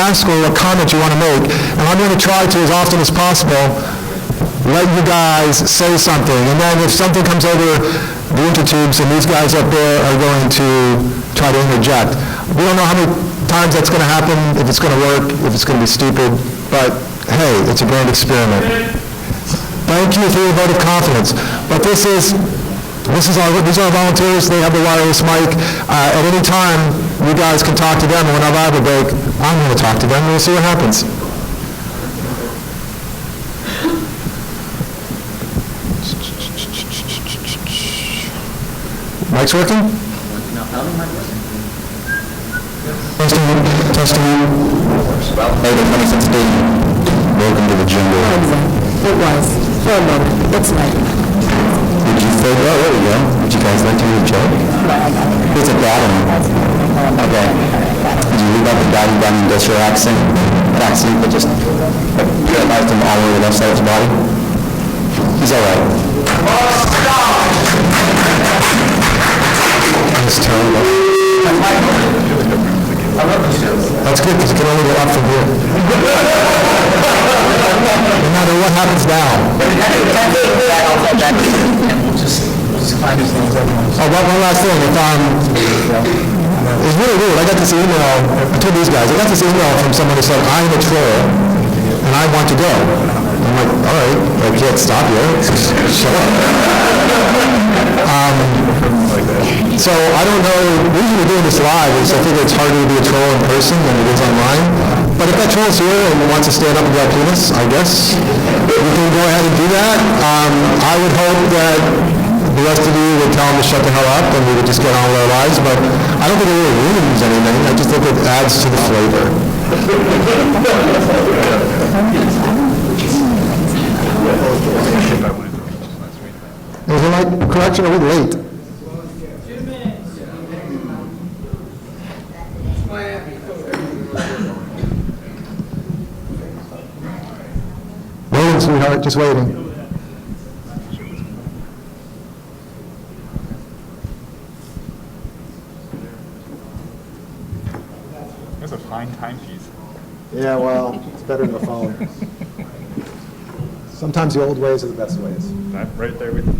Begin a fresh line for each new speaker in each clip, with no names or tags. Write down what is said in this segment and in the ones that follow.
ask or a comment you want to make, and I'm going to try to, as often as possible, let you guys say something. And then if something comes over the intertubes, and these guys up there are going to try to interject. We don't know how many times that's going to happen, if it's going to work, if it's going to be stupid, but hey, it's a grand experiment. Thank you for your vote of confidence. But these are volunteers. They have the wireless mic. At any time, you guys can talk to them. When I have a break, I'm going to talk to them, and we'll see what happens. Mic's working?
No, how is mic working?
Testing.
Well, maybe 2016.
Welcome to the jungle.
It was, for a moment. It's like,
Would you say, oh, there we go. Would you guys like to hear a joke? It's a bad one. Okay. Did you read about the guy who got an industrial accident? An accident that just paralyzed him all over the left side of his body? He's all right. That's terrible.
That's good, because it can only go up from here. No matter what happens now. Oh, one last thing. It's really weird. I got this email, I told these guys, I got this email from someone who said, I'm a troll, and I want to go. I'm like, all right, I can't stop you. Shut up. So I don't know, the reason we're doing this live is I think it's harder to be a troll in person than it is online. But if that troll's here and wants to stand up and grab penis, I guess we can go ahead and do that. I would hope that the rest of you would tell them to shut the hell up and we would just get on with our lives, but I don't think it really ruins anything. I just think it adds to the flavor. Is there like correction? Are we late?
2 minutes.
Waiting, sweetheart, just waiting.
That's a fine timepiece.
Yeah, well, it's better than the phone. Sometimes the old ways are the best ways.
That right there with you.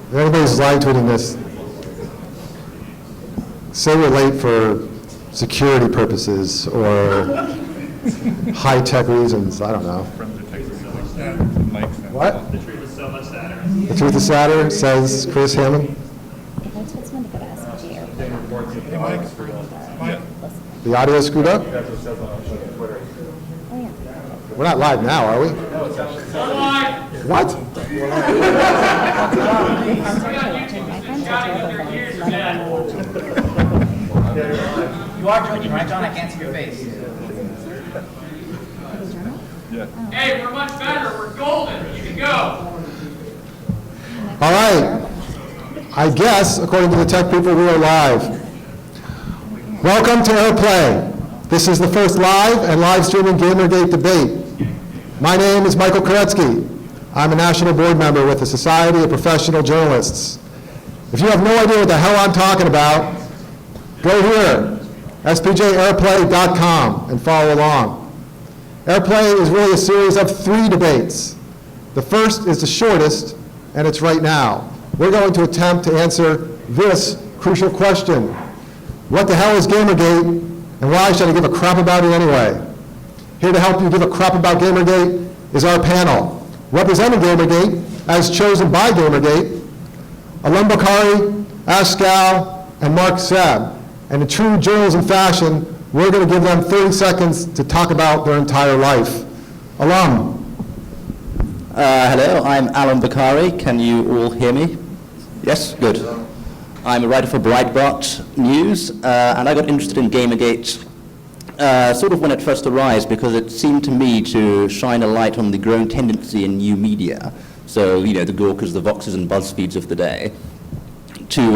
If anybody's live tweeting this, say we're late for security purposes or high-tech reasons, I don't know.
From the Texas mics.
What?
The truth is so much sadder.
The truth is sadder, says Chris Hammond.
that's what's meant to go to SPJAirplay.
The audio screwed up?
Oh, yeah.
We're not live now, are we? What?
You are joking, right, John? I can't see your face.
Hey, we're much better. We're golden. You can go.
All right. I guess, according to the tech people, we are live. Welcome to AirPlay. This is the first live and live streaming GamerGate debate. My name is Michael Koretsky. I'm a national board member with the Society of Professional Journalists. If you have no idea what the hell I'm talking about, go here, SPJAirplay.com, and follow along. AirPlay is really a series of 3 debates. The first is the shortest, and it's right now. We're going to attempt to answer this crucial question. What the hell is GamerGate, and why should I give a crap about it anyway? Here to help you give a crap about GamerGate is our panel. Representing GamerGate, as chosen by GamerGate, Allum Bokari, Ashe Schow, and Mark Ceb. And in true journalism fashion, we're going to give them 30 seconds to talk about their entire life. Allum.
Hello, I'm Allum Bokari. Can you all hear me? Yes? Good. I'm a writer for Breitbart News, and I got interested in GamerGate sort of when it first arose, because it seemed to me to shine a light on the growing tendency in new media, so, you know, the Gawkers, the Voxes, and BuzzFeeds of the day, to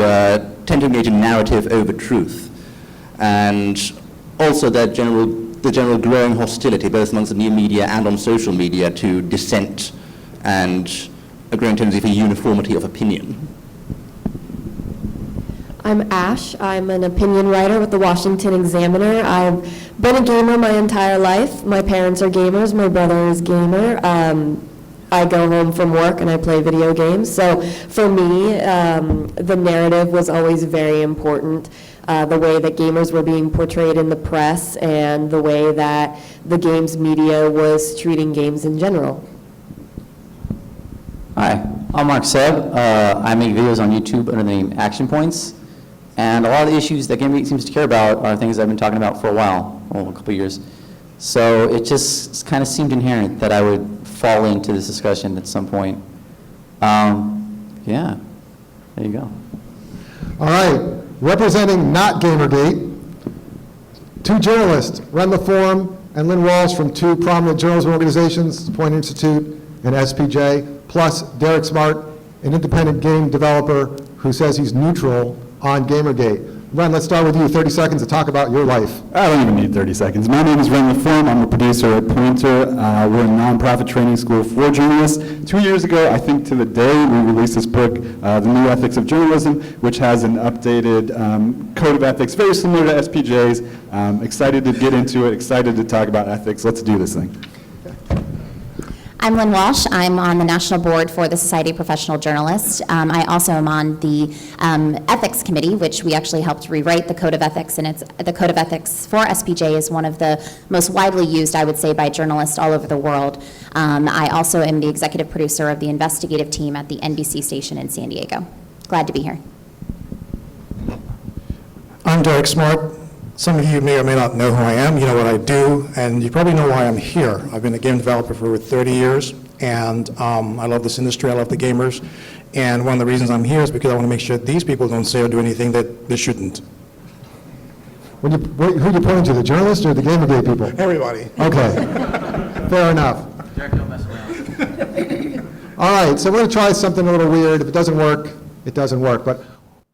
tend to engage in narrative over truth. And also their general the general growing hostility, both amongst the new media and on social media, to dissent and a growing tendency for uniformity of opinion?
I'm Ashe. I'm an opinion writer with the Washington Examiner. I've been a gamer my entire life. My parents are gamers. My brother is gamer. I go home from work and I play video games. So for me, the narrative was always very important. The way that gamers were being portrayed in the press and the way that the games media was treating games in general.
Hi, I'm Mark Ceb. I make videos on YouTube under the name Action Points. And a lot of the issues that GamerGate seems to care about are things I've been talking about for a while, well, a couple of years. So it just kind of seemed inherent that I would fall into this discussion at some point. Yeah, there you go.
All right, representing not GamerGate, two journalists, Ren LaForme and Lynn Walsh from two prominent journalism organizations, Point Institute and SPJ, plus Derek Smart, an independent game developer who says he's neutral on GamerGate. Ren, let's start with you. 30 seconds to talk about your life.
I don't even need 30 seconds. My name is Ren LaForme. I'm a producer at Pointer. We're a nonprofit training school for journalists. 2 years ago, I think to the day, we released this book, The New Ethics of Journalism, which has an updated code of ethics, very similar to SPJ's. Excited to get into it, excited to talk about ethics. Let's do this thing.
I'm Lynn Walsh. I'm on the National Board for the Society of Professional Journalists. I also am on the Ethics Committee, which we actually helped rewrite the Code of Ethics, and the Code of Ethics for SPJ is one of the most widely used, I would say, by journalists all over the world. I also am the executive producer of the investigative team at the NBC station in San Diego. Glad to be here.
I'm Derek Smart. Some of you may or may not know who I am. You know what I do, and you probably know why I'm here. I've been a game developer for over 30 years, and I love this industry. I love the gamers, and one of the reasons I'm here is because I want to make sure these people don't say or do anything that they shouldn't.
Who are you pointing to, the journalists or the GamerGate people?
Everybody.
Okay, fair enough.
Derek, don't mess around.
All right, so we're going to try something a little weird. If it doesn't work, it doesn't work. But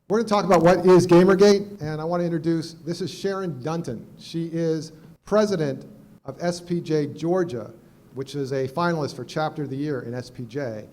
we're going to talk about what is GamerGate, and I want to introduce, this is Sharon Dunton. She is president of SPJ Georgia, which is a finalist for Chapter of the Year in SPJ.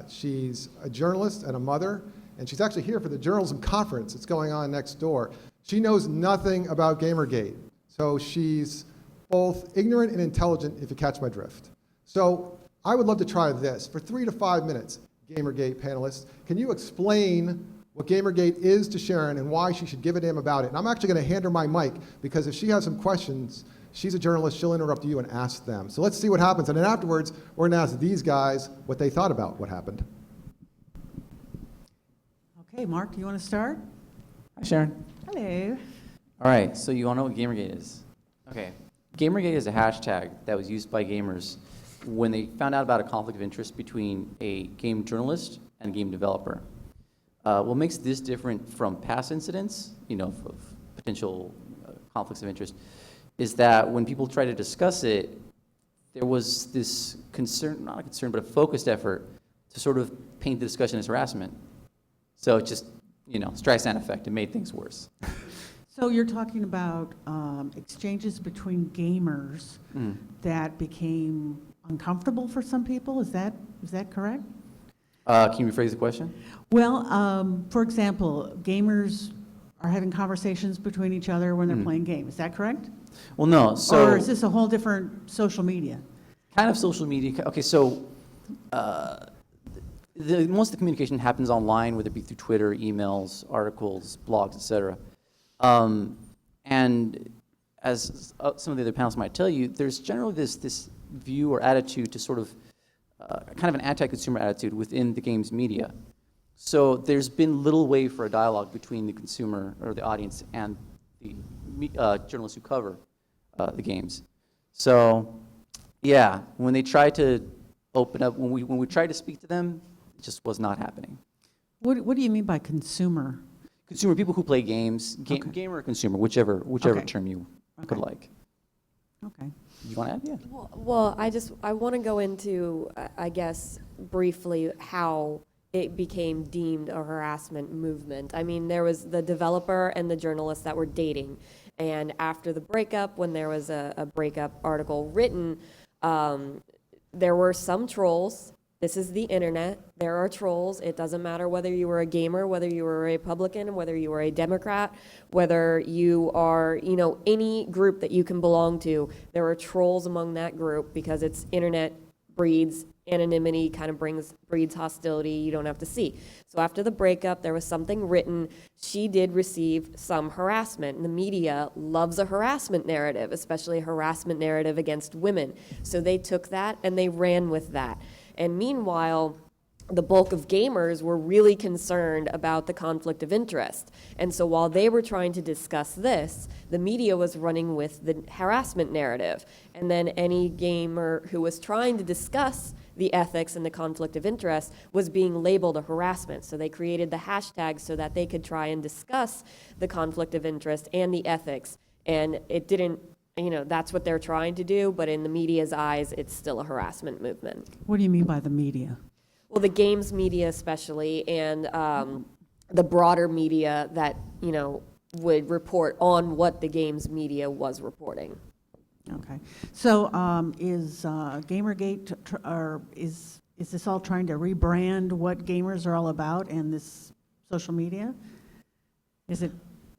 She's a journalist and a mother, and she's actually here for the journalism conference that's going on next door. She knows nothing about GamerGate, so she's both ignorant and intelligent, if you catch my drift. So I would love to try this. For 3 to 5 minutes, GamerGate panelists, can you explain what GamerGate is to Sharon and why she should give a damn about it? And I'm actually going to hand her my mic, because if she has some questions, she's a journalist, she'll interrupt you and ask them. So let's see what happens. And then afterwards, we're going to ask these guys what they thought about what happened.
Okay, Mark, do you want to start?
Hi, Sharon.
Hello.
All right, so you all know what GamerGate is. Okay, GamerGate is a hashtag that was used by gamers when they found out about a conflict of interest between a game journalist and a game developer. What makes this different from past incidents, of potential conflicts of interest, is that when people try to discuss it, there was this concern, not a concern, but a focused effort to sort of paint the discussion as harassment. So it just, Streisand effect, it made things worse.
So you're talking about exchanges between gamers that became uncomfortable for some people. Is that correct?
Can you rephrase the question?
Well, for example, gamers are having conversations between each other when they're playing games. Is that correct?
Well, no. So
or is this a whole different social media?
Kind of social media. Okay, so most of the communication happens online, whether it be through Twitter, emails, articles, blogs, etc. And as some of the other panelists might tell you, there's generally this view or attitude to sort of kind of an anti-consumer attitude within the games media. So there's been little way for a dialogue between the consumer or the audience and the journalists who cover the games. So yeah, when they try to open up, when we tried to speak to them, it just was not happening.
What do you mean by consumer?
Consumer, people who play games, gamer or consumer, whichever
Okay.
term you could like.
Okay.
You want to add? Yeah.
Well, I want to go into, I guess, briefly how it became deemed a harassment movement. I mean, there was the developer and the journalist that were dating, And after the breakup, when there was a breakup article written, there were some trolls. This is the internet. There are trolls. It doesn't matter whether you were a gamer, whether you were a Republican, whether you were a Democrat, whether you are, any group that you can belong to. There are trolls among that group because it's internet breeds anonymity, kind of breeds hostility you don't have to see. So after the breakup, there was something written. She did receive some harassment. And the media loves a harassment narrative, especially a harassment narrative against women. So they took that and they ran with that. And meanwhile, the bulk of gamers were really concerned about the conflict of interest. And so while they were trying to discuss this, the media was running with the harassment narrative. And then any gamer who was trying to discuss the ethics and the conflict of interest was being labeled a harassment. So they created the hashtag so that they could try and discuss the conflict of interest and the ethics. And it didn't, that's what they're trying to do, but in the media's eyes, it's still a harassment movement.
What do you mean by the media?
Well, the games media especially, and the broader media that, would report on what the games media was reporting.
Okay. So is GamerGate, or is this all trying to rebrand what gamers are all about and this social media? Is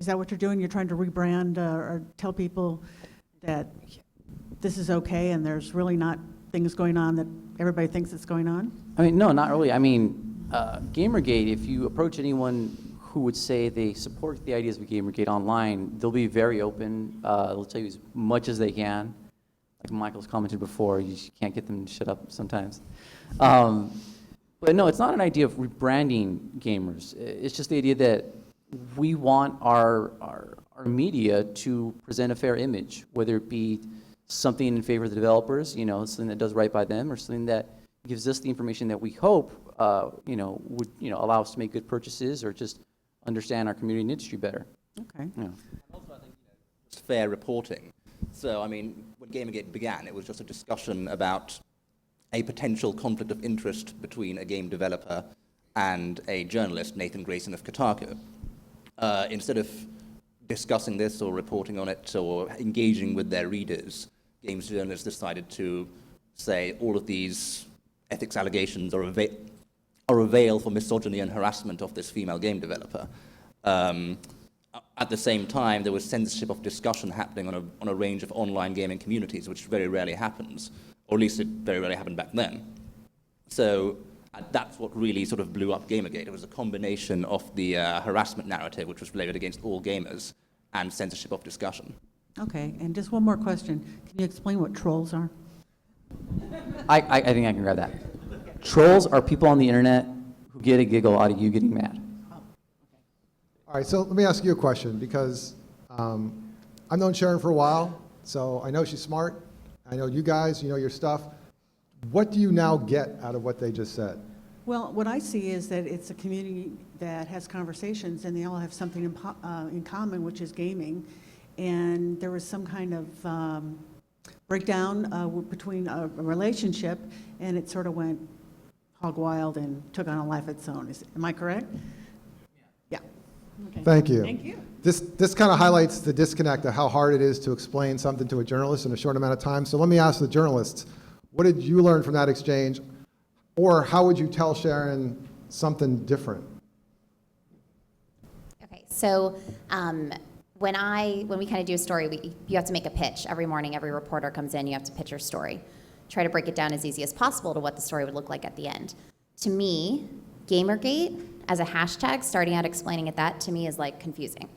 that what you're doing? You're trying to rebrand or tell people that this is okay and there's really not things going on that everybody thinks it's going on?
I mean, no, not really. I mean, GamerGate, if you approach anyone who would say they support the ideas of Gamergate online, they'll be very open. They'll tell you as much as they can. Like Michael's commented before, you can't get them to shut up sometimes. But no, it's not an idea of rebranding gamers. It's just the idea that we want our media to present a fair image, whether it be something in favor of the developers, something that does right by them, or something that gives us the information that we hope, would, allow us to make good purchases or just understand our community and industry better.
Okay.
Yeah.
Also, I think it's fair reporting. So, I mean, when Gamergate began, it was just a discussion about a potential conflict of interest between a game developer and a journalist, Nathan Grayson of Kotaku. Instead of discussing this or reporting on it or engaging with their readers, games journalists decided to say all of these ethics allegations are a veil for misogyny and harassment of this female game developer. At the same time, there was censorship of discussion happening on a range of online gaming communities, which very rarely happens, or at least it very rarely happened back then. So that's what really sort of blew up Gamergate. It was a combination of the harassment narrative, which was related against all gamers, and censorship of discussion.
Okay, and just one more question. Can you explain what trolls are?
I think I can grab that. Trolls are people on the internet who get a giggle out of you getting mad.
All right, so let me ask you a question, because I've known Sharon for a while, so I know she's smart. I know you guys, you know your stuff. What do you now get out of what they just said?
Well, what I see is that it's a community that has conversations, and they all have something in common, which is gaming. And there was some kind of breakdown between a relationship, and it sort of went hog wild and took on a life of its own. Am I correct? Yeah. Okay.
Thank you.
Thank you.
This kind of highlights the disconnect of how hard it is to explain something to a journalist in a short amount of time. So let me ask the journalists, what did you learn from that exchange? Or how would you tell Sharon something different?
Okay, so when we kind of do a story, you have to make a pitch. Every morning, every reporter comes in, you have to pitch your story. Try to break it down as easy as possible to what the story would look like at the end. To me, Gamergate, as a hashtag, starting out explaining it, that to me is like confusing.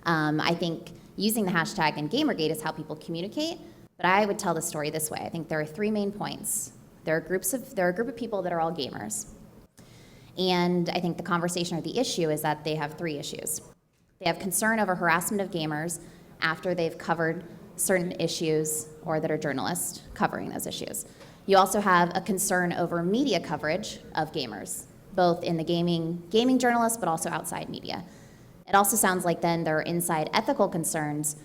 I think using the hashtag and Gamergate is how people communicate, but I would tell the story this way. I think there are three main points. There are a group of people that are all gamers. And I think the conversation or the issue is that they have three issues. They have concern over harassment of gamers after they've covered certain issues or that are journalists covering those issues. You also have a concern over media coverage of gamers, both in the gaming journalists, but also outside media. It also sounds like then there are inside ethical concerns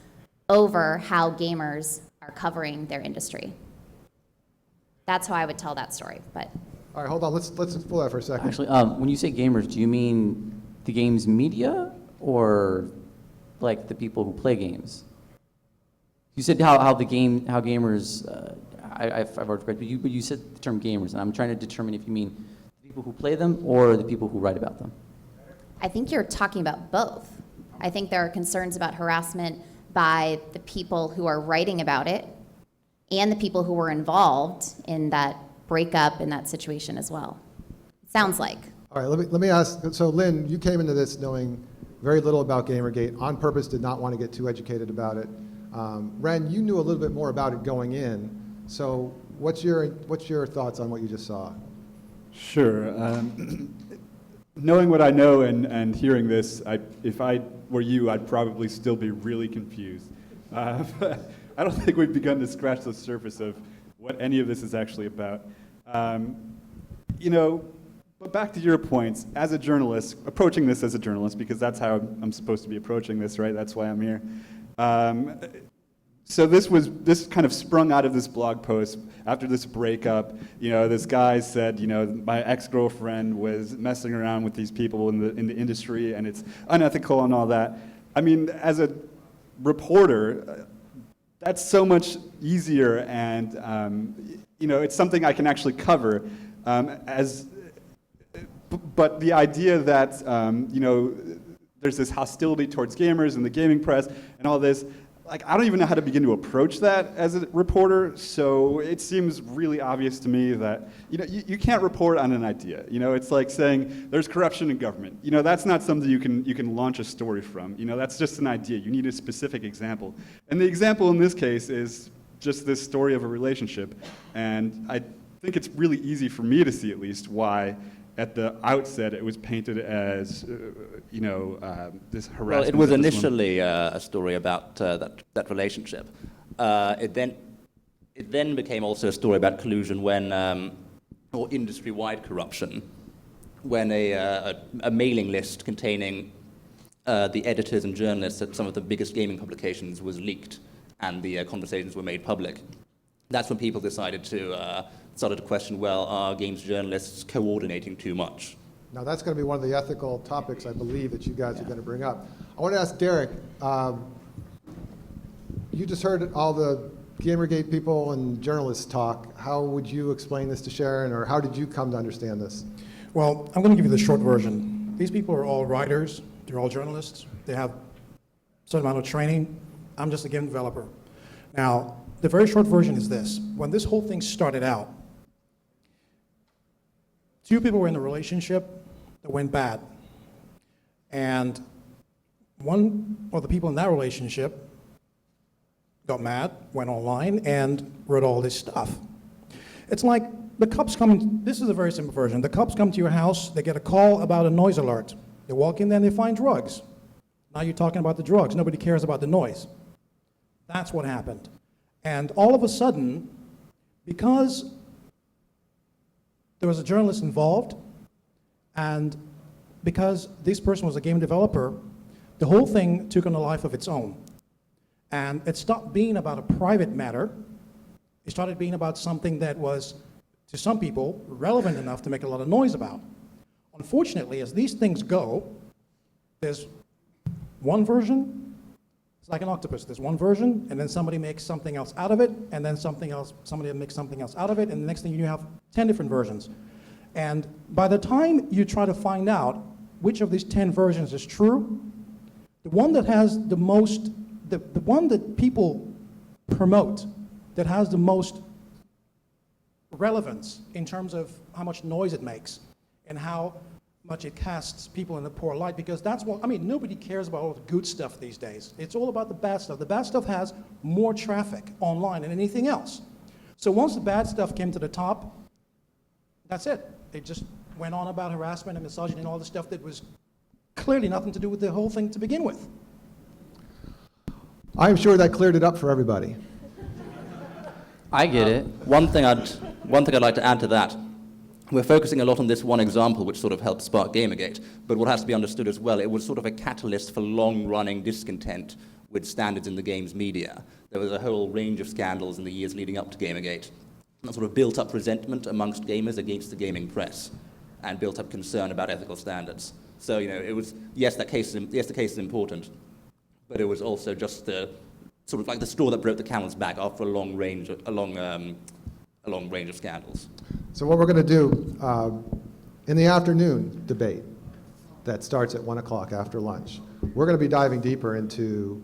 over how gamers are covering their industry. That's how I would tell that story, but.
All right, hold on, let's pull that for a second.
Actually, when you say gamers, do you mean the games media or like the people who play games? You said how gamers, I've already read, but you said the term gamers, and I'm trying to determine if you mean the people who play them or the people who write about them.
I think you're talking about both. I think there are concerns about harassment by the people who are writing about it and the people who were involved in that breakup in that situation as well. Sounds like.
All right, let me ask, so Lynn, you came into this knowing very little about GamerGate, on purpose did not want to get too educated about it. Ren, you knew a little bit more about it going in, so what's your thoughts on what you just saw?
Sure. Knowing what I know and hearing this, if I were you, I'd probably still be really confused. I don't think we've begun to scratch the surface of what any of this is actually about. But back to your points, as a journalist, approaching this as a journalist, because that's how I'm supposed to be approaching this, right? That's why I'm here. So this kind of sprung out of this blog post after this breakup. This guy said, my ex-girlfriend was messing around with these people in the industry, and it's unethical and all that. I mean, as a reporter, that's so much easier, and it's something I can actually cover. But the idea that there's this hostility towards gamers and the gaming press and all this, I don't even know how to begin to approach that as a reporter. So it seems really obvious to me that you can't report on an idea. It's like saying there's corruption in government. That's not something you can launch a story from. That's just an idea. You need a specific example, and the example in this case is just this story of a relationship. And I think it's really easy for me to see, at least, why at the outset it was painted as this harassment.
Well, it was initially a story about that relationship. It then became also a story about collusion or industry-wide corruption, when a mailing list containing the editors and journalists at some of the biggest gaming publications was leaked, and the conversations were made public. That's when people decided to started to question, well, are games journalists coordinating too much?
Now that's going to be one of the ethical topics, I believe, that you guys are going to bring up. I want to ask Derek, you just heard all the GamerGate people and journalists talk. How would you explain this to Sharon, or how did you come to understand this?
Well, I'm going to give you the short version. These people are all writers, they're all journalists, they have a certain amount of training. I'm just a game developer. Now, the very short version is this. When this whole thing started out, two people were in a relationship that went bad. And one of the people in that relationship got mad, went online, and wrote all this stuff. It's like the cops come, this is a very simple version. The cops come to your house, they get a call about a noise alert. They walk in there and they find drugs. Now you're talking about the drugs. Nobody cares about the noise. That's what happened. And all of a sudden, because there was a journalist involved, and because this person was a game developer, the whole thing took on a life of its own. And it stopped being about a private matter. It started being about something that was, to some people, relevant enough to make a lot of noise about. Unfortunately, as these things go, there's one version. It's like an octopus. There's one version, and then somebody makes something else out of it, and then somebody makes something else out of it, and the next thing you have 10 different versions. And by the time you try to find out which of these 10 versions is true, the one that has the most, the one that people promote, that has the most relevance in terms of how much noise it makes, and how much it casts people in a poor light, because that's what, nobody cares about all the good stuff these days. It's all about the bad stuff. The bad stuff has more traffic online than anything else. So once the bad stuff came to the top, that's it. It just went on about harassment and misogyny and all the stuff that was clearly nothing to do with the whole thing to begin with.
I'm sure that cleared it up for everybody.
I get it.
One thing I'd like to add to that. We're focusing a lot on this one example, which sort of helped spark GamerGate, but what has to be understood as well, it was sort of a catalyst for long-running discontent with standards in the games media. There was a whole range of scandals in the years leading up to GamerGate that sort of built up resentment amongst gamers against the gaming press and built up concern about ethical standards. So, it was, yes, the case is important, but it was also just the sort of like the straw that broke the camel's back after a long range of scandals.
So what we're going to do in the afternoon debate that starts at 1 o'clock after lunch, we're going to be diving deeper into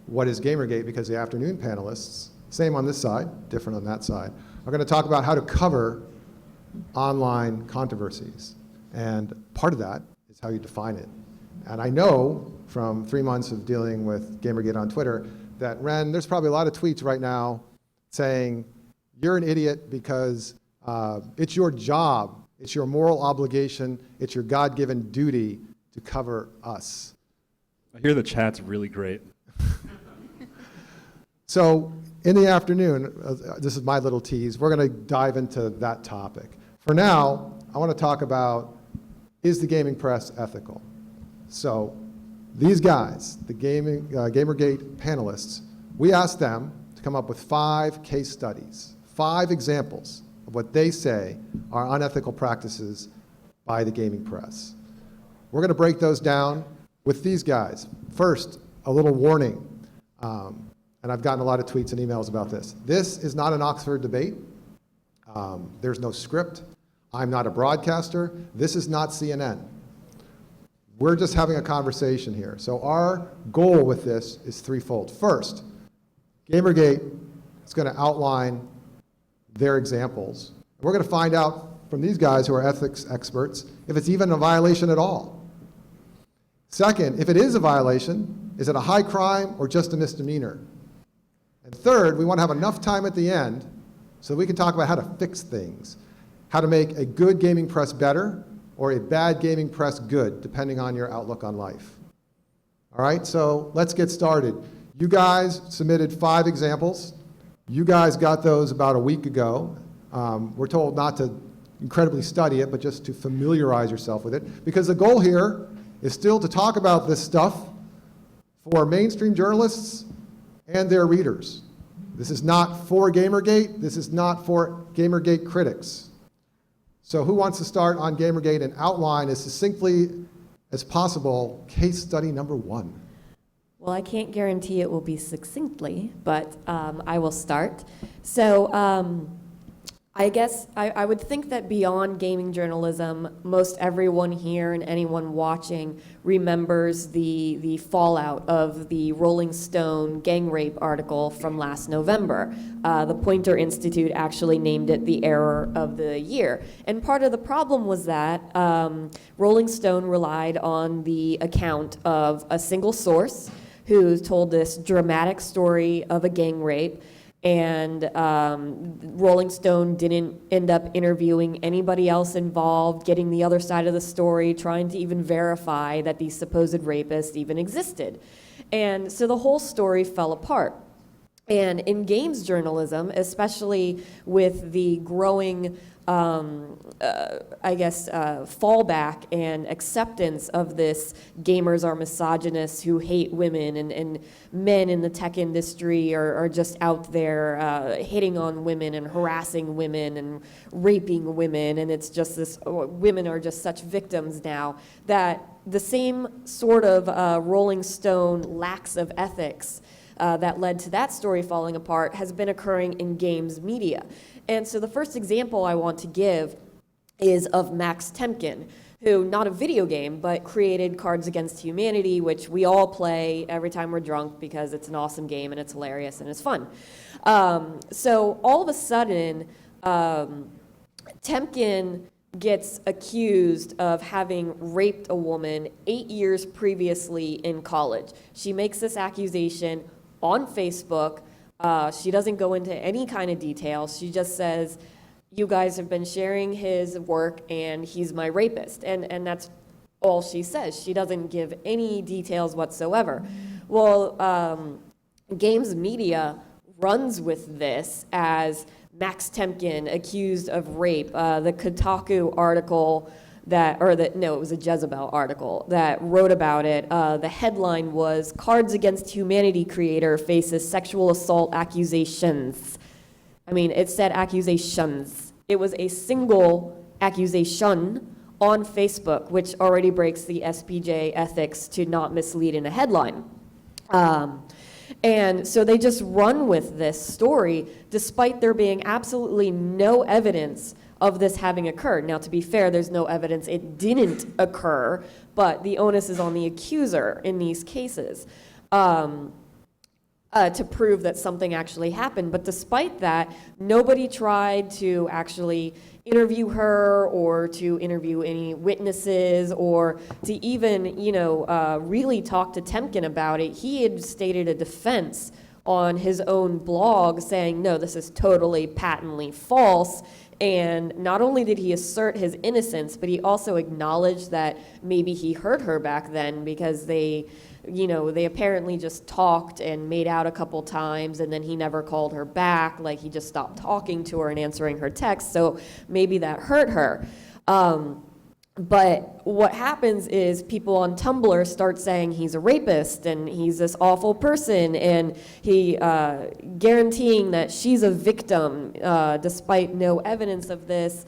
what is GamerGate, because the afternoon panelists, same on this side, different on that side, are going to talk about how to cover online controversies. And part of that is how you define it. And I know from 3 months of dealing with GamerGate on Twitter that, Ren, there's probably a lot of tweets right now saying, you're an idiot because it's your job, it's your moral obligation, it's your God-given duty to cover us.
I hear the chat's really great.
So in the afternoon, this is my little tease, we're going to dive into that topic. For now, I want to talk about, is the gaming press ethical? So these guys, the GamerGate panelists, we asked them to come up with 5 case studies, 5 examples of what they say are unethical practices by the gaming press. We're going to break those down with these guys. First, a little warning, and I've gotten a lot of tweets and emails about this. This is not an Oxford debate. There's no script. I'm not a broadcaster. This is not CNN. We're just having a conversation here. So our goal with this is threefold. First, GamerGate is going to outline their examples. We're going to find out from these guys who are ethics experts if it's even a violation at all. Second, if it is a violation, is it a high crime or just a misdemeanor? And third, we want to have enough time at the end so we can talk about how to fix things, how to make a good gaming press better or a bad gaming press good, depending on your outlook on life. All right, so let's get started. You guys submitted 5 examples. You guys got those about a week ago. We're told not to incredibly study it, but just to familiarize yourself with it, because the goal here is still to talk about this stuff for mainstream journalists and their readers. This is not for GamerGate. This is not for GamerGate critics. So who wants to start on GamerGate and outline as succinctly as possible case study number 1?
Well, I can't guarantee it will be succinctly, but I will start. So I guess I would think that beyond gaming journalism, most everyone here and anyone watching remembers the fallout of the Rolling Stone gang rape article from last November. The Poynter Institute actually named it the error of the year. And part of the problem was that Rolling Stone relied on the account of a single source who told this dramatic story of a gang rape. And Rolling Stone didn't end up interviewing anybody else involved, getting the other side of the story, trying to even verify that these supposed rapists even existed. And so the whole story fell apart. And in games journalism, especially with the growing fallback and acceptance of this gamers are misogynists who hate women, and men in the tech industry are just out there hitting on women and harassing women and raping women, and it's just this, women are just such victims now, that the same sort of Rolling Stone lacks of ethics that led to that story falling apart has been occurring in games media. And so the first example I want to give is of Max Temkin, who, not a video game, but created Cards Against Humanity, which we all play every time we're drunk because it's an awesome game and it's hilarious and it's fun. So all of a sudden, Temkin gets accused of having raped a woman 8 years previously in college. She makes this accusation on Facebook. She doesn't go into any kind of details. She just says, you guys have been sharing his work and he's my rapist. And that's all she says. She doesn't give any details whatsoever. Well, games media runs with this as Max Temkin accused of rape. The Kotaku article it was a Jezebel article that wrote about it. The headline was, Cards Against Humanity creator faces sexual assault accusations. I mean, it said accusations. It was a single accusation on Facebook, which already breaks the SPJ ethics to not mislead in a headline. And so they just run with this story despite there being absolutely no evidence of this having occurred. Now, to be fair, there's no evidence it didn't occur, but the onus is on the accuser in these cases to prove that something actually happened. But despite that, nobody tried to actually interview her or to interview any witnesses or to even, really talk to Temkin about it. He had stated a defense on his own blog saying, no, this is totally patently false. And not only did he assert his innocence, but he also acknowledged that maybe he hurt her back then because they apparently just talked and made out a couple times, and then he never called her back. Like, he just stopped talking to her and answering her texts, so maybe that hurt her. But what happens is people on Tumblr start saying he's a rapist and he's this awful person, and he guaranteeing that she's a victim despite no evidence of this.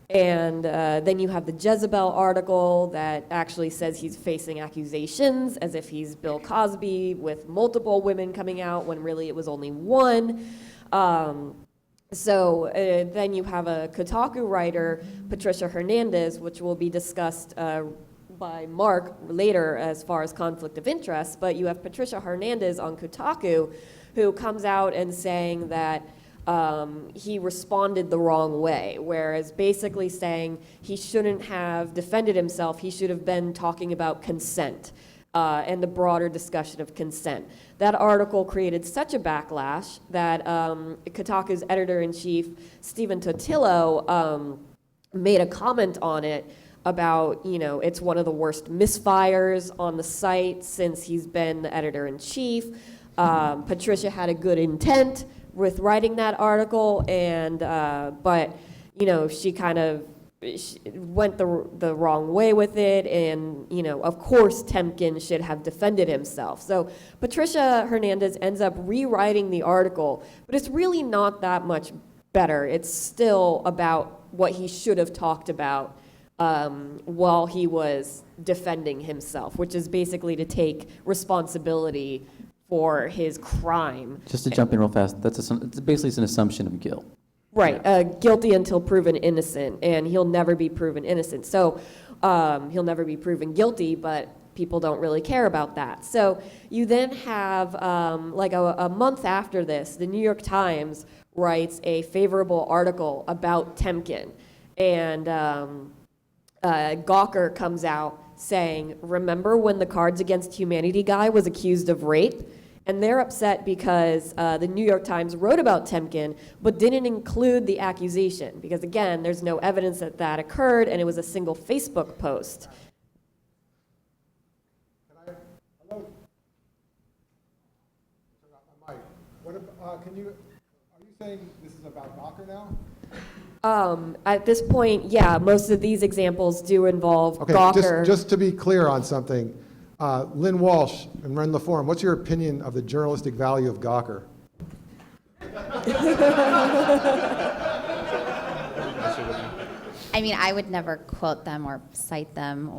And then you have the Jezebel article that actually says he's facing accusations as if he's Bill Cosby with multiple women coming out when really it was only one. So then you have a Kotaku writer, Patricia Hernandez, which will be discussed by Mark later as far as conflict of interest. But you have Patricia Hernandez on Kotaku who comes out and saying that he responded the wrong way, whereas basically saying he shouldn't have defended himself, he should have been talking about consent and the broader discussion of consent. That article created such a backlash that Kotaku's editor-in-chief, Stephen Totillo, made a comment on it about, it's one of the worst misfires on the site since he's been the editor-in-chief. Patricia had a good intent with writing that article, and but she kind of went the wrong way with it, and of course Temkin should have defended himself. So Patricia Hernandez ends up rewriting the article, but it's really not that much better. It's still about what he should have talked about while he was defending himself, which is basically to take responsibility for his crime.
Just to jump in real fast, it's basically an assumption of guilt.
Right, guilty until proven innocent, and he'll never be proven innocent. So he'll never be proven guilty, but people don't really care about that. So you then have, a month after this, the New York Times writes a favorable article about Temkin, and Gawker comes out saying, remember when the Cards Against Humanity guy was accused of rape? And they're upset because the New York Times wrote about Temkin, but didn't include the accusation. Because again, there's no evidence that that occurred, and it was a single Facebook post.
Hello? Turn off my mic. Are you saying this is about Gawker now?
At this point, yeah, most of these examples do involve Gawker.
Just to be clear on something, Lynn Walsh and Ren LaForme, what's your opinion of the journalistic value of Gawker?
I mean, I would never quote them or cite them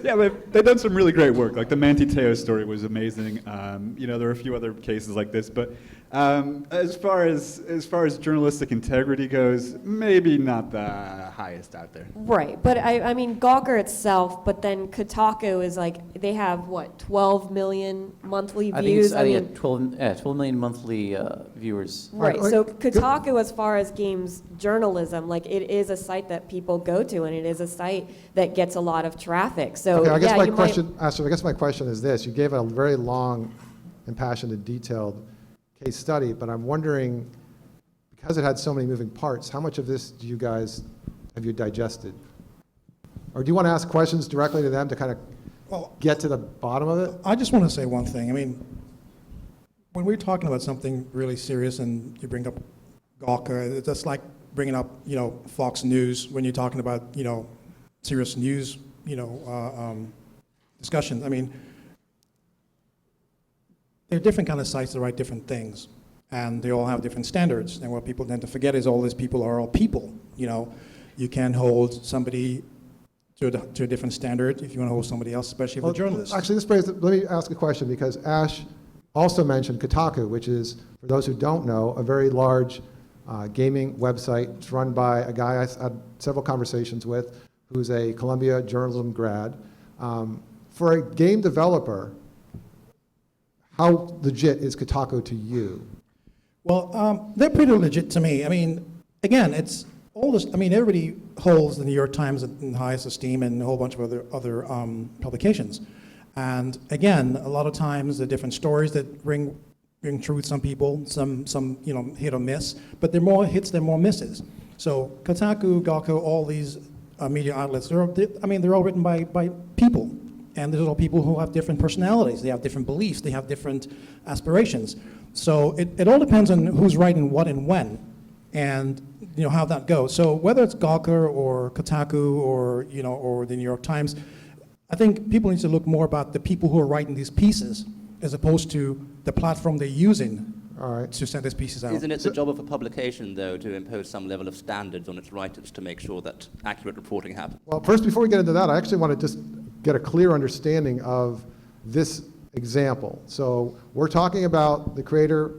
Yeah, they've done some really great work. Like the Manti Te'o story was amazing. There are a few other cases like this, but as far as journalistic integrity goes, maybe not the highest out there.
Right, but I mean Gawker itself, but then Kotaku is they have 12 million monthly views.
I think it's 12 million monthly viewers.
Right, so Kotaku, as far as games journalism, it is a site that people go to, and it is a site that gets a lot of traffic. So
okay, I guess my question is this: you gave a very long, impassioned, and detailed case study, but I'm wondering, because it had so many moving parts, how much of this have you digested? Or do you want to ask questions directly to them to kind of get to the bottom of it?
I just want to say one thing. I mean, when we're talking about something really serious and you bring up Gawker, it's just like bringing up, Fox News when you're talking about, serious news, discussions. I mean, there are different kind of sites that write different things, and they all have different standards. And what people tend to forget is all these people are all people. You can't hold somebody to a different standard if you want to hold somebody else, especially if
Well,
a journalist.
Actually, let me ask a question, because Ashe also mentioned Kotaku, which is, for those who don't know, a very large gaming website. It's run by a guy I had several conversations with, who's a Columbia journalism grad. For a game developer, how legit is Kotaku to you?
Well, they're pretty legit to me. I mean, again, it's all this. I mean, everybody holds the New York Times in highest esteem and a whole bunch of other publications. And again, a lot of times the different stories that ring true with some people, some hit or miss, but they're more hits than more misses. So Kotaku, Gawker, all these media outlets, they're all written by people. And there's all people who have different personalities, they have different beliefs, they have different aspirations. So it all depends on who's writing what and when, and how that goes. So whether it's Gawker or Kotaku or the New York Times, I think people need to look more about the people who are writing these pieces as opposed to the platform they're using to send these pieces out.
Isn't it the job of a publication, though, to impose some level of standards on its writers to make sure that accurate reporting happens?
Well, first, before we get into that, I actually want to just get a clear understanding of this example. So we're talking about the creator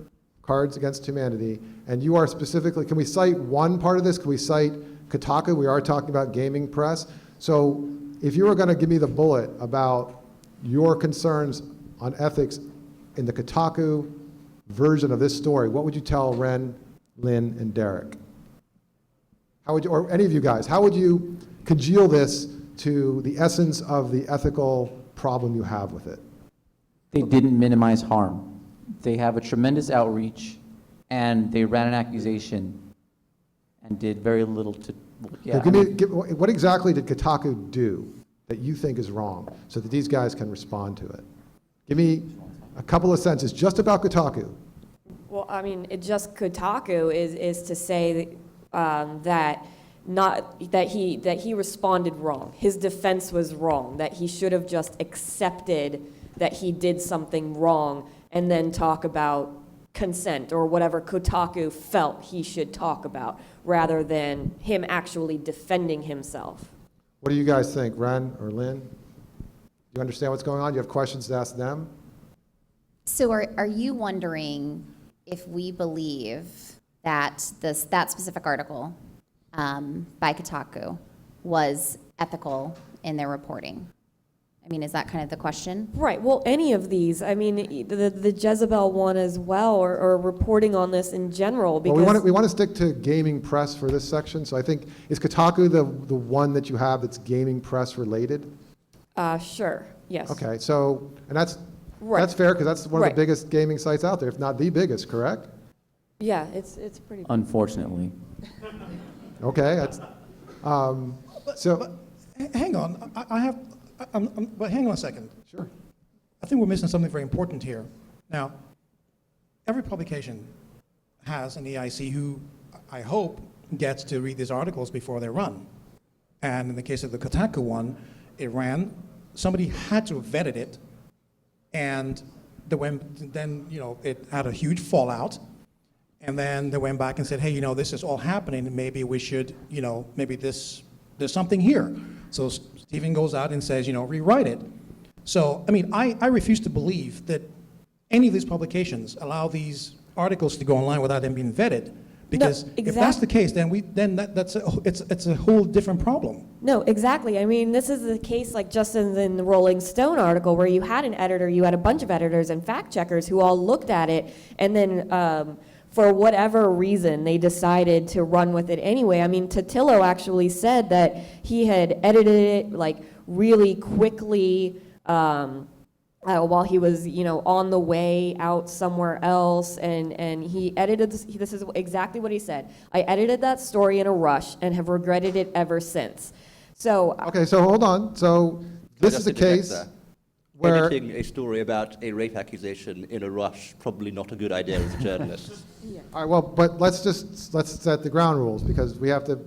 Cards Against Humanity, and you are specifically, can we cite one part of this? Can we cite Kotaku? We are talking about gaming press. So if you were going to give me the bullet about your concerns on ethics in the Kotaku version of this story, what would you tell Ren, Lynn, and Derek? How would you, or any of you guys, how would you congeal this to the essence of the ethical problem you have with it?
They didn't minimize harm. They have a tremendous outreach, and they ran an accusation and did very little to,
So what exactly did Kotaku do that you think is wrong so that these guys can respond to it? Give me a couple of sentences just about Kotaku.
Well, I mean, Kotaku is to say that he responded wrong. His defense was wrong, that he should have just accepted that he did something wrong and then talk about consent or whatever Kotaku felt he should talk about, rather than him actually defending himself.
What do you guys think, Ren or Lynn? Do you understand what's going on? Do you have questions to ask them?
So are you wondering if we believe that that specific article by Kotaku was ethical in their reporting? I mean, is that kind of the question?
Right. Well, any of these. I mean, the Jezebel one as well, or reporting on this in general. Because
Well, we want to stick to gaming press for this section. So I think, is Kotaku the one that you have that's gaming press related?
Sure. Yes.
Okay. So, and that's fair, because that's one of the
Right.
biggest gaming sites out there, if not the biggest, correct?
Yeah. It's pretty.
unfortunately.
Okay. That's, so.
But hang on, but hang on a second.
Sure.
I think we're missing something very important here. Now, every publication has an EIC who, I hope, gets to read these articles before they run. And in the case of the Kotaku one, it ran, somebody had to have vetted it, and then it had a huge fallout, and then they went back and said, hey, this is all happening, maybe we should, maybe there's something here. So Stephen goes out and says, rewrite it. So, I mean, I refuse to believe that any of these publications allow these articles to go online without them being vetted. Because if that's the case, then it's a whole different problem.
No, exactly. I mean, this is the case like just in the Rolling Stone article where you had an editor, you had a bunch of editors and fact checkers who all looked at it, and then for whatever reason, they decided to run with it anyway. I mean, Totillo actually said that he had edited it like really quickly while he was, on the way out somewhere else, and he edited this is exactly what he said. I edited that story in a rush and have regretted it ever since. So
Okay, so hold on. So this is a case where
Editing a story about a rape accusation in a rush, probably not a good idea as a journalist.
All right, well, but let's set the ground rules, because we have to,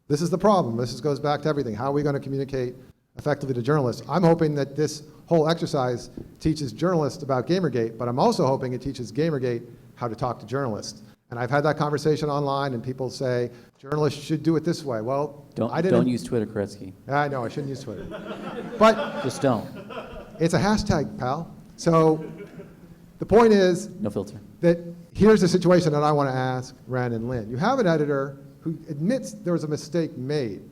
this is the problem. This goes back to everything. How are we going to communicate effectively to journalists? I'm hoping that this whole exercise teaches journalists about GamerGate, but I'm also hoping it teaches GamerGate how to talk to journalists. And I've had that conversation online, and people say, journalists should do it this way. Well, I didn't.
Don't use Twitter, Koretsky.
I know, I shouldn't use Twitter. But
Just don't.
it's a hashtag, pal. So the point is
No filter.
that here's the situation that I want to ask Ren and Lynn. You have an editor who admits there was a mistake made.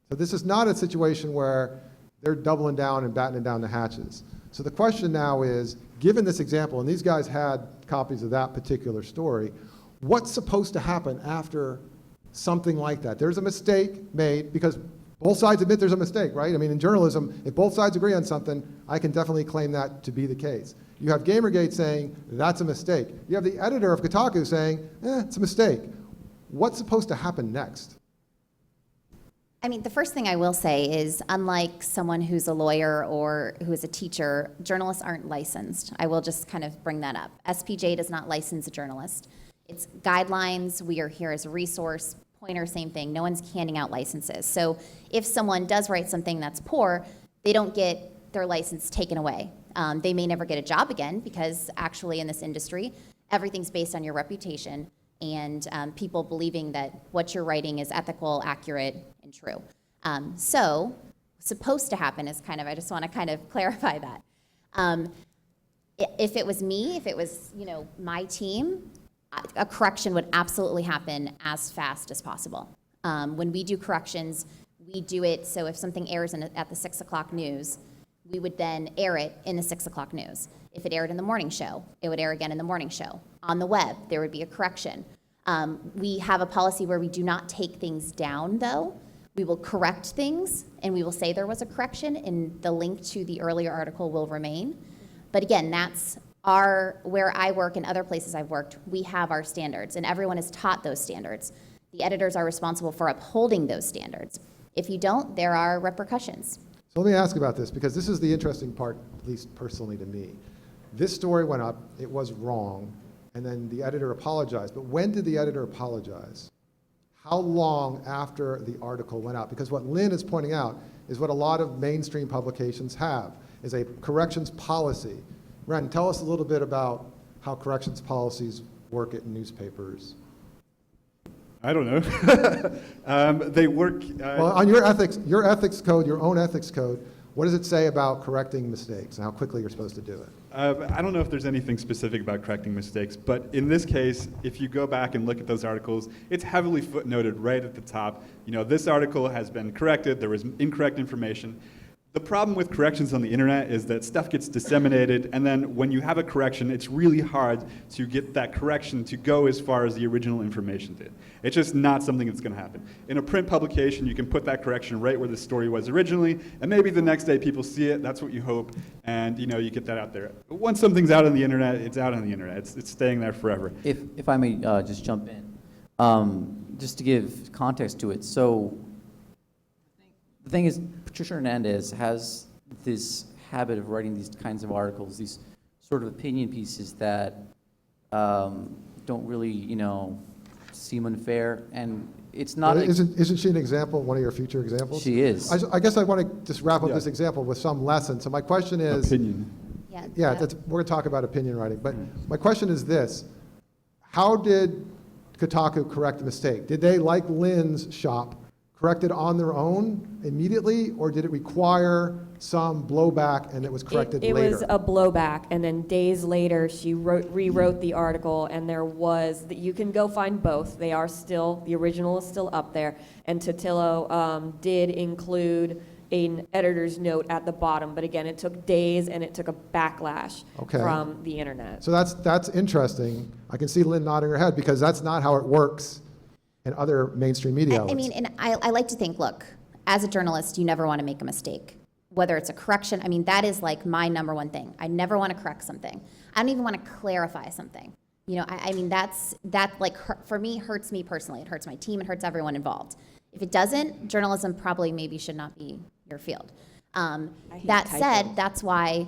So this is not a situation where they're doubling down and battening down the hatches. So the question now is, given this example, and these guys had copies of that particular story, what's supposed to happen after something like that? There's a mistake made, because both sides admit there's a mistake, right? I mean, in journalism, if both sides agree on something, I can definitely claim that to be the case. You have GamerGate saying, that's a mistake. You have the editor of Kotaku saying, it's a mistake. What's supposed to happen next?
I mean, the first thing I will say is, unlike someone who's a lawyer or who is a teacher, journalists aren't licensed. I will just kind of bring that up. SPJ does not license a journalist. It's guidelines. We are here as a resource. Pointer, same thing. No one's handing out licenses. So if someone does write something that's poor, they don't get their license taken away. They may never get a job again, because actually in this industry, everything's based on your reputation and people believing that what you're writing is ethical, accurate, and true. So supposed to happen is kind of, I just want to kind of clarify that. If it was me, if it was, my team, a correction would absolutely happen as fast as possible. When we do corrections, we do it so if something airs at the 6 o'clock news, we would then air it in the 6 o'clock news. If it aired in the morning show, it would air again in the morning show. On the web, there would be a correction. We have a policy where we do not take things down, though. We will correct things, and we will say there was a correction, and the link to the earlier article will remain. But again, that's where I work and other places I've worked, we have our standards, and everyone is taught those standards. The editors are responsible for upholding those standards. If you don't, there are repercussions.
So let me ask about this, because this is the interesting part, at least personally to me. This story went up, it was wrong, and then the editor apologized. But when did the editor apologize? How long after the article went out? Because what Lynn is pointing out is what a lot of mainstream publications have, is a corrections policy. Ren, tell us a little bit about how corrections policies work at newspapers.
I don't know. They work.
Well, on your ethics code, your own ethics code, what does it say about correcting mistakes and how quickly you're supposed to do it?
I don't know if there's anything specific about correcting mistakes, but in this case, if you go back and look at those articles, it's heavily footnoted right at the top. This article has been corrected, there was incorrect information. The problem with corrections on the internet is that stuff gets disseminated, and then when you have a correction, it's really hard to get that correction to go as far as the original information did. It's just not something that's going to happen. In a print publication, you can put that correction right where the story was originally, and maybe the next day people see it, that's what you hope, and you get that out there. But once something's out on the internet, it's out on the internet. It's staying there forever.
If I may just jump in, just to give context to it. So the thing is, Patricia Hernandez has this habit of writing these kinds of articles, these sort of opinion pieces that don't really, seem unfair, and it's not.
Well, isn't she an example, one of your future examples?
She is.
I guess I want to just wrap up this example with some lesson. So my question is.
Opinion.
Yeah, we're going to talk about opinion writing, but my question is this. How did Kotaku correct the mistake? Did they, like Lynn's shop, correct it on their own immediately, or did it require some blowback and it was corrected later?
It was a blowback, and then days later she rewrote the article, and you can go find both. They are still, the original is still up there, and Totillo did include an editor's note at the bottom, but again, it took days and it took a backlash from the internet.
So that's interesting. I can see Lynn nodding her head, because that's not how it works and other mainstream media outlets.
I mean, and I like to think, look, as a journalist, you never want to make a mistake. Whether it's a correction, I mean, that is like my number one thing. I never want to correct something. I don't even want to clarify something. I mean, that like, for me, hurts me personally. It hurts my team, it hurts everyone involved. If it doesn't, journalism probably maybe should not be your field. That said, that's why,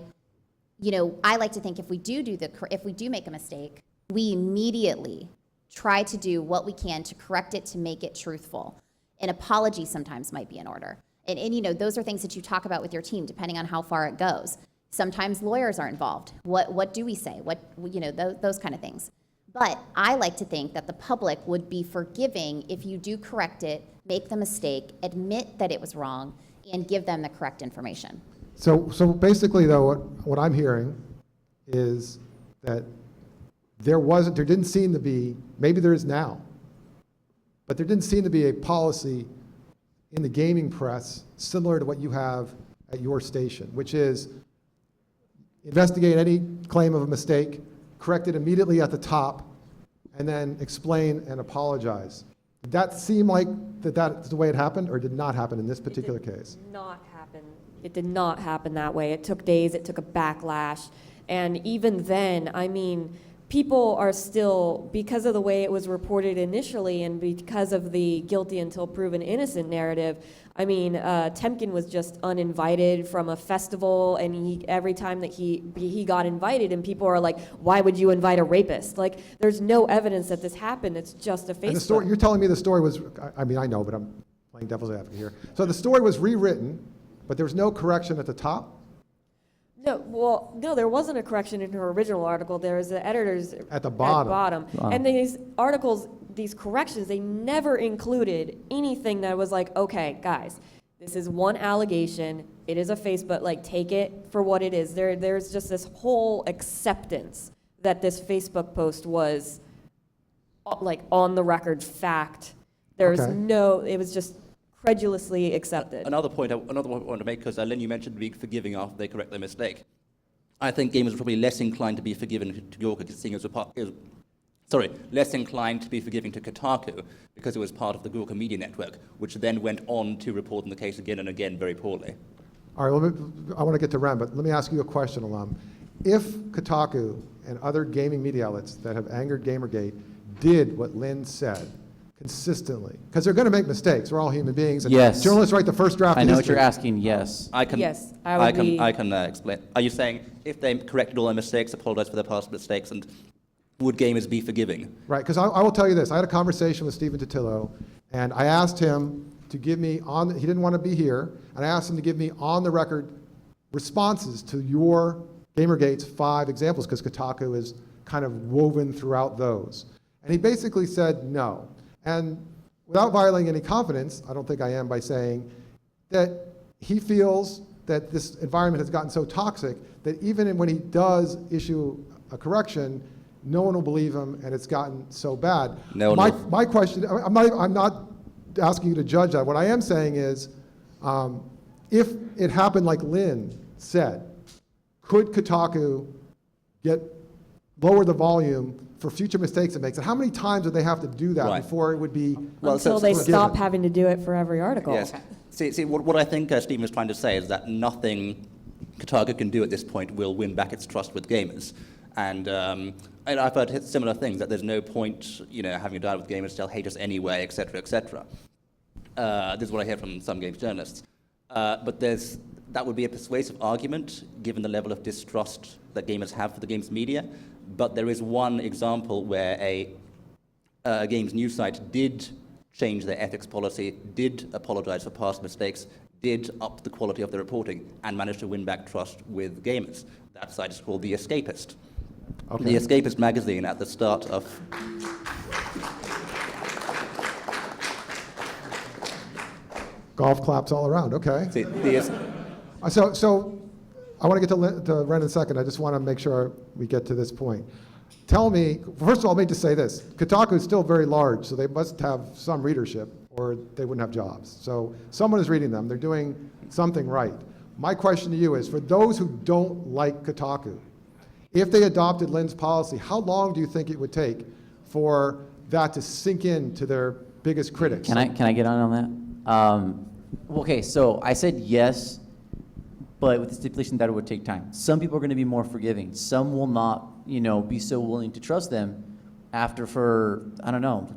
I like to think if we do make a mistake, we immediately try to do what we can to correct it, to make it truthful. An apology sometimes might be in order. And those are things that you talk about with your team, depending on how far it goes. Sometimes lawyers are involved. What do we say? Those kind of things. But I like to think that the public would be forgiving if you do correct it, make the mistake, admit that it was wrong, and give them the correct information.
So basically, though, what I'm hearing is that there didn't seem to be, maybe there is now, but there didn't seem to be a policy in the gaming press similar to what you have at your station, which is investigate any claim of a mistake, correct it immediately at the top, and then explain and apologize. Did that seem like that's the way it happened, or did not happen in this particular case?
Not happen. It did not happen that way. It took days, it took a backlash. And even then, I mean, people are still, because of the way it was reported initially and because of the guilty until proven innocent narrative, I mean, Temkin was just uninvited from a festival, and every time that he got invited, and people are like, why would you invite a rapist? Like, there's no evidence that this happened. It's just a Facebook.
And the story, you're telling me the story was, I mean, I know, but I'm playing devil's advocate here. So the story was rewritten, but there was no correction at the top?
No, there wasn't a correction in her original article. There was the editors
At the bottom.
Wow.
And these articles, these corrections, they never included anything that was like, okay, guys, this is one allegation. It is a Facebook, like, take it for what it is. There's just this whole acceptance that this Facebook post was like on the record fact. There's
Okay.
it was just credulously accepted.
Another point I want to make, because Lynn, you mentioned being forgiving after they correct their mistake. I think gamers are probably less inclined to be forgiven to Gawker, seeing as less inclined to be forgiving to Kotaku because it was part of the Gawker media network, which then went on to report on the case again and again very poorly.
All right, I want to get to Ren, but let me ask you a question, Allum. If Kotaku and other gaming media outlets that have angered GamerGate did what Lynn said consistently, because they're going to make mistakes, we're all human beings, and
Yes.
journalists write the first draft
I
of
know what
history.
you're asking, yes.
I can explain. Are you saying if they corrected all their mistakes, apologized for their past mistakes, and would gamers be forgiving?
Right, because I will tell you this. I had a conversation with Stephen Totillo, and I asked him to give me he didn't want to be here, and I asked him to give me on-the-record responses to your GamerGate's 5 examples, because Kotaku is kind of woven throughout those. And he basically said no. And without violating any confidence, I don't think I am by saying that he feels that this environment has gotten so toxic that even when he does issue a correction, no one will believe him, and it's gotten so bad.
No,
my question, I'm not asking you to judge that. What I am saying is, if it happened like Lynn said, could Kotaku lower the volume for future mistakes it makes? And how many times would they have to do that
Right.
before it would be
Until they
forgiven?
stop having to do it for every article.
Yes. See, what I think Stephen is trying to say is that nothing Kotaku can do at this point will win back its trust with gamers. And I've heard similar things, that there's no point, having a dialogue with gamers, they'll hate us anyway, etc., etc. This is what I hear from some games journalists. But that would be a persuasive argument, given the level of distrust that gamers have for the games media. But there is one example where a games news site did change their ethics policy, did apologize for past mistakes, did up the quality of their reporting, and managed to win back trust with gamers. That site is called The Escapist.
Okay.
The Escapist magazine at the start of...
Golf claps all around, okay.
See,
So I want to get to Ren in a second. I just want to make sure we get to this point. Tell me, first of all, let me just say this. Kotaku is still very large, so they must have some readership, or they wouldn't have jobs. So someone is reading them. They're doing something right. My question to you is, for those who don't like Kotaku, if they adopted Lynn's policy, how long do you think it would take for that to sink into their biggest critics?
Can I get on that? Okay, so I said yes, but with the stipulation that it would take time. Some people are going to be more forgiving. Some will not, be so willing to trust them after, for, I don't know,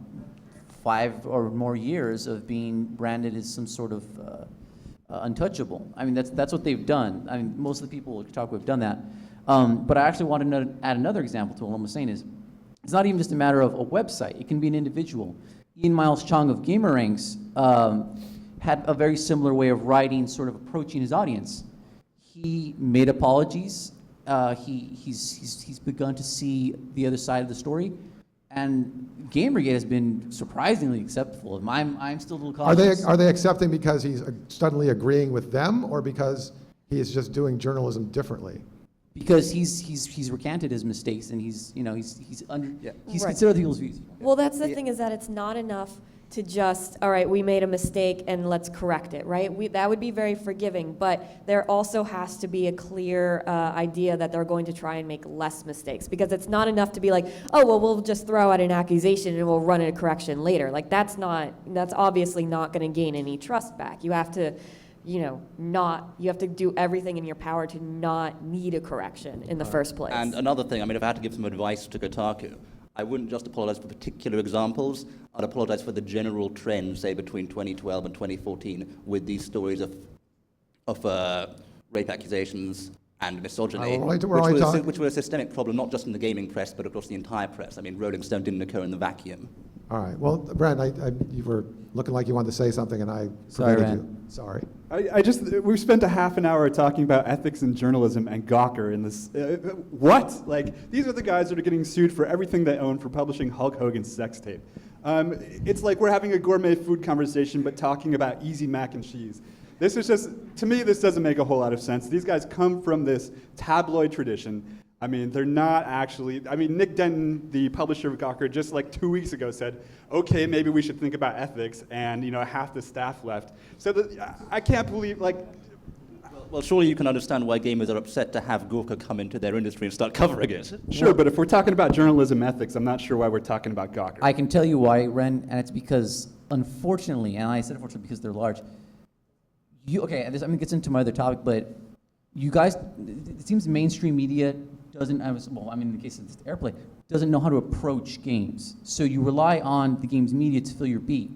5 or more years of being branded as some sort of untouchable. I mean, that's what they've done. I mean, most of the people at Kotaku have done that. But I actually want to add another example to what I'm saying is, it's not even just a matter of a website. It can be an individual. Ian Miles Chong of GamerRanks had a very similar way of writing, sort of approaching his audience. He made apologies. He's begun to see the other side of the story, And GamerGate has been surprisingly acceptable. I'm still a little cautious.
Are they accepting because he's suddenly agreeing with them, or because he is just doing journalism differently?
Because he's recanted his mistakes, and he's
Right.
considered people's views.
Well, that's the thing, is that it's not enough to just, all right, we made a mistake and let's correct it, right? That would be very forgiving, but there also has to be a clear idea that they're going to try and make less mistakes, because it's not enough to be like, oh, well, we'll just throw out an accusation and we'll run a correction later. Like, that's obviously not going to gain any trust back. You have to, you have to do everything in your power to not need a correction in the first place.
And another thing, I mean, if I had to give some advice to Kotaku, I wouldn't just apologize for particular examples. I'd apologize for the general trend, say, between 2012 and 2014, with these stories of rape accusations and misogyny, which were a systemic problem, not just in the gaming press, but across the entire press. I mean, Rolling Stone didn't occur in the vacuum.
All right. Well, Brent, you were looking like you wanted to say something, and I
Sorry,
prevented
Ren.
you. Sorry.
We spent a half an hour talking about ethics in journalism and Gawker in this. What? Like, these are the guys that are getting sued for everything they own for publishing Hulk Hogan's sex tape. It's like we're having a gourmet food conversation, but talking about easy mac and cheese. This is just, to me, this doesn't make a whole lot of sense. These guys come from this tabloid tradition. I mean, they're not actually, Nick Denton, the publisher of Gawker, just like 2 weeks ago said, okay, maybe we should think about ethics, and half the staff left. So I can't believe,
Well, surely you can understand why gamers are upset to have Gawker come into their industry and start covering it.
Sure, but if we're talking about journalism ethics, I'm not sure why we're talking about Gawker.
I can tell you why, Ren, and it's because, unfortunately, and I said unfortunately because they're large, gets into my other topic, but you guys, it seems mainstream media doesn't, in the case of SPJAirplay, doesn't know how to approach games. So you rely on the games media to fill your beat.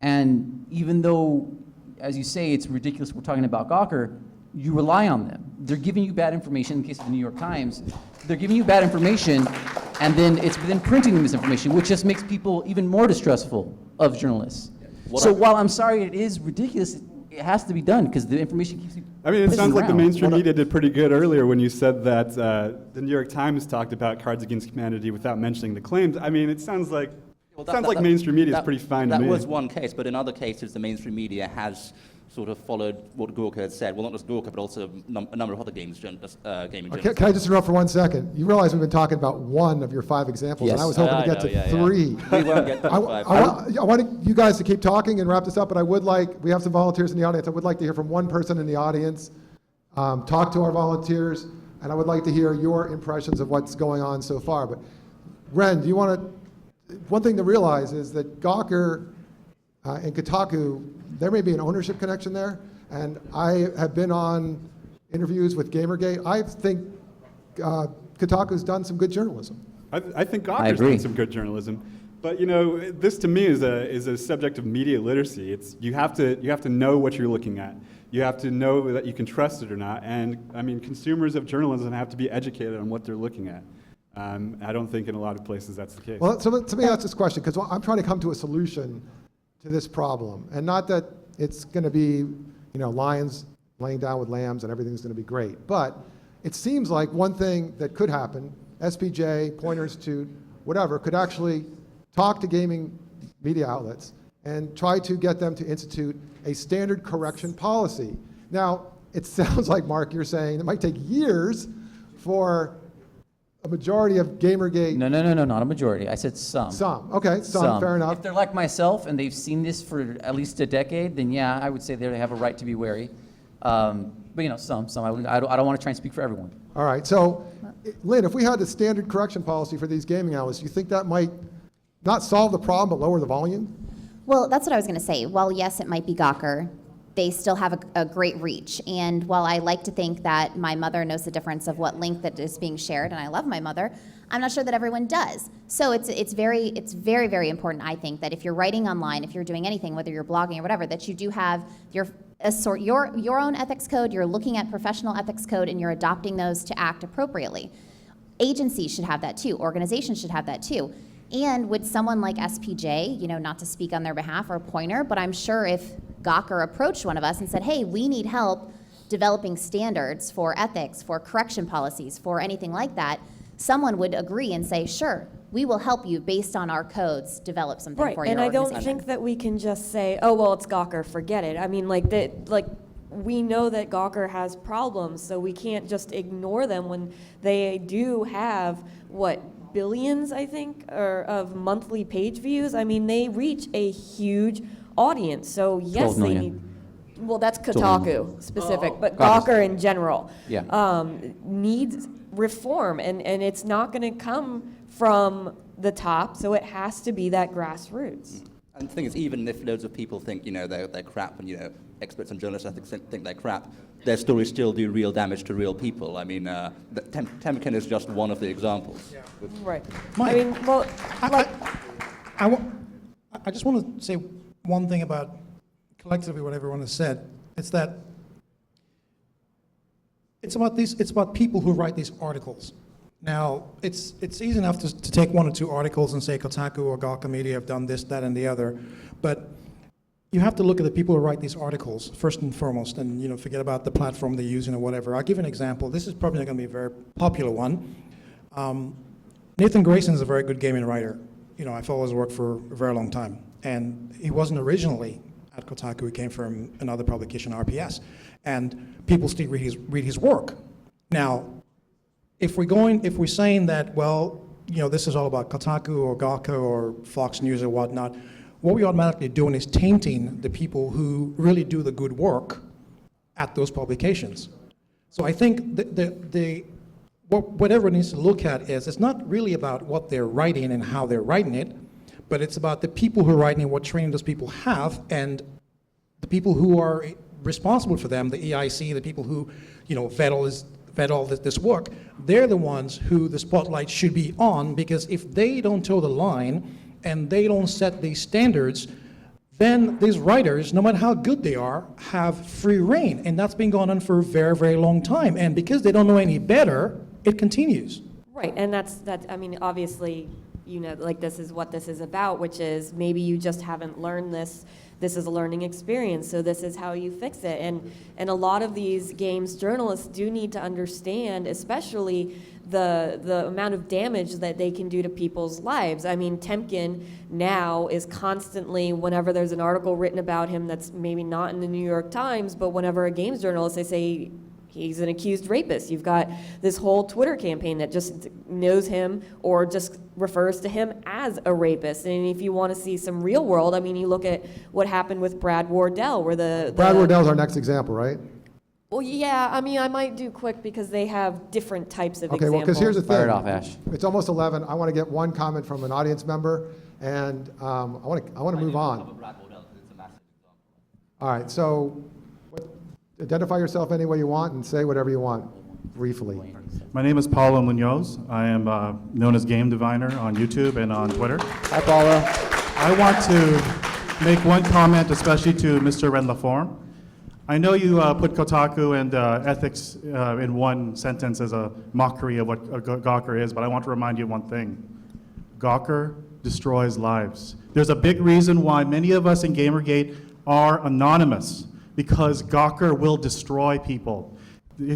And even though, as you say, it's ridiculous we're talking about Gawker, you rely on them. They're giving you bad information. In the case of the New York Times, they're giving you bad information, and then it's then printing the misinformation, which just makes people even more distrustful of journalists. While I'm sorry it is ridiculous, it has to be done because the information keeps you.
It sounds like the mainstream media did pretty good earlier when you said that the New York Times talked about Cards Against Humanity without mentioning the claims. It sounds like mainstream media is pretty fine to me.
That was one case, but in other cases, the mainstream media has sort of followed what Gawker had said. Well, not just Gawker, but also a number of other gaming journalists.
Can I just interrupt for 1 second? You realize we've been talking about one of your 5 examples,
Yes.
and I was hoping to get to 3.
We won't get to 5.
I want you guys to keep talking and wrap this up, but we have some volunteers in the audience. I would like to hear from one person in the audience, talk to our volunteers, and I would like to hear your impressions of what's going on so far. But Ren, one thing to realize is that Gawker and Kotaku, there may be an ownership connection there, and I have been on interviews with GamerGate. I think Kotaku's done some good journalism.
I think Gawker's done some good journalism, but this to me is a subject of media literacy. You have to know what you're looking at. You have to know that you can trust it or not. And consumers of journalism have to be educated on what they're looking at. I don't think in a lot of places that's the case.
Well, so let me ask this question, because I'm trying to come to a solution to this problem, and not that it's going to be, lions laying down with lambs and everything's going to be great, but it seems like one thing that could happen, SPJ, Pointer Institute, whatever, could actually talk to gaming media outlets and try to get them to institute a standard correction policy. Now, it sounds like, Mark, you're saying it might take years for a majority of GamerGate.
No, not a majority. I said some.
Some, okay, some, fair enough.
If they're like myself and they've seen this for at least a decade, then yeah, I would say they have a right to be wary. But some. I don't want to try and speak for everyone.
All right, so Lynn, if we had a standard correction policy for these gaming outlets, do you think that might not solve the problem but lower the volume?
Well, that's what I was going to say. While yes, it might be Gawker, they still have a great reach. And while I like to think that my mother knows the difference of what link that is being shared, and I love my mother, I'm not sure that everyone does. So it's very, very important, I think, that if you're writing online, if you're doing anything, whether you're blogging or whatever, that you do have your own ethics code, you're looking at professional ethics code, and you're adopting those to act appropriately. Agencies should have that too. Organizations should have that too. And would someone like SPJ, not to speak on their behalf, or Pointer, but I'm sure if Gawker approached one of us and said, hey, we need help developing standards for ethics, for correction policies, for anything like that, someone would agree and say, sure, we will help you based on our codes develop something
Right,
for your
and I don't
organization.
think that we can just say, oh, well, it's Gawker, forget it. I mean, we know that Gawker has problems, so we can't just ignore them when they do have, billions, I think, of monthly page views. I mean, they reach a huge audience, so yes,
12
they
million.
need, well, that's
12
Kotaku
million.
specific, but
Gawker's-
Gawker in general
Yeah.
needs reform, and it's not going to come from the top, so it has to be that grassroots.
And the thing is, even if loads of people think, they're crap, and, experts and journalist ethics think they're crap, their stories still do real damage to real people. I mean, Temkin is just one of the examples.
Right.
Mike,
I mean, well,
I just want to say one thing about collectively what everyone has said. It's that it's about people who write these articles. Now, it's easy enough to take one or two articles and say Kotaku or Gawker Media have done this, that, and the other, but you have to look at the people who write these articles first and foremost, and forget about the platform they're using or whatever. I'll give you an example. This is probably not going to be a very popular one. Nathan Grayson is a very good gaming writer. I followed his work for a very long time, and he wasn't originally at Kotaku. He came from another publication, RPS, and people still read his work. Now, if we're saying that, well, this is all about Kotaku or Gawker or Fox News or whatnot, what we're automatically doing is tainting the people who really do the good work at those publications. So I think what everyone needs to look at is it's not really about what they're writing and how they're writing it, but it's about the people who are writing it, what training those people have, and the people who are responsible for them, the EIC, the people who vet all this work. They're the ones who the spotlight should be on, because if they don't toe the line and they don't set these standards, then these writers, no matter how good they are, have free reign. And that's been going on for a very, very long time. And because they don't know any better, it continues.
right, and that's I mean, obviously, this is what this is about, which is maybe you just haven't learned this. This is a learning experience, so this is how you fix it. And a lot of these games journalists do need to understand, especially the amount of damage that they can do to people's lives. I mean, Temkin now is constantly, whenever there's an article written about him that's maybe not in the New York Times, but whenever a games journalist, they say he's an accused rapist. You've got this whole Twitter campaign that just knows him or just refers to him as a rapist. And if you want to see some real world, I mean, you look at what happened with Brad Wardell, where
Brad Wardell's our next example, right?
Well, yeah, I mean, I might do quick because they have different types of
Okay,
examples.
well, because here's the thing.
Fire it off, Ash.
It's almost 11. I want to get one comment from an audience member, and I want to move on. All right, so identify yourself any way you want and say whatever you want, briefly.
My name is Paulo Munoz. I am known as Game Diviner on YouTube and on Twitter.
Hi, Paula.
I want to make one comment, especially to Mr. Ren LaForme. I know you put Kotaku and ethics in one sentence as a mockery of what Gawker is, but I want to remind you one thing. Gawker destroys lives. There's a big reason why many of us in GamerGate are anonymous, because Gawker will destroy people.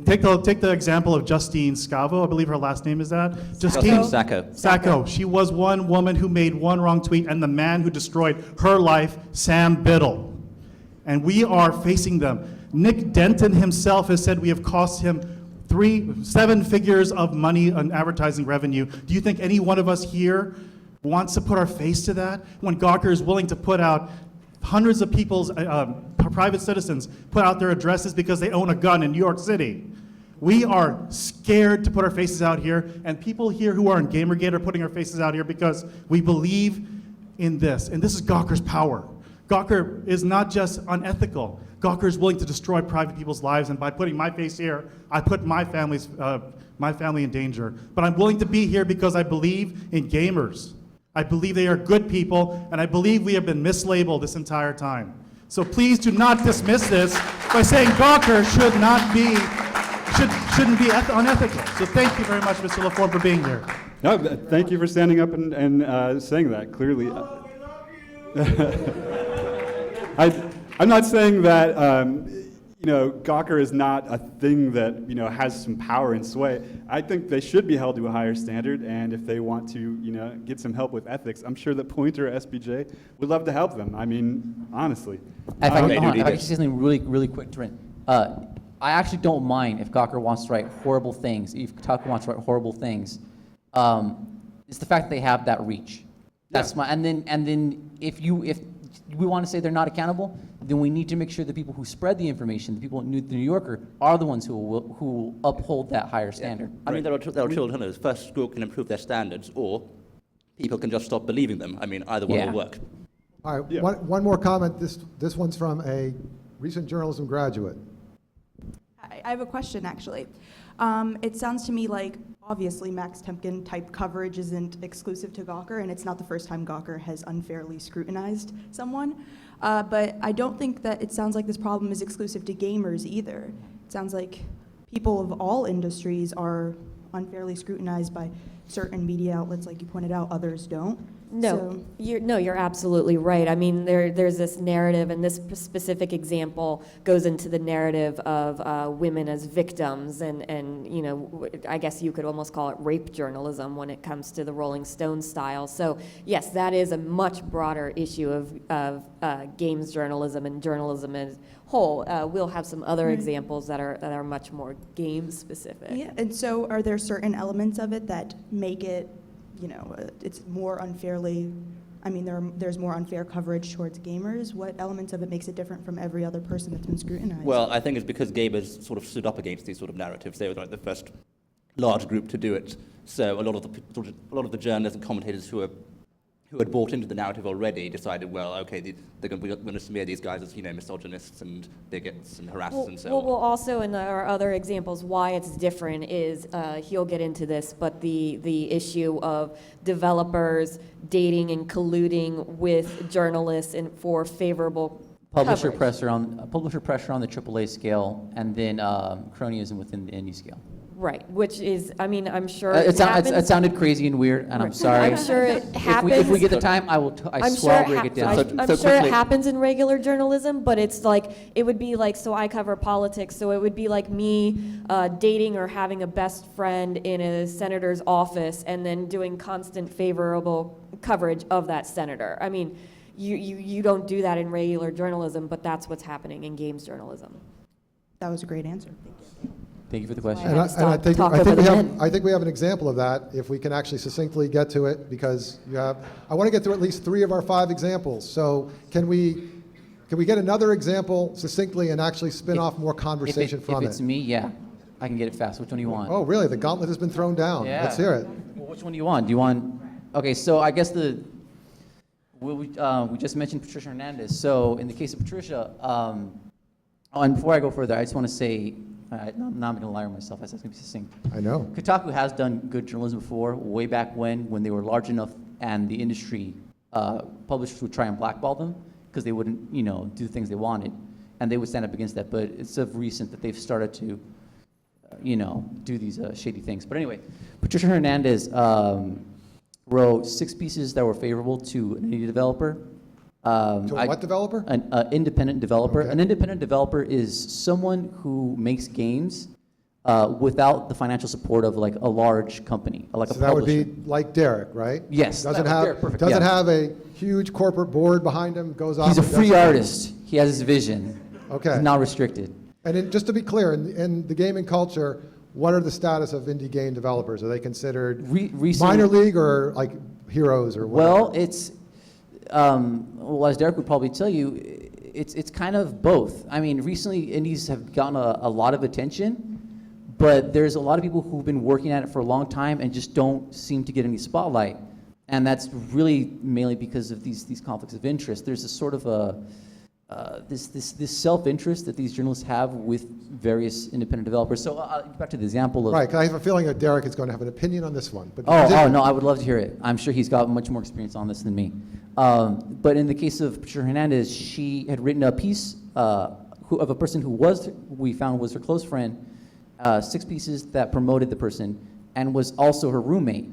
Take the example of Justine Scavo, I believe her last name is that? Justine Sacco. She was one woman who made one wrong tweet, and the man who destroyed her life, Sam Biddle. And we are facing them. Nick Denton himself has said we have cost him 7 figures of money on advertising revenue. Do you think any one of us here wants to put our face to that? When Gawker is willing to put out hundreds of people's private citizens put out their addresses because they own a gun in New York City. We are scared to put our faces out here, and people here who are in GamerGate are putting our faces out here because we believe in this, and this is Gawker's power. Gawker is not just unethical. Gawker is willing to destroy private people's lives, and by putting my face here, I put my family in danger. But I'm willing to be here because I believe in gamers. I believe they are good people, and I believe we have been mislabeled this entire time. So please do not dismiss this by saying Gawker shouldn't be unethical. So thank you very much, Mr. LaForme, for being here.
No, thank you for standing up and saying that clearly. I'm not saying that Gawker is not a thing that, has some power and sway. I think they should be held to a higher standard, and if they want to, get some help with ethics, I'm sure that Pointer or SPJ would love to help them. I mean, honestly.
If I can say something really, really quick, Trent. I actually don't mind if Gawker wants to write horrible things, if Kotaku wants to write horrible things. It's the fact that they have that reach. That's my, and then if we want to say they're not accountable, then we need to make sure the people who spread the information, the people at the New Yorker, are the ones who will uphold that higher standard.
I mean, there are two alternatives. First, school can improve their standards, or people can just stop believing them. I mean, either one will work.
All right, one more comment. This one's from a recent journalism graduate.
I have a question, actually. It sounds to me like, obviously, Max Temkin type coverage isn't exclusive to Gawker, and it's not the first time Gawker has unfairly scrutinized someone. But I don't think that it sounds like this problem is exclusive to gamers either. It sounds like people of all industries are unfairly scrutinized by certain media outlets, like you pointed out, others don't.
No, you're absolutely right. I mean, there's this narrative, and this specific example goes into the narrative of women as victims, and I guess you could almost call it rape journalism when it comes to the Rolling Stone style. So yes, that is a much broader issue of games journalism and journalism as whole. We'll have some other examples that are much more game specific.
Yeah, and so are there certain elements of it that make it, it's more unfairly, I mean, there's more unfair coverage towards gamers? What elements of it makes it different from every other person that's been scrutinized?
Well, I think it's because gamers sort of stood up against these sort of narratives. They were like the first large group to do it. So a lot of the journalists and commentators who had bought into the narrative already decided, well, okay, we're going to smear these guys as, misogynists and bigots and harassers and so on.
Well, also in our other examples, why it's different is, he'll get into this, but the issue of developers dating and colluding with journalists for favorable
Publisher
coverage.
pressure on the AAA scale, and then cronyism within the indie scale.
Right, which is, I mean, I'm sure
It
happens.
sounded crazy and weird, and I'm sorry.
I'm sure it happens.
If we get the time, I swear I'll break it down.
I'm sure it happens in regular journalism, but it's like, it would be like, so I cover politics, so it would be like me dating or having a best friend in a senator's office and then doing constant favorable coverage of that senator. I mean, you don't do that in regular journalism, but that's what's happening in games journalism.
That was a great answer.
Thank you for the question.
And I think we have an example of that, if we can actually succinctly get to it, because I want to get through at least 3 of our 5 examples. So can we get another example succinctly and actually spin off more conversation from it?
If it's me, yeah. I can get it fast. Which one do you want?
Oh, really? The gauntlet has been thrown down.
Yeah.
Let's hear it.
Well, which one do you want? Do you want... Okay, so I guess we just mentioned Patricia Hernandez. So in the case of Patricia, and before I go further, I just want to say, I'm not going to lie to myself. I said it's going to be succinct.
I know.
Kotaku has done good journalism before, way back when they were large enough, and the industry publishers would try and blackball them because they wouldn't, do things they wanted, and they would stand up against that. But it's of recent that they've started to, do these shady things. But anyway, Patricia Hernandez wrote 6 pieces that were favorable to an indie developer.
What developer?
An independent developer.
Okay.
An independent developer is someone who makes games without the financial support of like a large company, like a publisher.
That would be like Derek, right?
Yes.
Doesn't
Derek, perfect,
have a huge corporate board behind him, goes off.
He's a
and does
free
things.
artist. He has his vision.
Okay.
He's not restricted.
And just to be clear, in the gaming culture, what are the status of indie game developers? Are they considered minor league or like heroes or whatever?
Well, it's as Derek would probably tell you, it's kind of both. I mean, recently indies have gotten a lot of attention, but there's a lot of people who've been working at it for a long time and just don't seem to get any spotlight. And that's really mainly because of these conflicts of interest. There's a sort of this self-interest that these journalists have with various independent developers. So back to the example of...
Right, 'cause I have a feeling that Derek is going to have an opinion on this one. But
no, I would love to hear it. I'm sure he's got much more experience on this than me. But in the case of Patricia Hernandez, she had written a piece of a person who we found was her close friend, 6 pieces that promoted the person, and was also her roommate.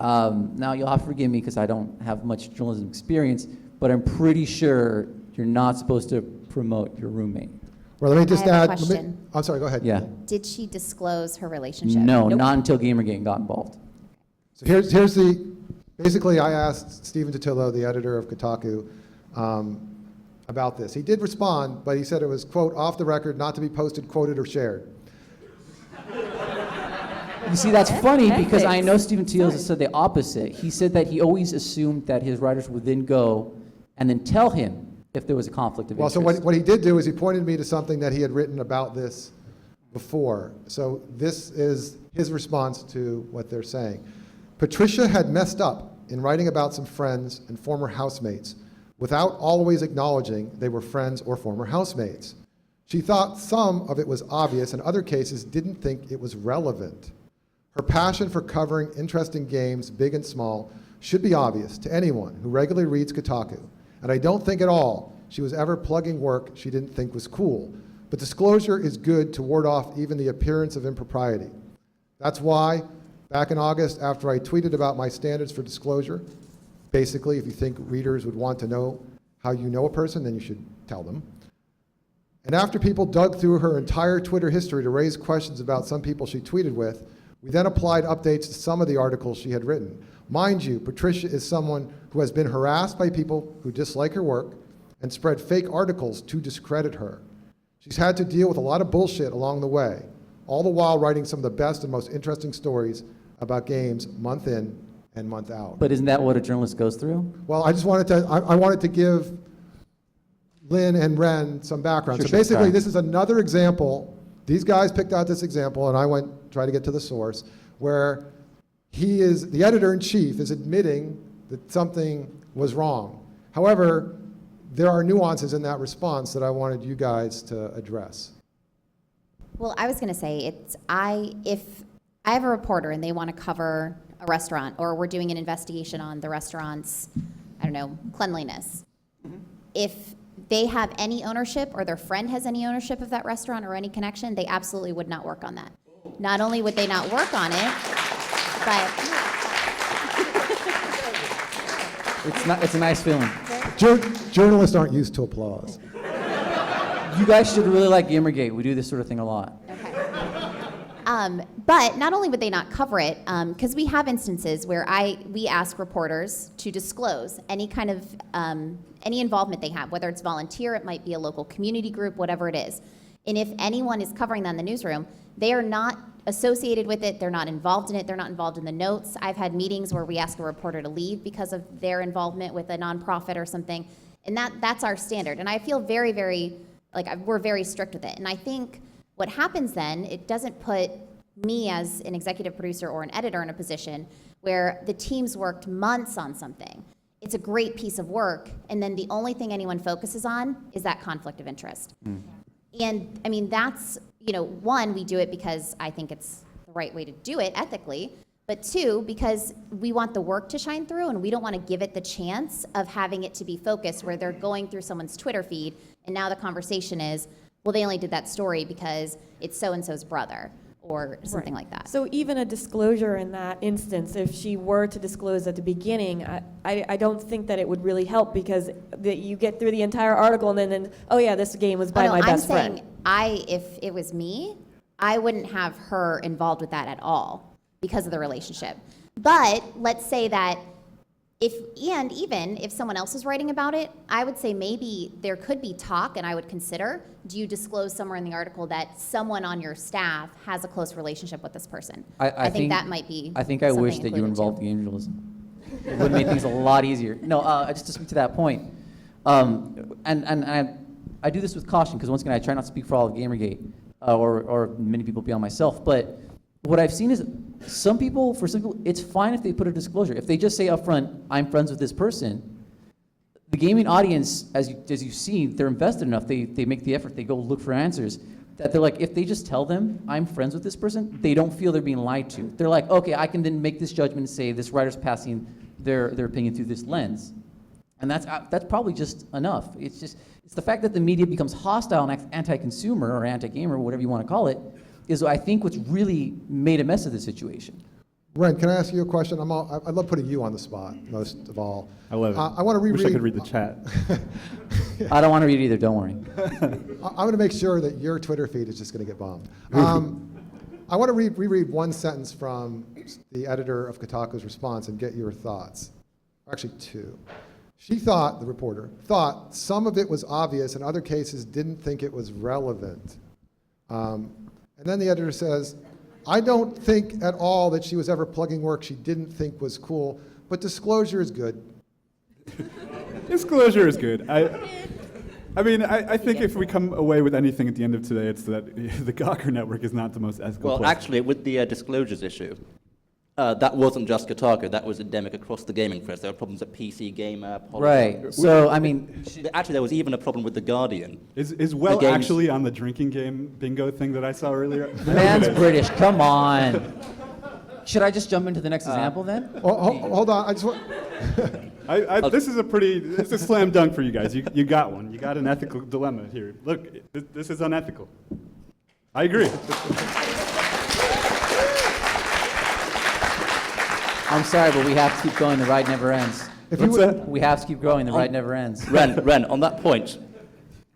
Now, you'll have to forgive me because I don't have much journalism experience, but I'm pretty sure you're not supposed to promote your roommate.
Well, let me just
I have
add.
a question.
I'm sorry, go ahead.
Yeah.
Did she disclose her relationship?
No, not until GamerGate got involved.
So here's basically I asked Stephen Totillo, the editor of Kotaku, about this. He did respond, but he said it was, quote, off the record, not to be posted, quoted, or shared.
You see, that's funny because I
ethics.
know Stephen Totillo said the opposite. He said that he always assumed that his writers would then go and then tell him if there was a conflict of
Well,
interest.
so what he did do is he pointed me to something that he had written about this before. So this is his response to what they're saying. Patricia had messed up in writing about some friends and former housemates without always acknowledging they were friends or former housemates. She thought some of it was obvious and other cases didn't think it was relevant. Her passion for covering interesting games, big and small, should be obvious to anyone who regularly reads Kotaku. And I don't think at all she was ever plugging work she didn't think was cool. But disclosure is good to ward off even the appearance of impropriety. That's why, back in August, after I tweeted about my standards for disclosure, basically, if you think readers would want to know how you know a person, then you should tell them. And after people dug through her entire Twitter history to raise questions about some people she tweeted with, we then applied updates to some of the articles she had written. Mind you, Patricia is someone who has been harassed by people who dislike her work and spread fake articles to discredit her. She's had to deal with a lot of bullshit along the way, all the while writing some of the best and most interesting stories about games month in and month out.
But isn't that what a journalist goes through?
Well, I just wanted to, I wanted to give Lynn and Ren some background.
Sure,
So
sure,
basically,
sorry.
this is another example. These guys picked out this example, and I went try to get to the source, where the editor-in-chief is admitting that something was wrong. However, there are nuances in that response that I wanted you guys to address.
Well, I was going to say, if I have a reporter and they want to cover a restaurant, or we're doing an investigation on the restaurant's, I don't know, cleanliness, if they have any ownership or their friend has any ownership of that restaurant or any connection, they absolutely would not work on that. Not only would they not work on it, but
It's a nice feeling.
Journalists aren't used to applause.
You guys should really like GamerGate. We do this sort of thing a lot.
but not only would they not cover it, because we have instances where we ask reporters to disclose any kind of any involvement they have, whether it's volunteer, it might be a local community group, whatever it is. And if anyone is covering that in the newsroom, they are not associated with it, they're not involved in it, they're not involved in the notes. I've had meetings where we ask a reporter to leave because of their involvement with a nonprofit or something, and that's our standard. And I feel very, very, we're very strict with it. And I think what happens then, it doesn't put me as an executive producer or an editor in a position where the team's worked months on something. It's a great piece of work, and then the only thing anyone focuses on is that conflict of interest. And I mean, that's, one, we do it because I think it's the right way to do it ethically, but two, because we want the work to shine through and we don't want to give it the chance of having it to be focused where they're going through someone's Twitter feed and now the conversation is, well, they only did that story because it's so-and-so's brother or something like that.
So even a disclosure in that instance, if she were to disclose at the beginning, I don't think that it would really help because you get through the entire article and then oh yeah, this game was by my best friend.
I'm saying if it was me, I wouldn't have her involved with that at all because of the relationship. But let's say that even if someone else is writing about it, I would say maybe there could be talk, and I would consider, do you disclose somewhere in the article that someone on your staff has a close relationship with this person? I think that might be
I think I wish that you were involved in game journalism. It would make things a lot easier. No, just to speak to that point, and I do this with caution because once again, I try not to speak for all of GamerGate or many people beyond myself, but what I've seen is for some people, it's fine if they put a disclosure. If they just say up front, I'm friends with this person, the gaming audience, as you've seen, they're invested enough, they make the effort, they go look for answers, that they're like, if they just tell them, I'm friends with this person, they don't feel they're being lied to. They're like, okay, I can then make this judgment and say this writer's passing their opinion through this lens. And that's probably just enough. It's the fact that the media becomes hostile and anti-consumer or anti-gamer, whatever you want to call it, is I think what's really made a mess of the situation.
Ren, can I ask you a question? I love putting you on the spot most of all.
I love it.
I want to reread.
Wish I could read the chat.
I don't want to read it either, don't worry.
I'm going to make sure that your Twitter feed is just going to get bombed. I want to reread one sentence from the editor of Kotaku's response and get your thoughts. Actually, two. She thought, the reporter, thought some of it was obvious and other cases didn't think it was relevant. And then the editor says, I don't think at all that she was ever plugging work she didn't think was cool, but disclosure is good.
Disclosure is good. I mean, I think if we come away with anything at the end of today, it's that the Gawker network is not the most ethical
Well,
place.
actually, with the disclosures issue, that wasn't just Kotaku, that was endemic across the gaming press. There were problems at PC Gamer, Polygon.
Right. So, I mean,
Actually, there was even a problem with The Guardian.
Is Well actually on the drinking game bingo thing that I saw earlier?
the man's British, come on. Should I just jump into the next example then?
Hold on, I just want...
This is a slam dunk for you guys. You got one. You got an ethical dilemma here. Look, this is unethical. I agree.
I'm sorry, but we have to keep going. The ride never ends. We have to keep going. The ride never ends.
Ren, on that point,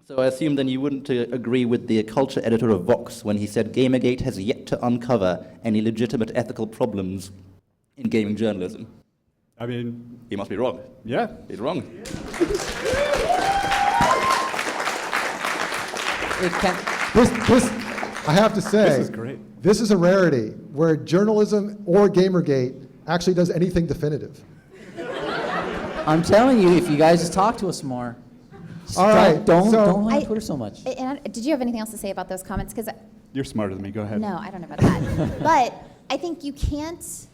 so I assume then you wouldn't agree with the culture editor of Vox when he said GamerGate has yet to uncover any legitimate ethical problems in gaming journalism.
I mean...
He must be wrong.
Yeah.
He's wrong.
I have to say,
this is great.
This is a rarity where journalism or GamerGate actually does anything definitive.
I'm telling you, if you guys just talk to us more.
All right.
Don't on Twitter so much.
Did you have anything else to say about those comments? Because
You're smarter than me. Go ahead.
no, I don't know about that. But I think you can't,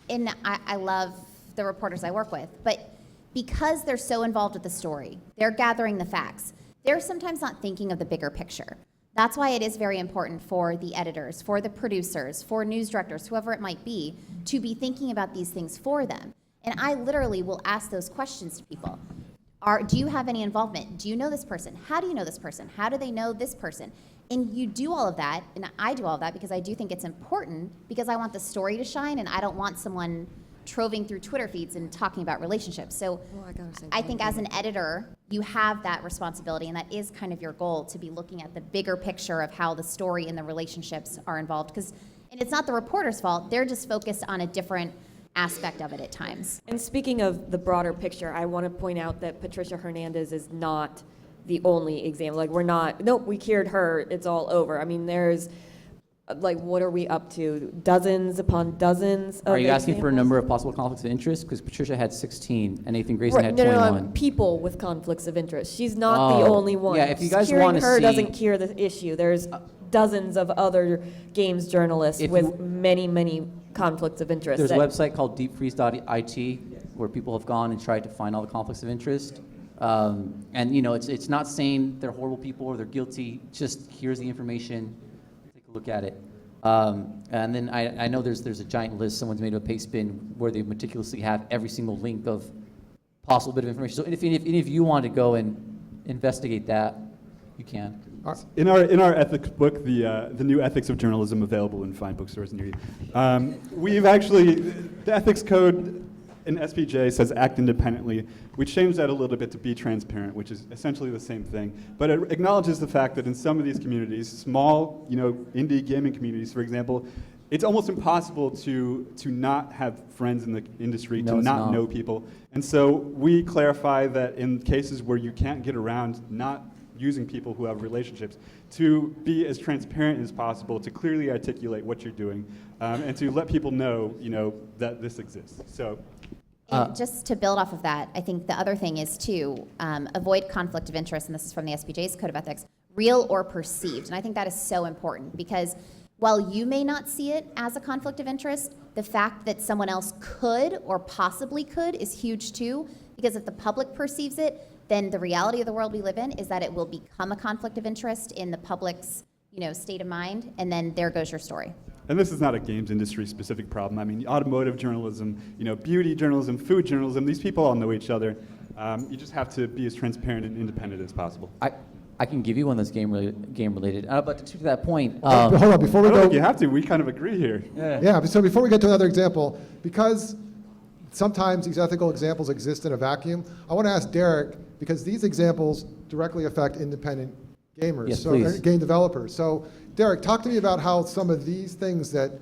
and I love the reporters I work with, but because they're so involved with the story, they're gathering the facts, they're sometimes not thinking of the bigger picture. That's why it is very important for the editors, for the producers, for news directors, whoever it might be, to be thinking about these things for them. And I literally will ask those questions to people. Do you have any involvement? Do you know this person? How do you know this person? How do they know this person? And you do all of that, and I do all of that because I do think it's important, because I want the story to shine, and I don't want someone troving through Twitter feeds and talking about relationships. So I think as an editor, you have that responsibility, and that is kind of your goal, to be looking at the bigger picture of how the story and the relationships are involved. And it's not the reporter's fault, they're just focused on a different aspect of it at times.
And speaking of the broader picture, I want to point out that Patricia Hernandez is not the only example. Like, we cured her, it's all over. I mean, there's, like, what are we up to? Dozens upon dozens of
Are you asking for a
examples?
number of possible conflicts of interest? Because Patricia had 16 and Nathan Grayson had 21.
No, people with conflicts of interest. She's not the only one.
Yeah, if you guys
Curing
want to
her
see...
doesn't cure the issue. There's dozens of other games journalists with many, many conflicts of interest.
There's a website called deepfreeze.it where people have gone and tried to find all the conflicts of interest. And, you know, it's not saying they're horrible people or they're guilty. Just here's the information. Take a look at it. And then I know there's a giant list. Someone's made a paste bin where they meticulously have every single link of possible bit of information. So if you want to go and investigate that, you can.
In our ethics book, the new Ethics of Journalism, available in fine bookstores near you, we've actually, the ethics code in SPJ says act independently. We changed that a little bit to be transparent, which is essentially the same thing. But it acknowledges the fact that in some of these communities, small, indie gaming communities, for example, it's almost impossible to not have friends in the industry, to not know people. And so we clarify that in cases where you can't get around not using people who have relationships, to be as transparent as possible, to clearly articulate what you're doing, and to let people know, that this exists. So.
And just to build off of that, I think the other thing is to avoid conflict of interest, and this is from the SPJ's Code of Ethics, real or perceived. And I think that is so important, because while you may not see it as a conflict of interest, the fact that someone else could or possibly could is huge too, because if the public perceives it, then the reality of the world we live in is that it will become a conflict of interest in the public's state of mind, and then there goes your story.
And this is not a games industry specific problem. I mean, automotive journalism, beauty journalism, food journalism, these people all know each other. You just have to be as transparent and independent as possible.
I I can give you one that's game related. But to that point,
Hold on, before we
I don't
go.
think you have to. We kind of agree here.
Yeah, so before we get to another example, because sometimes these ethical examples exist in a vacuum, I want to ask Derek, because these examples directly affect independent gamers,
Yes,
so
please.
game developers. So Derek, talk to me about how some of these things that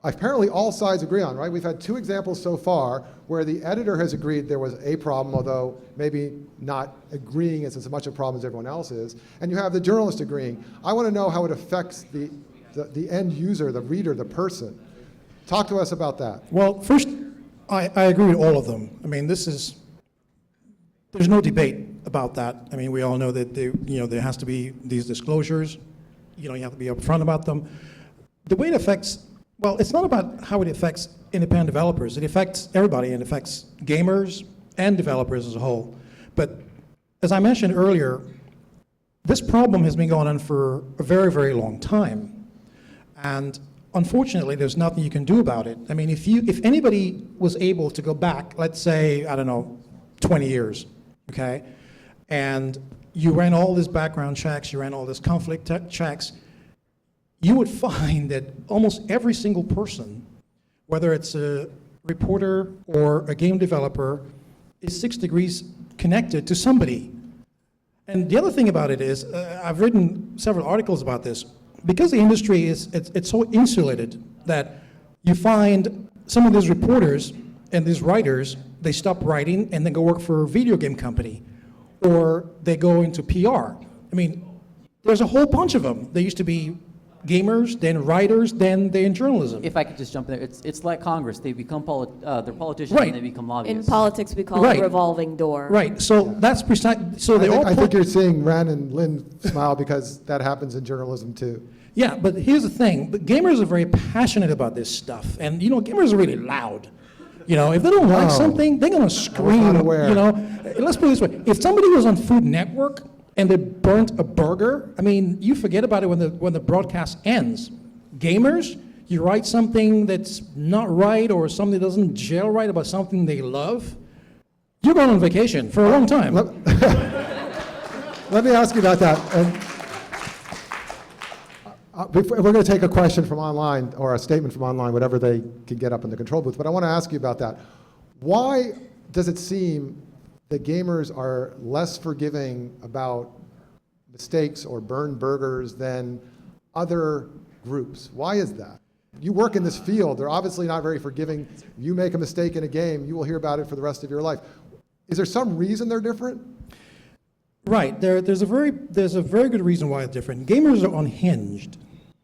apparently all sides agree on, right? We've had 2 examples so far where the editor has agreed there was a problem, although maybe not agreeing it's as much a problem as everyone else is, and you have the journalist agreeing. I want to know how it affects the end user, the reader, the person. Talk to us about that.
Well, first, I agree with all of them. I mean, there's no debate about that. I mean, we all know that there has to be these disclosures. You have to be upfront about them. The way it affects, well, it's not about how it affects independent developers. It affects everybody. It affects gamers and developers as a whole. But as I mentioned earlier, this problem has been going on for a very, very long time. And unfortunately, there's nothing you can do about it. I mean, if anybody was able to go back, let's say, I don't know, 20 years, okay, and you ran all these background checks, you ran all this conflict checks, you would find that almost every single person, whether it's a reporter or a game developer, is 6 degrees connected to somebody. And the other thing about it is, I've written several articles about this, because the industry it's so insulated that you find some of these reporters and these writers, they stop writing and then go work for a video game company, or they go into PR. I mean, there's a whole bunch of them. They used to be gamers, then writers, then they're in journalism.
if I could just jump in there, it's like Congress. They become they're politicians
Right.
and they become
In
lobbyists.
politics, we call
Right.
it revolving door.
Right, so that's precise, so they all
I think
put,
you're seeing Ren and Lynn smile because that happens in journalism too.
yeah, but here's the thing, the gamers are very passionate about this stuff, and gamers are really loud. If they don't like
Oh.
something, they're gonna scream,
not aware.
Let's put it this way, if somebody was on Food Network and they burnt a burger, I mean, you forget about it when the broadcast ends. Gamers, you write something that's not right or something that doesn't gel right about something they love, you're going on vacation for a long time.
Let me ask you about that. And we're going to take a question from online or a statement from online, whatever they can get up in the control booth. But I want to ask you about that. Why does it seem that gamers are less forgiving about mistakes or burned burgers than other groups? Why is that? You work in this field. They're obviously not very forgiving. You make a mistake in a game, you will hear about it for the rest of your life. Is there some reason they're different?
Right, there's a very good reason why it's different. Gamers are unhinged.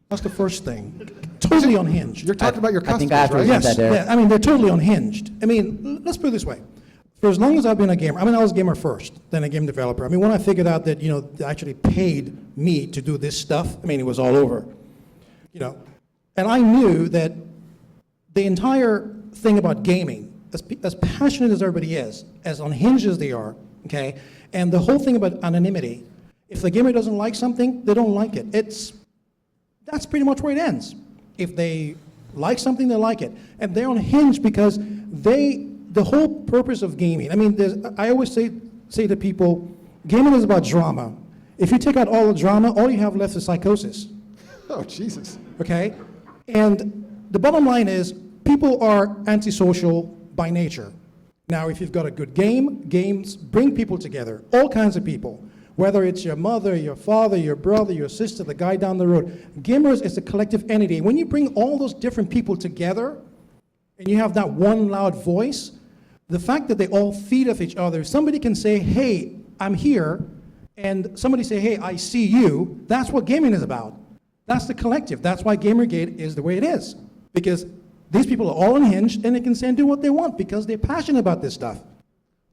That's the first thing. Totally unhinged.
You're talking about your
I
customers,
think I have to
right?
resent
Yes,
that, Derek.
yeah, I mean, they're totally unhinged. I mean, let's put it this way. For as long as I've been a gamer, I was a gamer first, then a game developer. I mean, when I figured out that, they actually paid me to do this stuff, it was all over. And I knew that the entire thing about gaming, as passionate as everybody is, as unhinged as they are, okay, and the whole thing about anonymity, if the gamer doesn't like something, they don't like it. That's pretty much where it ends. If they like something, they like it. And they're unhinged because the whole purpose of gaming, I always say to people, gaming is about drama. If you take out all the drama, all you have left is psychosis.
Oh, Jesus.
Okay? And the bottom line is, people are antisocial by nature. Now, if you've got a good game, games bring people together, all kinds of people. Whether it's your mother, your father, your brother, your sister, the guy down the road. Gamers is a collective entity. When you bring all those different people together, and you have that one loud voice, the fact that they all feed off each other, somebody can say, hey, I'm here, and somebody say, hey, I see you, that's what gaming is about. That's the collective. That's why GamerGate is the way it is. Because these people are all unhinged, and they can say and do what they want because they're passionate about this stuff.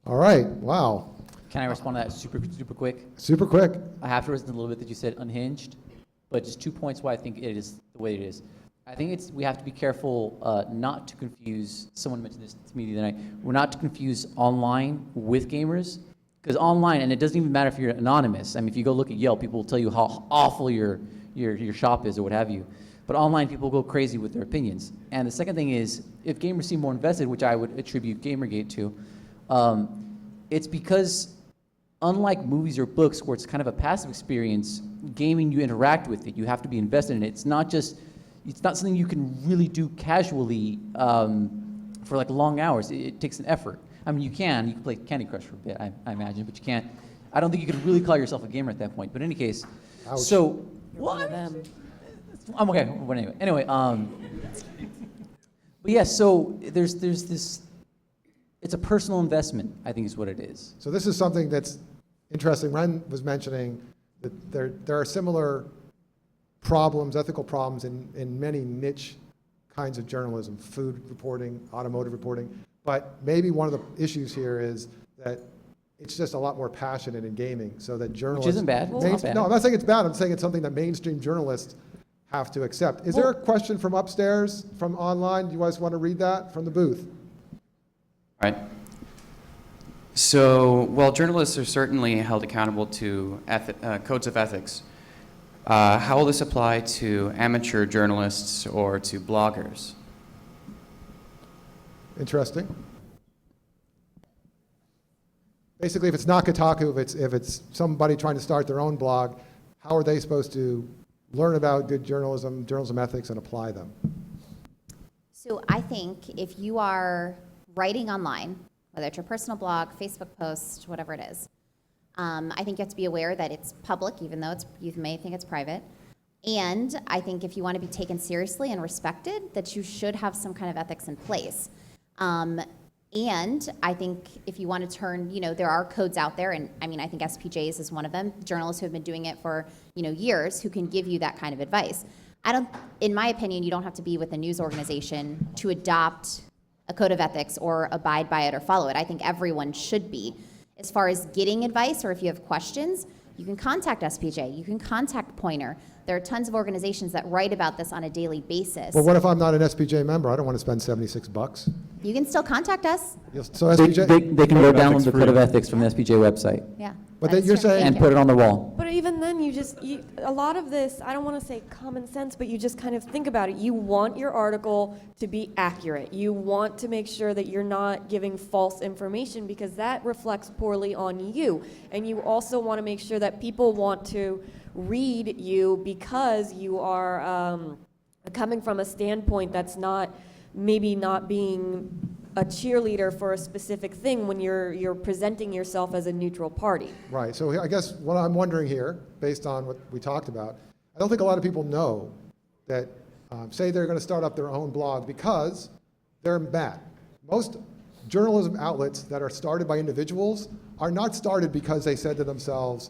All right, wow.
Can I respond to that super quick?
Super quick.
I have to resist a little bit that you said unhinged, but just 2 points why I think it is the way it is. I think we have to be careful not to confuse, someone mentioned this to me the other night, we're not to confuse online with gamers, because online, and it doesn't even matter if you're anonymous. If you go look at Yelp, people will tell you how awful your shop is or what have you. But online, people go crazy with their opinions. And the second thing is, if gamers seem more invested, which I would attribute GamerGate to, it's because unlike movies or books where it's kind of a passive experience, gaming, you interact with it. You have to be invested in it. It's not something you can really do casually for like long hours. It takes an effort. I mean, you can play Candy Crush for a bit, I imagine, but you can't. I don't think you could really call yourself a gamer at that point. But in any case,
Ouch.
so
One of them.
I'm okay. But anyway, but yeah. So there's this. It's a personal investment, I think, is what it is.
So this is something that's interesting. Ren was mentioning that there are similar problems, ethical problems in many niche kinds of journalism, food reporting, automotive reporting. But maybe one of the issues here is that it's just a lot more passionate in gaming, so that journalists...
Which isn't bad. It's not bad.
No, I'm not saying it's bad. I'm saying it's something that mainstream journalists have to accept. Is there a question from upstairs, from online? Do you guys want to read that from the booth?
Right. So, while journalists are certainly held accountable to codes of ethics, how will this apply to amateur journalists or to bloggers?
Interesting. Basically, if it's not Kotaku, if it's somebody trying to start their own blog, how are they supposed to learn about good journalism ethics, and apply them?
So I think if you are writing online, whether it's your personal blog, Facebook post, whatever it is, I think you have to be aware that it's public, even though you may think it's private. And I think if you want to be taken seriously and respected, that you should have some kind of ethics in place. And I think if you want to turn, there are codes out there, and I mean, I think SPJA's is one of them, journalists who have been doing it for, years, who can give you that kind of advice. In my opinion, you don't have to be with a news organization to adopt a code of ethics or abide by it or follow it. I think everyone should be. As far as getting advice, or if you have questions, you can contact SPJ, you can contact Pointer. There are tons of organizations that write about this on a daily basis.
Well, what if I'm not an SPJ member? I don't want to spend $76.
You can still contact us.
So SPJ...
They can go download the Code of Ethics from the SPJ website.
Yeah.
But
that's
you're
true.
saying...
And put it on the wall.
But even then, a lot of this, I don't want to say common sense, but you just kind of think about it. You want your article to be accurate. You want to make sure that you're not giving false information, because that reflects poorly on you. And you also want to make sure that people want to read you because you are coming from a standpoint that's maybe not being a cheerleader for a specific thing when you're presenting yourself as a neutral party.
Right, so I guess what I'm wondering here, based on what we talked about, I don't think a lot of people know that, say they're going to start up their own blog because they're mad. Most journalism outlets that are started by individuals are not started because they said to themselves,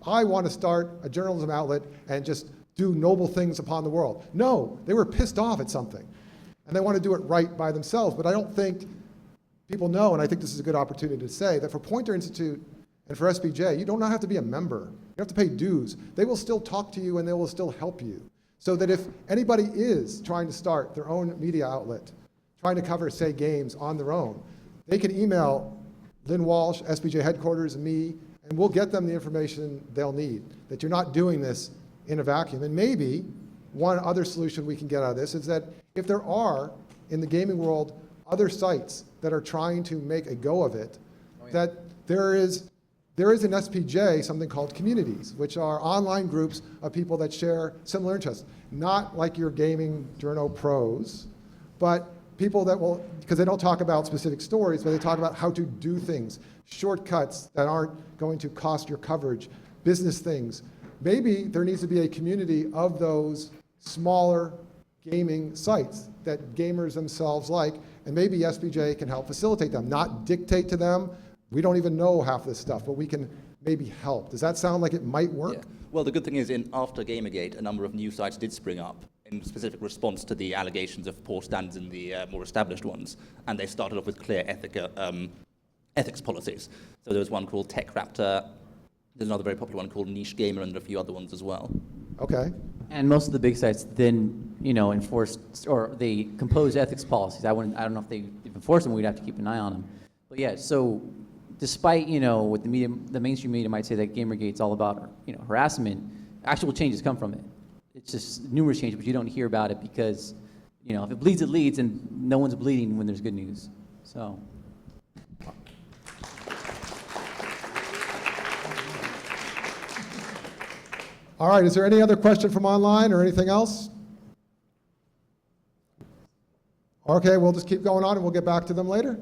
I want to start a journalism outlet and just do noble things upon the world. No, they were pissed off at something, and they want to do it right by themselves. But I don't think people know, and I think this is a good opportunity to say, that for Pointer Institute and for SPJ, you don't have to be a member. You have to pay dues. They will still talk to you, and they will still help you. So that if anybody is trying to start their own media outlet, trying to cover, say, games on their own, they can email Lynn Walsh, SPJ headquarters, and me, and we'll get them the information they'll need, that you're not doing this in a vacuum. And maybe one other solution we can get out of this is that if there are, in the gaming world, other sites that are trying to make a go of it, that there is in SPJ something called communities, which are online groups of people that share similar interests. Not like your gaming journo pros, but people that will, because they don't talk about specific stories, but they talk about how to do things, shortcuts that aren't going to cost your coverage, business things. Maybe there needs to be a community of those smaller gaming sites that gamers themselves like, and maybe SPJ can help facilitate them, not dictate to them. We don't even know half this stuff, but we can maybe help. Does that sound like it might work?
Yeah. Well, the good thing is, after GamerGate, a number of new sites did spring up in specific response to the allegations of poor standards in the more established ones, and they started off with clear ethics policies. So there was one called Tech Raptor, there's another very popular one called Niche Gamer, and a few other ones as well.
Okay.
And most of the big sites then, enforce, or they compose ethics policies. I don't know if they enforce them. We'd have to keep an eye on them. But yeah, so despite what the mainstream media might say that GamerGate's all about harassment, actual changes come from it. It's just numerous changes, but you don't hear about it because if it bleeds, it leads, and no one's bleeding when there's good news. So.
All right, is there any other question from online or anything else? Okay, we'll just keep going on and we'll get back to them later.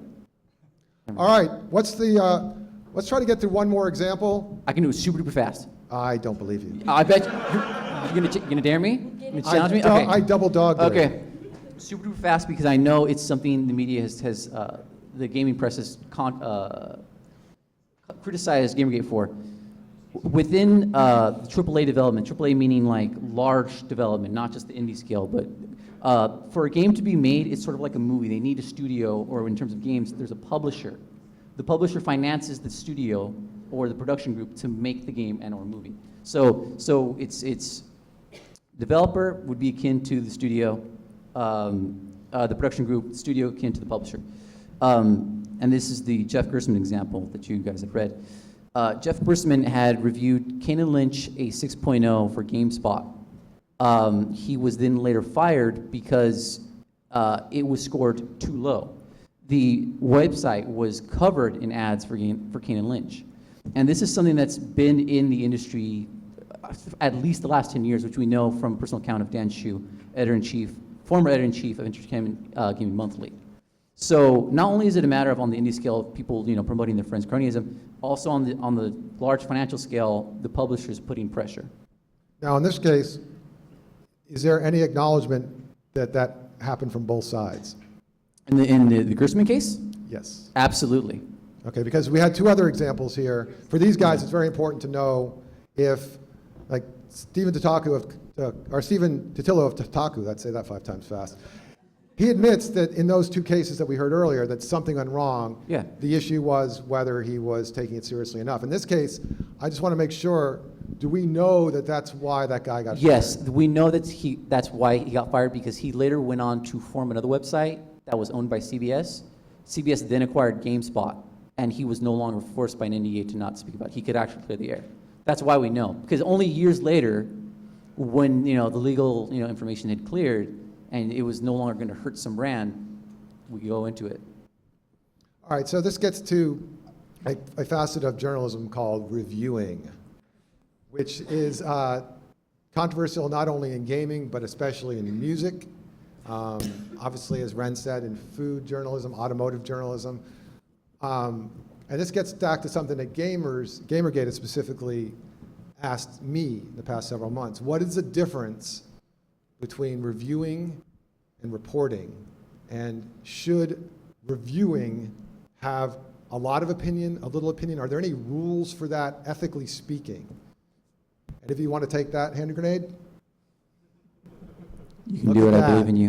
All right, let's try to get through one more example.
I can do it super duper fast.
I don't believe you.
I bet you're gonna dare me? You gonna challenge me? Okay.
I double dog dare.
Okay. Super duper fast because I know it's something the media has the gaming press has criticized GamerGate for. Within AAA development, AAA meaning like large development, not just the indie scale, but for a game to be made, it's sort of like a movie. They need a studio, or in terms of games, there's a publisher. The publisher finances the studio or the production group to make the game and or movie. So it's developer would be akin to the studio, the production group, studio akin to the publisher. And this is the Jeff Gerstmann example that you guys have read. Jeff Gerstmann had reviewed Kane and Lynch a 6.0 for GameSpot. He was then later fired because it was scored too low. The website was covered in ads for Kane and Lynch. And this is something that's been in the industry at least the last 10 years, which we know from personal account of Dan Hsu, former editor-in-chief of Entertainment Gaming Monthly. So not only is it a matter of on the indie scale, people promoting their friends' cronyism, also on the large financial scale, the publishers putting pressure.
Now, in this case, is there any acknowledgement that that happened from both sides?
In the Gerstmann case?
Yes.
Absolutely.
Okay, because we had two other examples here. For these guys, it's very important to know if, like Stephen Totaku or Stephen Totillo of Totaku, let's say that 5 times fast. He admits that in those two cases that we heard earlier, that something went wrong.
Yeah.
The issue was whether he was taking it seriously enough. In this case, I just want to make sure, do we know that that's why that guy got fired?
Yes, we know that that's why he got fired, because he later went on to form another website that was owned by CBS. CBS then acquired GameSpot, and he was no longer forced by an NDA to not speak about it. He could actually clear the air. That's why we know, because only years later, when the legal information had cleared, and it was no longer going to hurt some brand, we go into it.
All right, so this gets to a facet of journalism called reviewing, which is controversial not only in gaming, but especially in music. Obviously, as Ren said, in food journalism, automotive journalism. And this gets back to something that GamerGate has specifically asked me in the past several months. What is the difference between reviewing and reporting? And should reviewing have a lot of opinion, a little opinion? Are there any rules for that, ethically speaking? And if you want to take that hand grenade?
You can do it, I believe in you.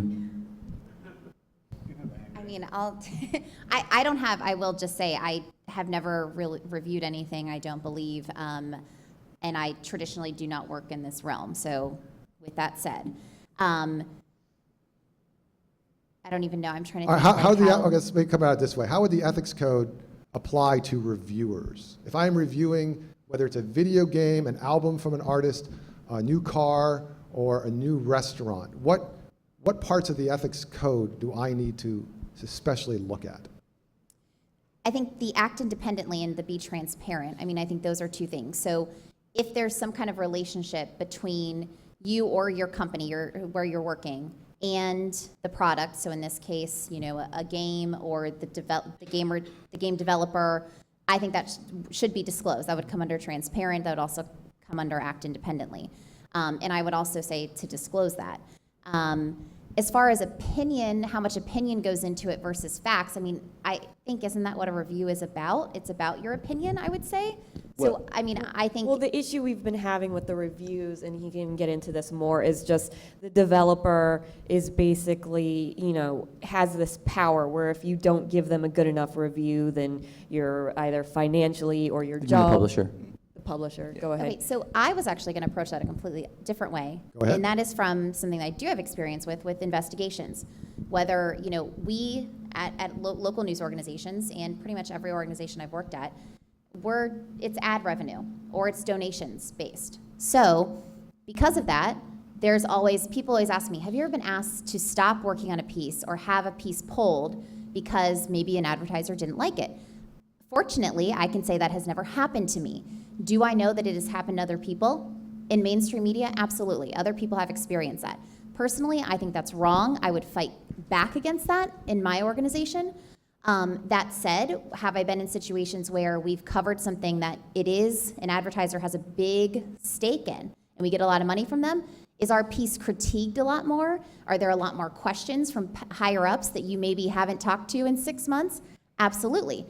I mean, I will just say, I have never really reviewed anything, I don't believe, and I traditionally do not work in this realm. So with that said, I don't even know, I'm trying to think.
Let me come at it this way. How would the ethics code apply to reviewers? If I'm reviewing, whether it's a video game, an album from an artist, a new car, or a new restaurant, what parts of the ethics code do I need to especially look at?
I think the act independently and the be transparent. I mean, I think those are two things. So if there's some kind of relationship between you or your company where you're working and the product, so in this case, a game or the game developer, I think that should be disclosed. That would come under transparent. That would also come under act independently. And I would also say to disclose that. As far as opinion, how much opinion goes into it versus facts, I mean, I think, isn't that what a review is about? It's about your opinion, I would say. So, I mean, I think...
Well, the issue we've been having with the reviews, and he can get into this more, is just the developer is basically, has this power where if you don't give them a good enough review, then you're either financially or your job...
The publisher.
Publisher. Go ahead.
Okay, so I was actually going to approach that a completely different way.
Go ahead.
And that is from something that I do have experience with investigations. Whether, we at local news organizations and pretty much every organization I've worked at, it's ad revenue or it's donations based. So because of that, people always ask me, have you ever been asked to stop working on a piece or have a piece pulled because maybe an advertiser didn't like it? Fortunately, I can say that has never happened to me. Do I know that it has happened to other people? In mainstream media, absolutely. Other people have experienced that. Personally, I think that's wrong. I would fight back against that in my organization. That said, have I been in situations where we've covered something that an advertiser has a big stake in, and we get a lot of money from them? Is our piece critiqued a lot more? Are there a lot more questions from higher ups that you maybe haven't talked to in 6 months? Absolutely.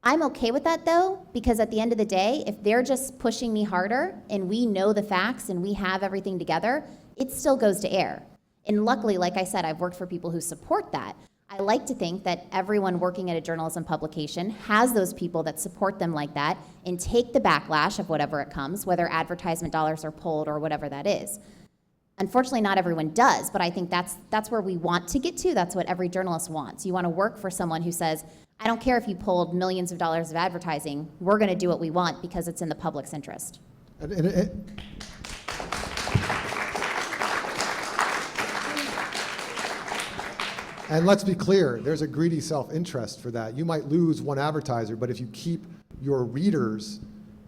I'm okay with that though, because at the end of the day, if they're just pushing me harder and we know the facts and we have everything together, it still goes to air. And luckily, like I said, I've worked for people who support that. I like to think that everyone working at a journalism publication has those people that support them like that and take the backlash of whatever it comes, whether advertisement dollars are pulled or whatever that is. Unfortunately, not everyone does, but I think that's where we want to get to. That's what every journalist wants. You want to work for someone who says, I don't care if you pulled millions of dollars of advertising, we're going to do what we want because it's in the public's interest.
And let's be clear, there's a greedy self-interest for that. You might lose one advertiser, but if you keep your readers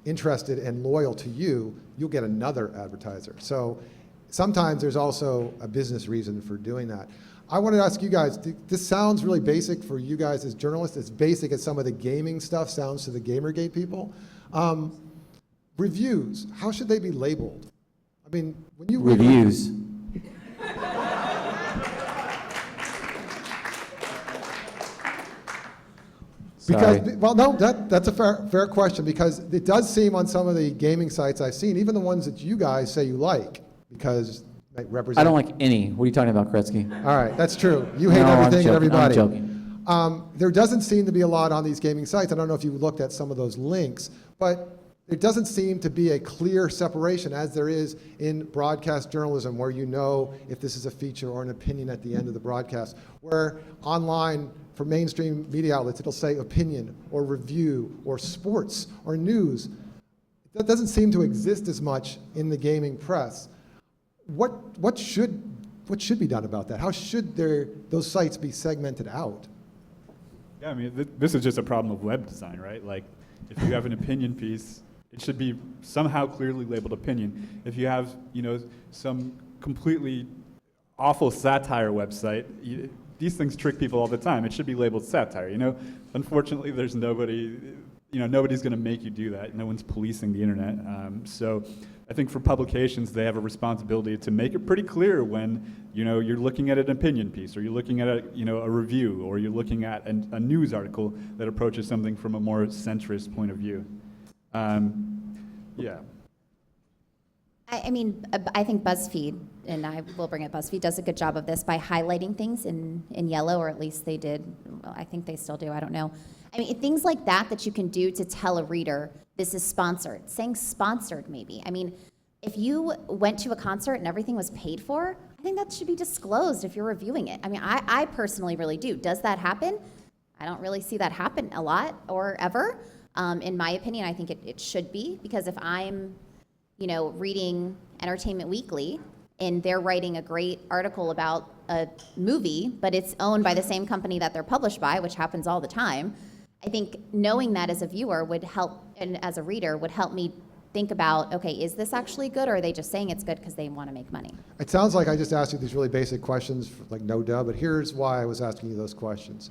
interested and loyal to you, you'll get another advertiser. So sometimes there's also a business reason for doing that. I wanted to ask you guys, this sounds really basic for you guys as journalists, as basic as some of the gaming stuff sounds to the GamerGate people. Reviews, how should they be labeled? I mean, when you read
Reviews.
Because,
Sorry.
well, no, that's a fair question, because it does seem on some of the gaming sites I've seen, even the ones that you guys say you like, because they represent.
I don't like any. What are you talking about, Kretzky?
All right, that's true. You hate
No, I'm
everything and everybody.
I'm joking.
There doesn't seem to be a lot on these gaming sites. I don't know if you looked at some of those links, but it doesn't seem to be a clear separation as there is in broadcast journalism, where you know if this is a feature or an opinion at the end of the broadcast, where online for mainstream media outlets, it'll say opinion or review or sports or news. That doesn't seem to exist as much in the gaming press. What should be done about that? How should those sites be segmented out?
Yeah, I mean, this is just a problem of web design, right? Like, if you have an opinion piece, it should be somehow clearly labeled opinion. If you have, some completely awful satire website, these things trick people all the time. It should be labeled satire, Unfortunately, there's nobody, nobody's going to make you do that. No one's policing the internet. So I think for publications, they have a responsibility to make it pretty clear when, you're looking at an opinion piece, or you're looking at a review, or you're looking at a news article that approaches something from a more centrist point of view. Yeah.
I mean, I think BuzzFeed, and I will bring it, BuzzFeed does a good job of this by highlighting things in yellow, or at least they did. Well, I think they still do, I don't know. I mean, things like that you can do to tell a reader, this is sponsored. Saying sponsored, maybe. I mean, if you went to a concert and everything was paid for, I think that should be disclosed if you're reviewing it. I mean, I personally really do. Does that happen? I don't really see that happen a lot or ever. In my opinion, I think it should be, because if I'm reading Entertainment Weekly, and they're writing a great article about a movie, but it's owned by the same company that they're published by, which happens all the time, I think knowing that as a viewer would help, and as a reader, would help me think about, okay, is this actually good, or are they just saying it's good because they want to make money?
It sounds like I just asked you these really basic questions, like no duh, but here's why I was asking you those questions.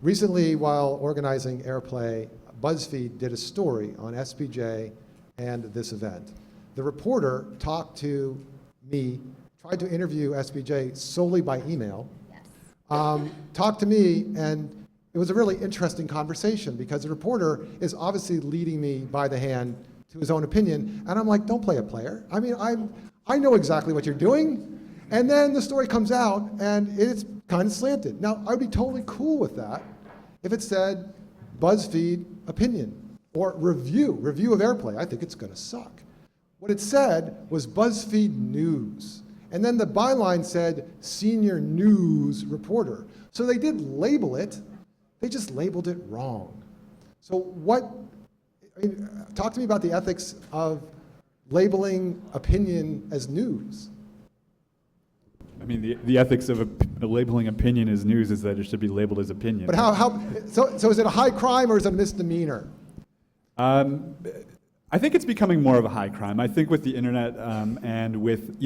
Recently, while organizing Airplay, BuzzFeed did a story on SPJ and this event. The reporter talked to me, tried to interview SPJ solely by email, talked to me, and it was a really interesting conversation, because the reporter is obviously leading me by the hand to his own opinion, and I'm like, don't play a player. I mean, I know exactly what you're doing. And then the story comes out, and it's kind of slanted. Now, I would be totally cool with that if it said BuzzFeed opinion or review of Airplay. I think it's going to suck. What it said was BuzzFeed News. And then the byline said senior news reporter. So they did label it, they just labeled it wrong. So talk to me about the ethics of labeling opinion as news.
I mean, the ethics of labeling opinion as news is that it should be labeled as opinion.
But so is it a high crime or is it a misdemeanor?
I think it's becoming more of a high crime. I think with the internet and with,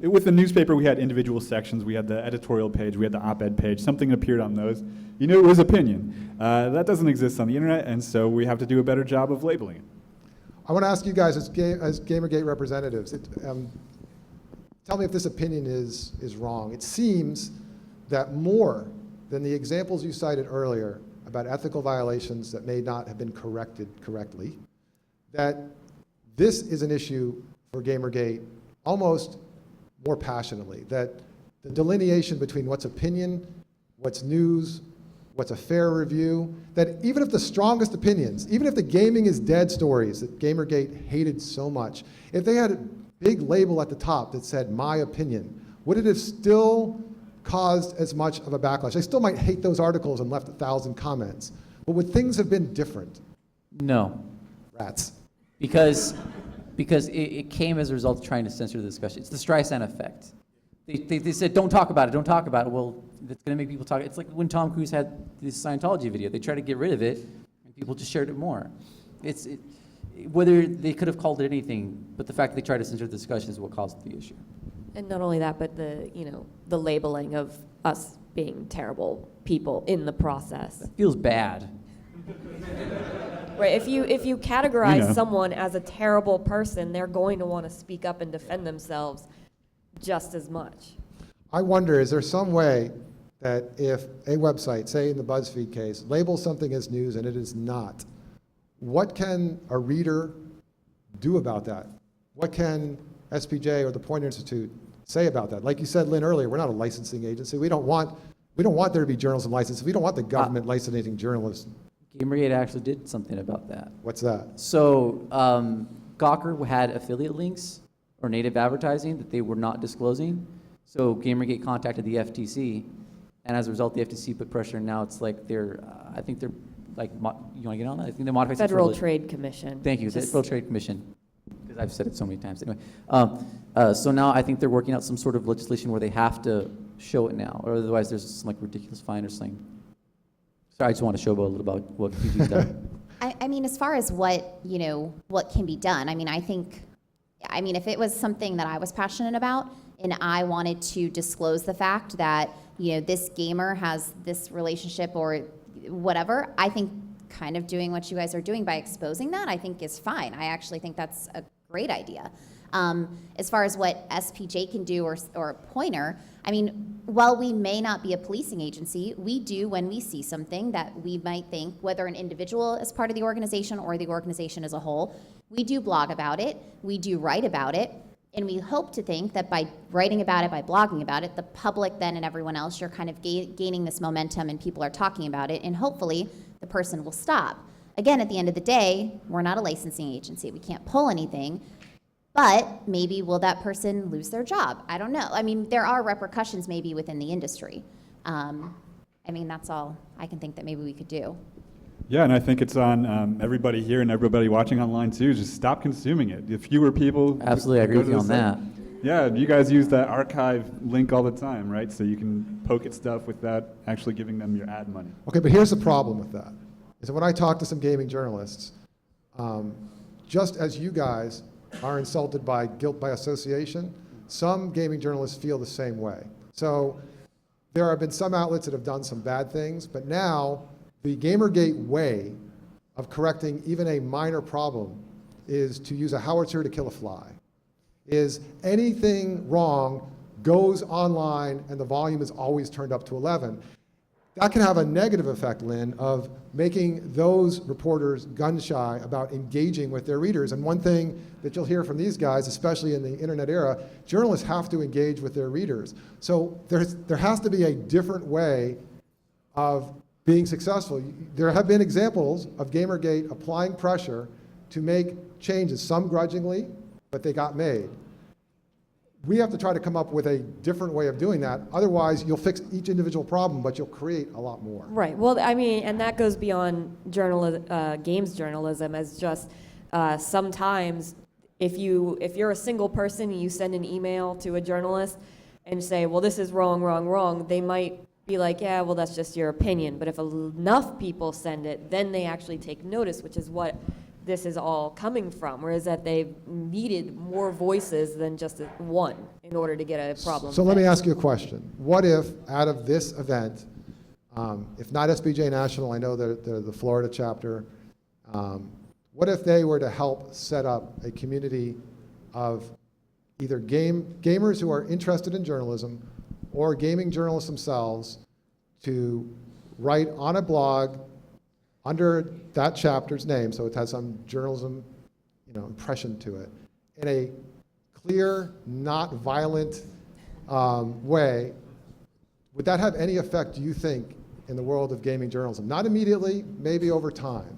with the newspaper, we had individual sections. We had the editorial page, we had the op-ed page. Something appeared on those. You knew it was opinion. That doesn't exist on the internet, and so we have to do a better job of labeling it.
I want to ask you guys as GamerGate representatives, tell me if this opinion is wrong. It seems that more than the examples you cited earlier about ethical violations that may not have been corrected correctly, that this is an issue for GamerGate almost more passionately, that the delineation between what's opinion, what's news, what's a fair review, that even if the strongest opinions, even if the gaming is dead stories that GamerGate hated so much, if they had a big label at the top that said, my opinion, would it have still caused as much of a backlash? They still might hate those articles and left 1,000 comments, but would things have been different?
No.
Rats.
Because it came as a result of trying to censor the discussion. It's the Streisand effect. They said, don't talk about it, don't talk about it. Well, that's going to make people talk. It's like when Tom Cruise had this Scientology video. They tried to get rid of it, and people just shared it more. Whether they could have called it anything, but the fact that they tried to censor the discussion is what caused the issue.
And not only that, but the labeling of us being terrible people in the process.
It feels bad.
Right, if you categorize someone as a terrible person, they're going to want to speak up and defend themselves just as much.
I wonder, is there some way that if a website, say in the BuzzFeed case, labels something as news and it is not, what can a reader do about that? What can SPJ or the Poynter Institute say about that? Like you said, Lynn, earlier, we're not a licensing agency. We don't want there to be journalism licenses. We don't want the government licensing journalists.
GamerGate actually did something about that.
What's that?
So Gawker had affiliate links or native advertising that they were not disclosing. So GamerGate contacted the FTC, and as a result, the FTC put pressure, and now it's like I think they're like, you want to get on that? I think they modified
Federal Trade Commission.
Thank you, Federal Trade Commission, because I've said it so many times. Anyway, so now I think they're working out some sort of legislation where they have to show it now, or otherwise there's some like ridiculous fine or something. Sorry, I just want to show a little about what can be done.
I mean, as far as what can be done, I mean, if it was something that I was passionate about and I wanted to disclose the fact that, this gamer has this relationship or whatever, I think kind of doing what you guys are doing by exposing that, I think is fine. I actually think that's a great idea. As far as what SPJ can do or a Poynter, I mean, while we may not be a policing agency, we do, when we see something that we might think, whether an individual is part of the organization or the organization as a whole, we do blog about it, we do write about it, and we hope to think that by writing about it, by blogging about it, the public then and everyone else, you're kind of gaining this momentum and people are talking about it, and hopefully the person will stop. Again, at the end of the day, we're not a licensing agency. We can't pull anything. But maybe will that person lose their job? I don't know. I mean, there are repercussions maybe within the industry. I mean, that's all I can think that maybe we could do.
Yeah, and I think it's on everybody here and everybody watching online too. Just stop consuming it. If fewer people,
absolutely, I agree with you on that.
Yeah, you guys use that archive link all the time, right? So you can poke at stuff without actually giving them your ad money.
Okay, but here's the problem with that. Is that when I talk to some gaming journalists, just as you guys are insulted by guilt by association, some gaming journalists feel the same way. So there have been some outlets that have done some bad things, but now the GamerGate way of correcting even a minor problem is to use a howitzer to kill a fly. Is anything wrong goes online and the volume is always turned up to 11. That can have a negative effect, Lynn, of making those reporters gun-shy about engaging with their readers. And one thing that you'll hear from these guys, especially in the internet era, journalists have to engage with their readers. So there has to be a different way of being successful. There have been examples of GamerGate applying pressure to make changes, some grudgingly, but they got made. We have to try to come up with a different way of doing that. Otherwise, you'll fix each individual problem, but you'll create a lot more.
Right. Well, I mean, and that goes beyond games journalism as just sometimes if you're a single person and you send an email to a journalist and say, well, this is wrong, wrong, wrong, they might be like, yeah, well, that's just your opinion. But if enough people send it, then they actually take notice, which is what this is all coming from, or is that they've needed more voices than just one in order to get a problem
So let me
fixed?
ask you a question. What if, out of this event, if not SPJ National, I know they're the Florida chapter, what if they were to help set up a community of either gamers who are interested in journalism or gaming journalists themselves to write on a blog under that chapter's name, so it has some journalism, impression to it, in a clear, not violent way? Would that have any effect, do you think, in the world of gaming journalism? Not immediately, maybe over time.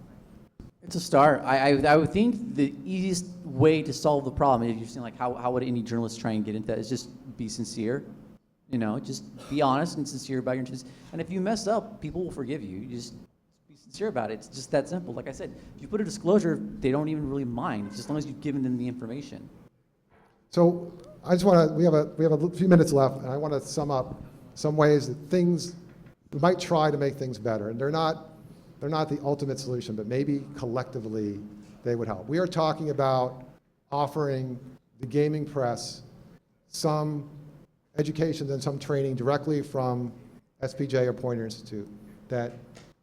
It's a start. I would think the easiest way to solve the problem, if you're saying like how would any journalist try and get into that, is just be sincere. Just be honest and sincere about your intentions. And if you mess up, people will forgive you. You just be sincere about it. It's just that simple. Like I said, if you put a disclosure, they don't even really mind, just as long as you've given them the information.
So I just want to, we have a few minutes left, and I want to sum up some ways that we might try to make things better. And they're not the ultimate solution, but maybe collectively they would help. We are talking about offering the gaming press some education and some training directly from SPJ or Poynter Institute, that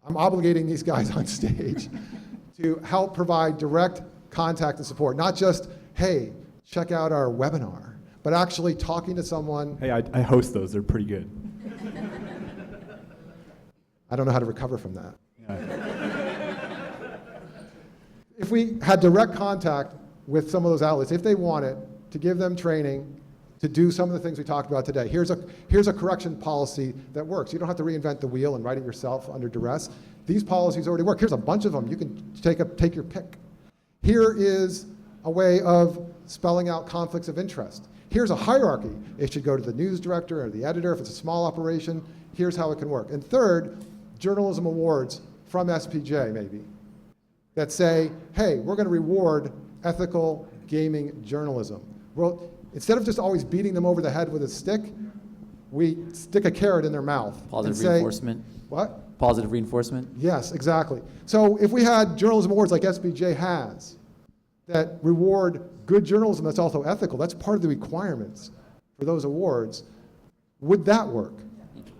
I'm obligating these guys on stage to help provide direct contact and support, not just, hey, check out our webinar, but actually talking to someone.
Hey, I host those. They're pretty good.
I don't know how to recover from that. If we had direct contact with some of those outlets, if they wanted to give them training to do some of the things we talked about today. Here's a correction policy that works. You don't have to reinvent the wheel and write it yourself under duress. These policies already work. Here's a bunch of them. You can take your pick. Here is a way of spelling out conflicts of interest. Here's a hierarchy. It should go to the news director or the editor if it's a small operation. Here's how it can work. And third, journalism awards from SPJ maybe that say, hey, we're going to reward ethical gaming journalism. Well, instead of just always beating them over the head with a stick, we stick a carrot in their mouth.
Positive
and say,
reinforcement.
What?
Positive reinforcement.
Yes, exactly. So if we had journalism awards like SPJ has that reward good journalism that's also ethical, that's part of the requirements for those awards, would that work?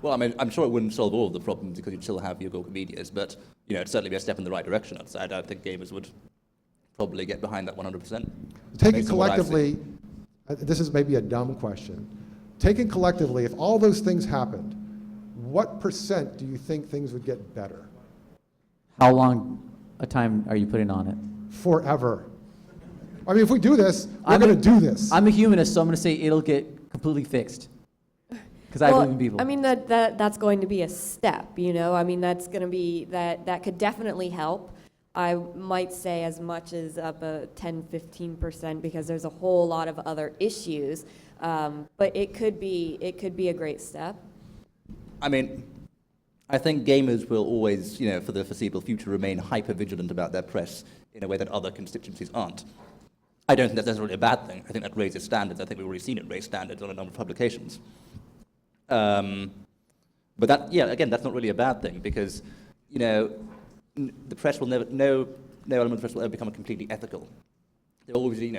Well, I mean, I'm sure it wouldn't solve all of the problems because you'd still have your Google medias, but it'd certainly be a step in the right direction. I don't think gamers would probably get behind that 100%.
Taken collectively, this is maybe a dumb question. Taken collectively, if all those things happened, what percent do you think things would get better?
How long a time are you putting on it?
Forever. I mean, if we do this, we're going to do this.
I'm a humanist, so I'm going to say it'll get completely fixed. Because I believe in people.
I mean, that's going to be a step, I mean, that's going to be, that could definitely help. I might say as much as up a 10-15% because there's a whole lot of other issues, but it could be a great step.
I mean, I think gamers will always, for the foreseeable future, remain hyper-vigilant about their press in a way that other constituencies aren't. I don't think that's necessarily a bad thing. I think that raises standards. I think we've already seen it raise standards on a number of publications. But that, again, that's not really a bad thing because, the press will never, no element of the press will ever become completely ethical. There will always be,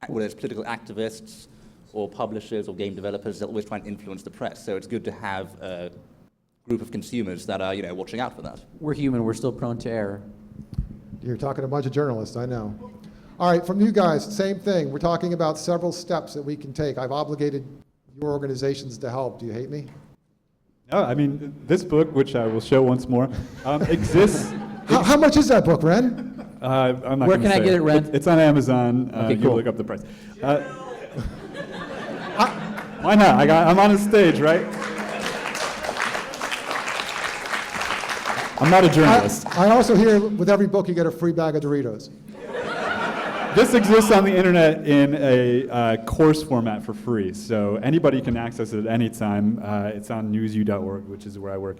whether it's political activists or publishers or game developers, they'll always try and influence the press. So it's good to have a group of consumers that are, watching out for that.
We're human. We're still prone to error.
You're talking to a bunch of journalists, I know. All right, from you guys, same thing. We're talking about several steps that we can take. I've obligated your organizations to help. Do you hate me?
No, I mean, this book, which I will show once more, exists.
How much is that book, Ren?
I'm not
Where can I get it, Ren?
It's on Amazon.
Okay,
you
cool.
look up the price. Why not? I'm on a stage, right? I'm not a journalist.
I also hear with every book you get a free bag of Doritos.
This exists on the internet in a course format for free, so anybody can access it at any time. It's on newsu.org, which is where I work.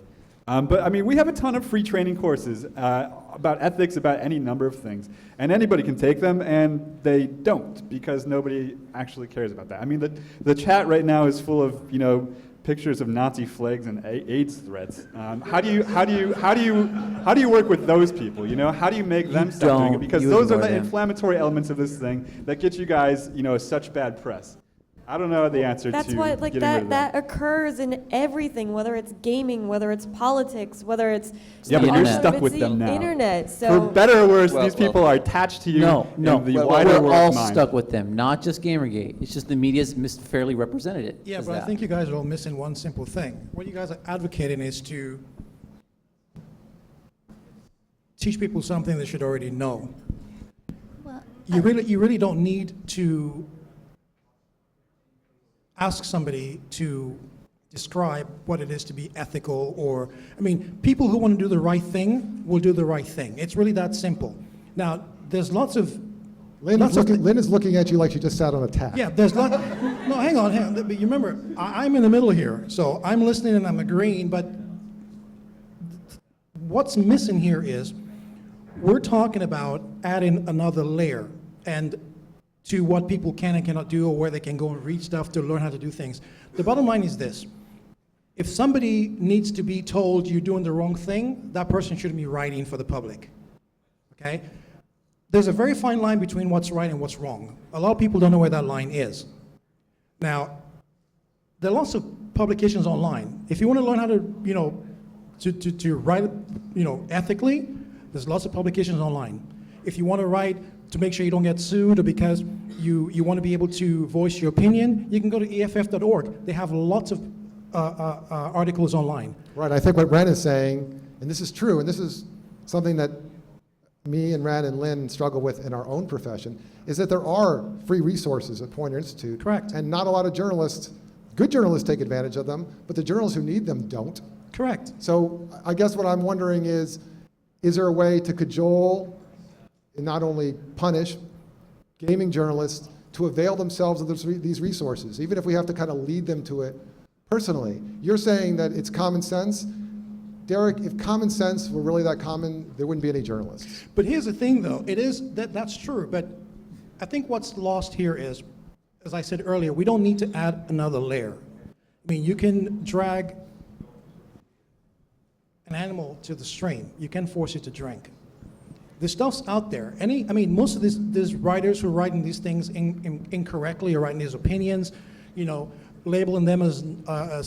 But I mean, we have a ton of free training courses about ethics, about any number of things, and anybody can take them, and they don't because nobody actually cares about that. I mean, the chat right now is full of pictures of Nazi flags and AIDS threats. How do you work with those people? You know, how do you make them stop doing it? Because those are the inflammatory elements of this thing that get you guys, you know, such bad press. I don't know the answer
That's
to
why, like,
getting rid of
that occurs in everything, whether it's gaming, whether it's politics, whether it's
Yeah, but you're stuck
it's
with
the
them now.
internet. So
For better or worse, these people are attached to you
No,
in the wider
we're
world
all
mind.
stuck with them, not just GamerGate. It's just the media's fairly represented it.
Yeah,
as
but I
that.
think you guys are all missing one simple thing. What you guys are advocating is to teach people something they should already know.
Well,
You really don't need to ask somebody to describe what it is to be ethical, or, I mean, people who want to do the right thing will do the right thing. It's really that simple. Now, there's lots of...
Lynn is looking at you like she just sat on a tack.
Yeah, there's no, hang on. But you remember, I'm in the middle here, so I'm listening and I'm agreeing, but what's missing here is we're talking about adding another layer and to what people can and cannot do, or where they can go and read stuff to learn how to do things. The bottom line is this. If somebody needs to be told you're doing the wrong thing, that person shouldn't be writing for the public, okay? There's a very fine line between what's right and what's wrong. A lot of people don't know where that line is. Now, there are lots of publications online. If you want to learn how to, you know, to write, you know, ethically, there's lots of publications online. If you want to write to make sure you don't get sued, or because you want to be able to voice your opinion, you can go to EFF.org. They have lots of articles online.
Right, I think what Ren is saying, and this is true, and this is something that me and Ren and Lynn struggle with in our own profession, is that there are free resources at Poynter Institute.
Correct.
And not a lot of journalists, good journalists take advantage of them, but the journalists who need them don't.
Correct.
So I guess what I'm wondering is there a way to cajole and not only punish gaming journalists to avail themselves of these resources, even if we have to kind of lead them to it personally? You're saying that it's common sense. Derek, if common sense were really that common, there wouldn't be any journalists.
But here's the thing, though. It is that's true. But I think what's lost here is, as I said earlier, we don't need to add another layer. I mean, you can drag an animal to the stream. You can force it to drink. This stuff's out there. I mean, most of these writers who are writing these things incorrectly, or writing these opinions, you know, labeling them as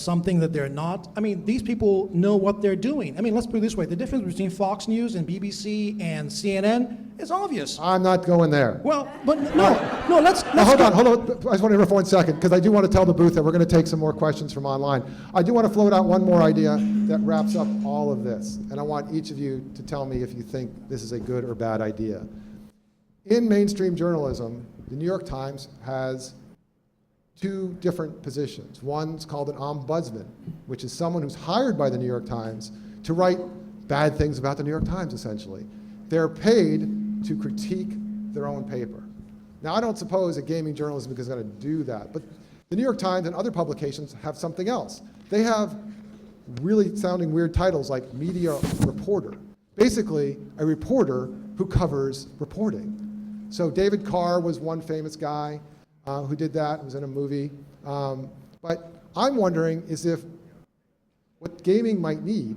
something that they're not. I mean, these people know what they're doing. I mean, let's put it this way. The difference between Fox News and BBC and CNN is obvious.
I'm not going there.
Well, but no, let's
hold on. I just want to interrupt for 1 second, because I do want to tell the booth that we're going to take some more questions from online. I do want to float out one more idea that wraps up all of this, and I want each of you to tell me if you think this is a good or bad idea. In mainstream journalism, the New York Times has two different positions. One's called an ombudsman, which is someone who's hired by the New York Times to write bad things about the New York Times, essentially. They're paid to critique their own paper. Now, I don't suppose that gaming journalism is going to do that, but the New York Times and other publications have something else. They have really sounding weird titles like media reporter. Basically, a reporter who covers reporting. So David Carr was one famous guy who did that. It was in a movie. But I'm wondering is if what gaming might need,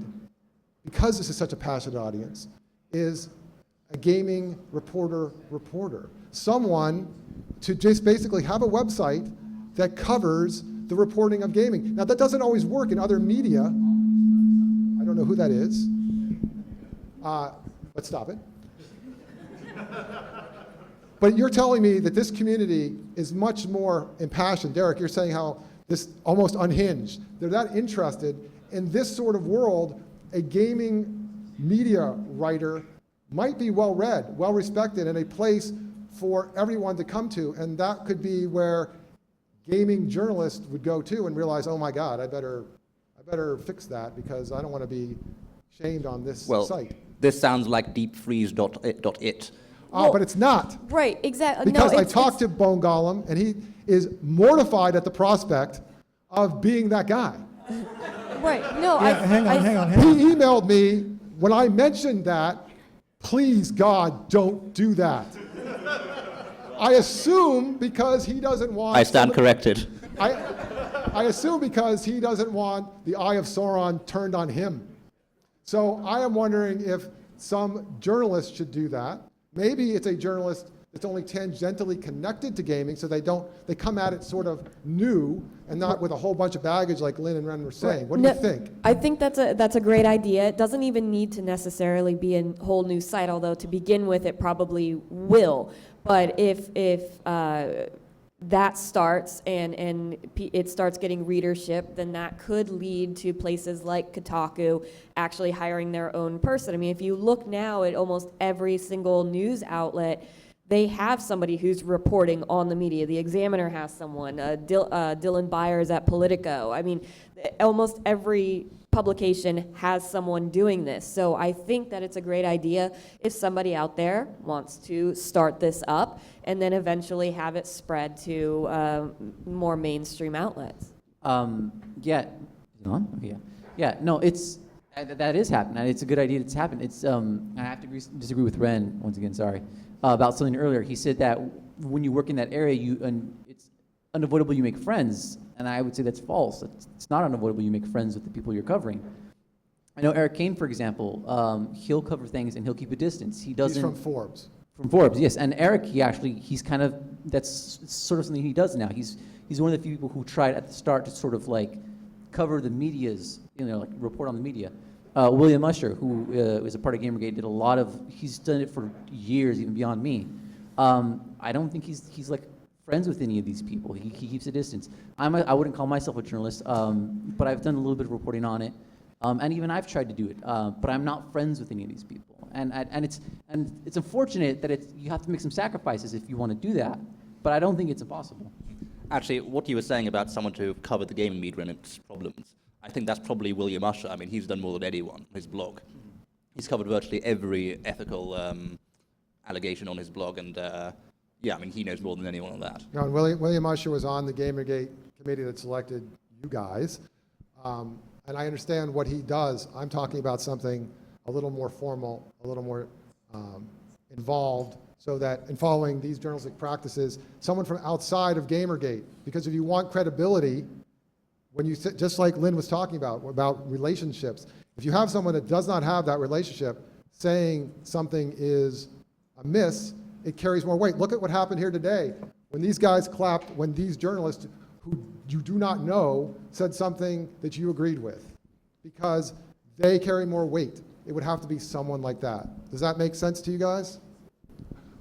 because this is such a passionate audience, is a gaming reporter. Someone to just basically have a website that covers the reporting of gaming. Now, that doesn't always work in other media. I don't know who that is. Let's stop it. But you're telling me that this community is much more impassioned. Derek, you're saying how this almost unhinged. They're that interested in this sort of world. A gaming media writer might be well read, well respected, and a place for everyone to come to. And that could be where gaming journalists would go to and realize, oh my God, I better fix that because I don't want to be shamed on this site.
This sounds like deepfreeze.it.
But it's not.
Right, exactly.
Because
no,
I talked to Bone Golem, and he is mortified at the prospect of being that guy.
Right, no,
hang on.
He emailed me when I mentioned that, please God, don't do that. I assume because he doesn't want...
I stand corrected.
I assume because he doesn't want the eye of Sauron turned on him. So I am wondering if some journalist should do that. Maybe it's a journalist that's only tangentially connected to gaming, so they come at it sort of new and not with a whole bunch of baggage like Lynn and Ren were saying. What do you think?
I think that's a great idea. It doesn't even need to necessarily be a whole new site, although to begin with it probably will. But if that starts and it starts getting readership, then that could lead to places like Kotaku actually hiring their own person. I mean, if you look now at almost every single news outlet, they have somebody who's reporting on the media. The Examiner has someone. Dylan Byers at Politico. I mean, almost every publication has someone doing this. So I think that it's a great idea if somebody out there wants to start this up and then eventually have it spread to more mainstream outlets.
Yeah. Is it on? Okay, yeah. Yeah, no, that is happening. It's a good idea that's happened. I have to disagree with Ren, once again, sorry, about something earlier. He said that when you work in that area, it's unavoidable you make friends, and I would say that's false. It's not unavoidable you make friends with the people you're covering. I know Eric Kane, for example, he'll cover things and he'll keep a distance. He doesn't.
He's from Forbes.
From Forbes, yes. And Eric, he's kind of, that's sort of something he does now. He's one of the few people who tried at the start to sort of like cover the media's, like report on the media. William Usher, who is a part of GamerGate, he's done it for years, even beyond me. I don't think he's like friends with any of these people. He keeps a distance. I wouldn't call myself a journalist, but I've done a little bit of reporting on it. And even I've tried to do it, but I'm not friends with any of these people. And it's unfortunate that you have to make some sacrifices if you want to do that, but I don't think it's impossible.
Actually, what you were saying about someone to cover the gaming media and its problems, I think that's probably William Usher. I mean, he's done more than anyone on his blog. He's covered virtually every ethical allegation on his blog, and yeah, I mean, he knows more than anyone on that.
No, and William Usher was on the GamerGate committee that selected you guys, and I understand what he does. I'm talking about something a little more formal, a little more involved, so that in following these journalistic practices, someone from outside of GamerGate, because if you want credibility, when you just like Lynn was talking about relationships, if you have someone that does not have that relationship saying something is amiss, it carries more weight. Look at what happened here today. When these guys clapped, when these journalists who you do not know said something that you agreed with, because they carry more weight. It would have to be someone like that. Does that make sense to you guys?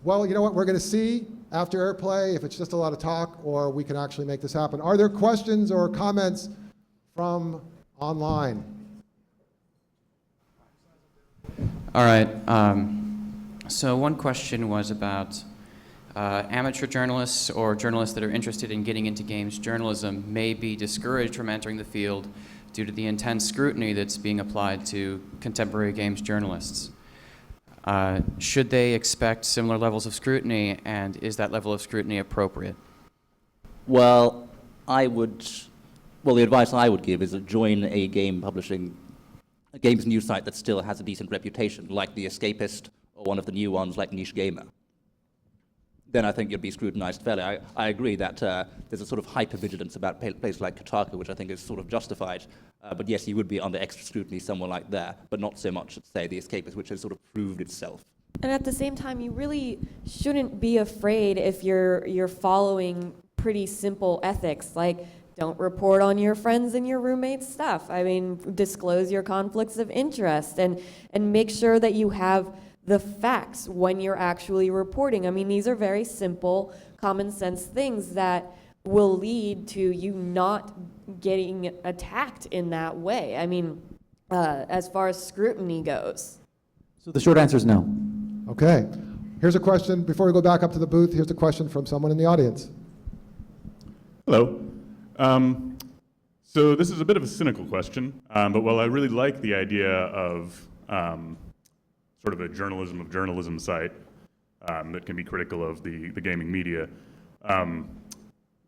Well, you know what? We're going to see after Airplay if it's just a lot of talk or we can actually make this happen. Are there questions or comments from online?
All right. So one question was about amateur journalists or journalists that are interested in getting into games journalism may be discouraged from entering the field due to the intense scrutiny that's being applied to contemporary games journalists. Should they expect similar levels of scrutiny, and is that level of scrutiny appropriate?
Well, the advice I would give is to join a games news site that still has a decent reputation, like The Escapist, or one of the new ones like Niche Gamer. Then I think you'd be scrutinized fairly. I agree that there's a sort of hypervigilance about places like Kotaku, which I think is sort of justified. But yes, you would be under extra scrutiny somewhere like that, but not so much at, say, The Escapist, which has sort of proved itself.
And at the same time, you really shouldn't be afraid if you're following pretty simple ethics, like don't report on your friends and your roommates' stuff. I mean, disclose your conflicts of interest and make sure that you have the facts when you're actually reporting. I mean, these are very simple, common sense things that will lead to you not getting attacked in that way. I mean, as far as scrutiny goes.
So the short answer is no.
Okay. Here's a question, before we go back up to the booth, here's a question from someone in the audience.
Hello. So this is a bit of a cynical question, but while I really like the idea of sort of a journalism of journalism site that can be critical of the gaming media,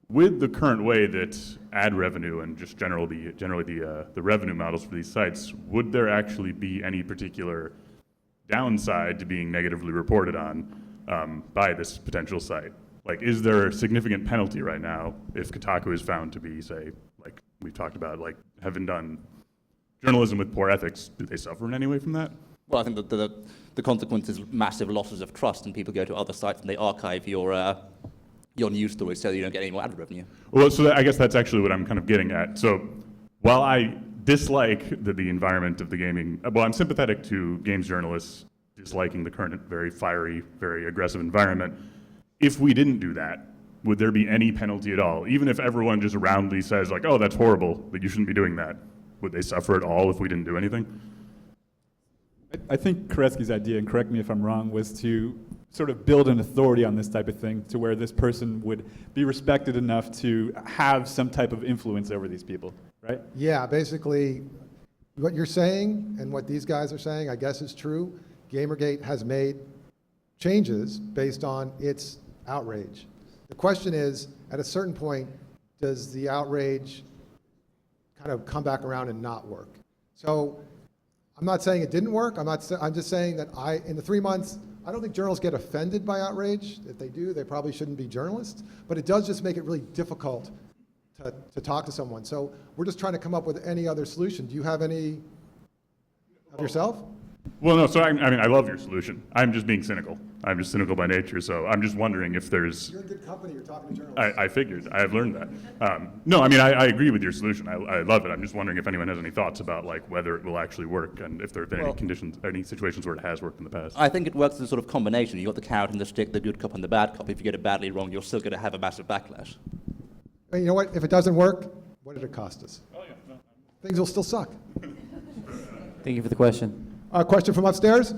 with the current way that ad revenue and just generally the revenue models for these sites, would there actually be any particular downside to being negatively reported on by this potential site? Like, is there a significant penalty right now if Kotaku is found to be, say, like we've talked about, like having done journalism with poor ethics? Do they suffer in any way from that?
Well, I think that the consequence is massive losses of trust, and people go to other sites and they archive your news stories so you don't get any more ad revenue.
Well, so I guess that's actually what I'm kind of getting at. So while I dislike the environment of the gaming, well, I'm sympathetic to games journalists disliking the current very fiery, very aggressive environment. If we didn't do that, would there be any penalty at all? Even if everyone just roundly says like, oh, that's horrible, that you shouldn't be doing that, would they suffer at all if we didn't do anything?
I think Koretsky's idea, and correct me if I'm wrong, was to sort of build an authority on this type of thing to where this person would be respected enough to have some type of influence over these people, right?
Yeah, basically, what you're saying and what these guys are saying, I guess is true. GamerGate has made changes based on its outrage. The question is, at a certain point, does the outrage kind of come back around and not work? So I'm not saying it didn't work. I'm just saying that in the 3 months, I don't think journalists get offended by outrage. If they do, they probably shouldn't be journalists. But it does just make it really difficult to talk to someone. So we're just trying to come up with any other solution. Do you have any of yourself?
Well, no, so I mean, I love your solution. I'm just being cynical. I'm just cynical by nature, so I'm just wondering if there's...
You're in good company, you're talking to journalists.
I figured. I have learned that. No, I mean, I agree with your solution. I love it. I'm just wondering if anyone has any thoughts about like whether it will actually work and if there have been any conditions, any situations where it has worked in the past.
I think it works as a sort of combination. You've got the carrot and the stick, the good cop and the bad cop. If you get it badly wrong, you're still going to have a massive backlash.
And you know what? If it doesn't work, what did it cost us?
Oh, yeah, no.
Things will still suck.
Thank you for the question.
Question from upstairs?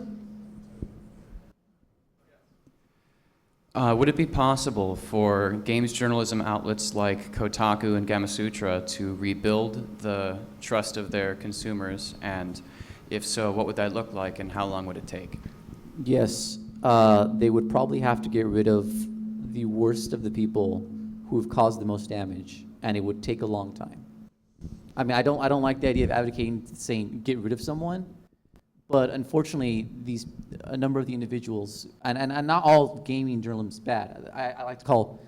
Would it be possible for games journalism outlets like Kotaku and Gamasutra to rebuild the trust of their consumers? And if so, what would that look like and how long would it take?
Yes, they would probably have to get rid of the worst of the people who have caused the most damage, and it would take a long time. I mean, I don't like the idea of advocating saying get rid of someone, but unfortunately, a number of the individuals, and not all gaming journalism is bad. I like to call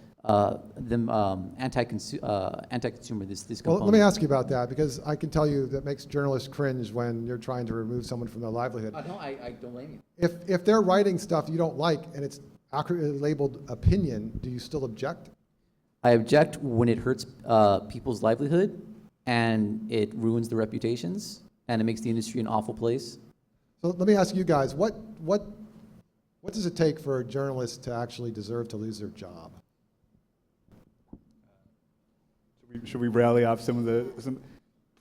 them anti-consumer. This
Well,
component.
let me ask you about that, because I can tell you that makes journalists cringe when you're trying to remove someone from their livelihood.
No, I don't blame you.
If they're writing stuff you don't like and it's accurately labeled opinion, do you still object?
I object when it hurts people's livelihood and it ruins their reputations and it makes the industry an awful place.
So let me ask you guys, what does it take for a journalist to actually deserve to lose their job?
Should we rally off some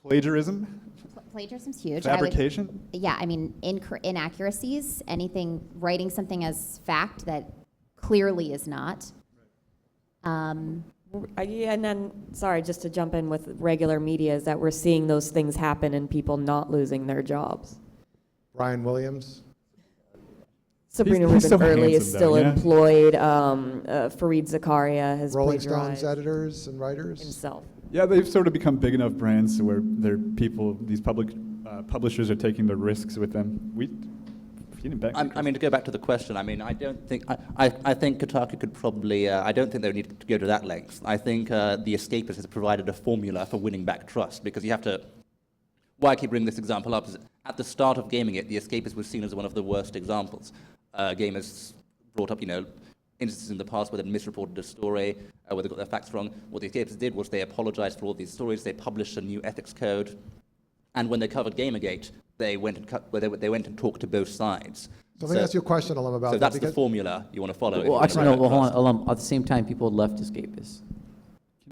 plagiarism?
Plagiarism's huge.
Fabrication?
Yeah, I mean, inaccuracies, writing something as fact that clearly is not.
Yeah, and then, sorry, just to jump in with regular media, is that we're seeing those things happen and people not losing their jobs.
Brian Williams?
Sabrina
He's so
Rubin Early is
handsome,
still
though, yeah.
employed. Fareed Zakaria has
Rolling
plagiarized
Stones editors and writers?
himself.
Yeah, they've sort of become big enough brands where these publishers are taking the risks with them.
I mean, to go back to the question, I mean, I don't think, I think Kotaku could probably, I don't think they would need to go to that length. I think The Escapist has provided a formula for winning back trust, because you have to, why I keep bringing this example up is at the start of GamerGate, The Escapist was seen as one of the worst examples. Gamers brought up, instances in the past where they misreported a story, where they got their facts wrong. What The Escapists did was they apologized for all these stories, they published a new ethics code, and when they covered GamerGate, they went and talked to both sides.
So let me ask you a question, Allum, about that.
So that's the formula you want to follow.
Well, actually, no, hold on, Allum. At the same time, people had left Escapists.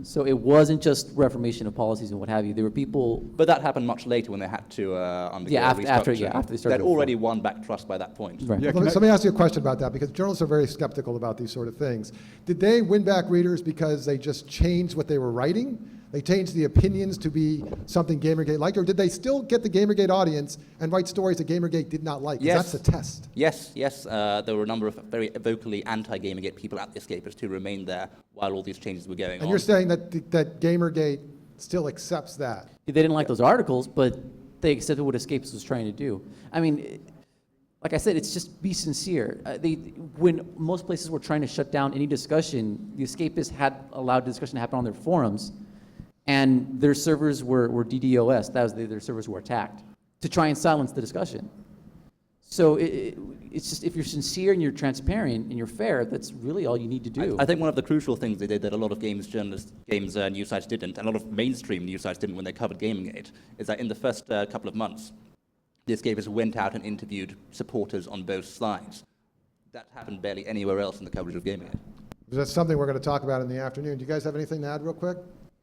So it wasn't just reformation of policies and what have you. There were people...
But that happened much later when they had to undergo
after
restructuring.
they started.
They'd already won back trust by that point.
Right.
Yeah, let me ask you a question about that, because journalists are very skeptical about these sort of things. Did they win back readers because they just changed what they were writing? They changed the opinions to be something GamerGate liked, or did they still get the GamerGate audience and write stories that GamerGate did not like? 'Cause
Yes.
that's the test.
Yes. There were a number of very vocally anti-GamerGate people at the Escapists who remained there while all these changes were going on.
And you're saying that that GamerGate still accepts that?
They didn't like those articles, but they accepted what Escapists was trying to do. I mean, like I said, it's just be sincere. When most places were trying to shut down any discussion, the escapists had allowed discussion to happen on their forums, and their servers were DDoS. That was their servers were attacked to try and silence the discussion. So it's just, if you're sincere and you're transparent and you're fair, that's really all you need to do.
I think one of the crucial things they did that a lot of games news sites didn't, and a lot of mainstream news sites didn't when they covered GamerGate, is that in the first couple of months, the escapists went out and interviewed supporters on both sides. That happened barely anywhere else in the coverage of GamerGate.
That's something we're going to talk about in the afternoon. Do you guys have anything to add real quick?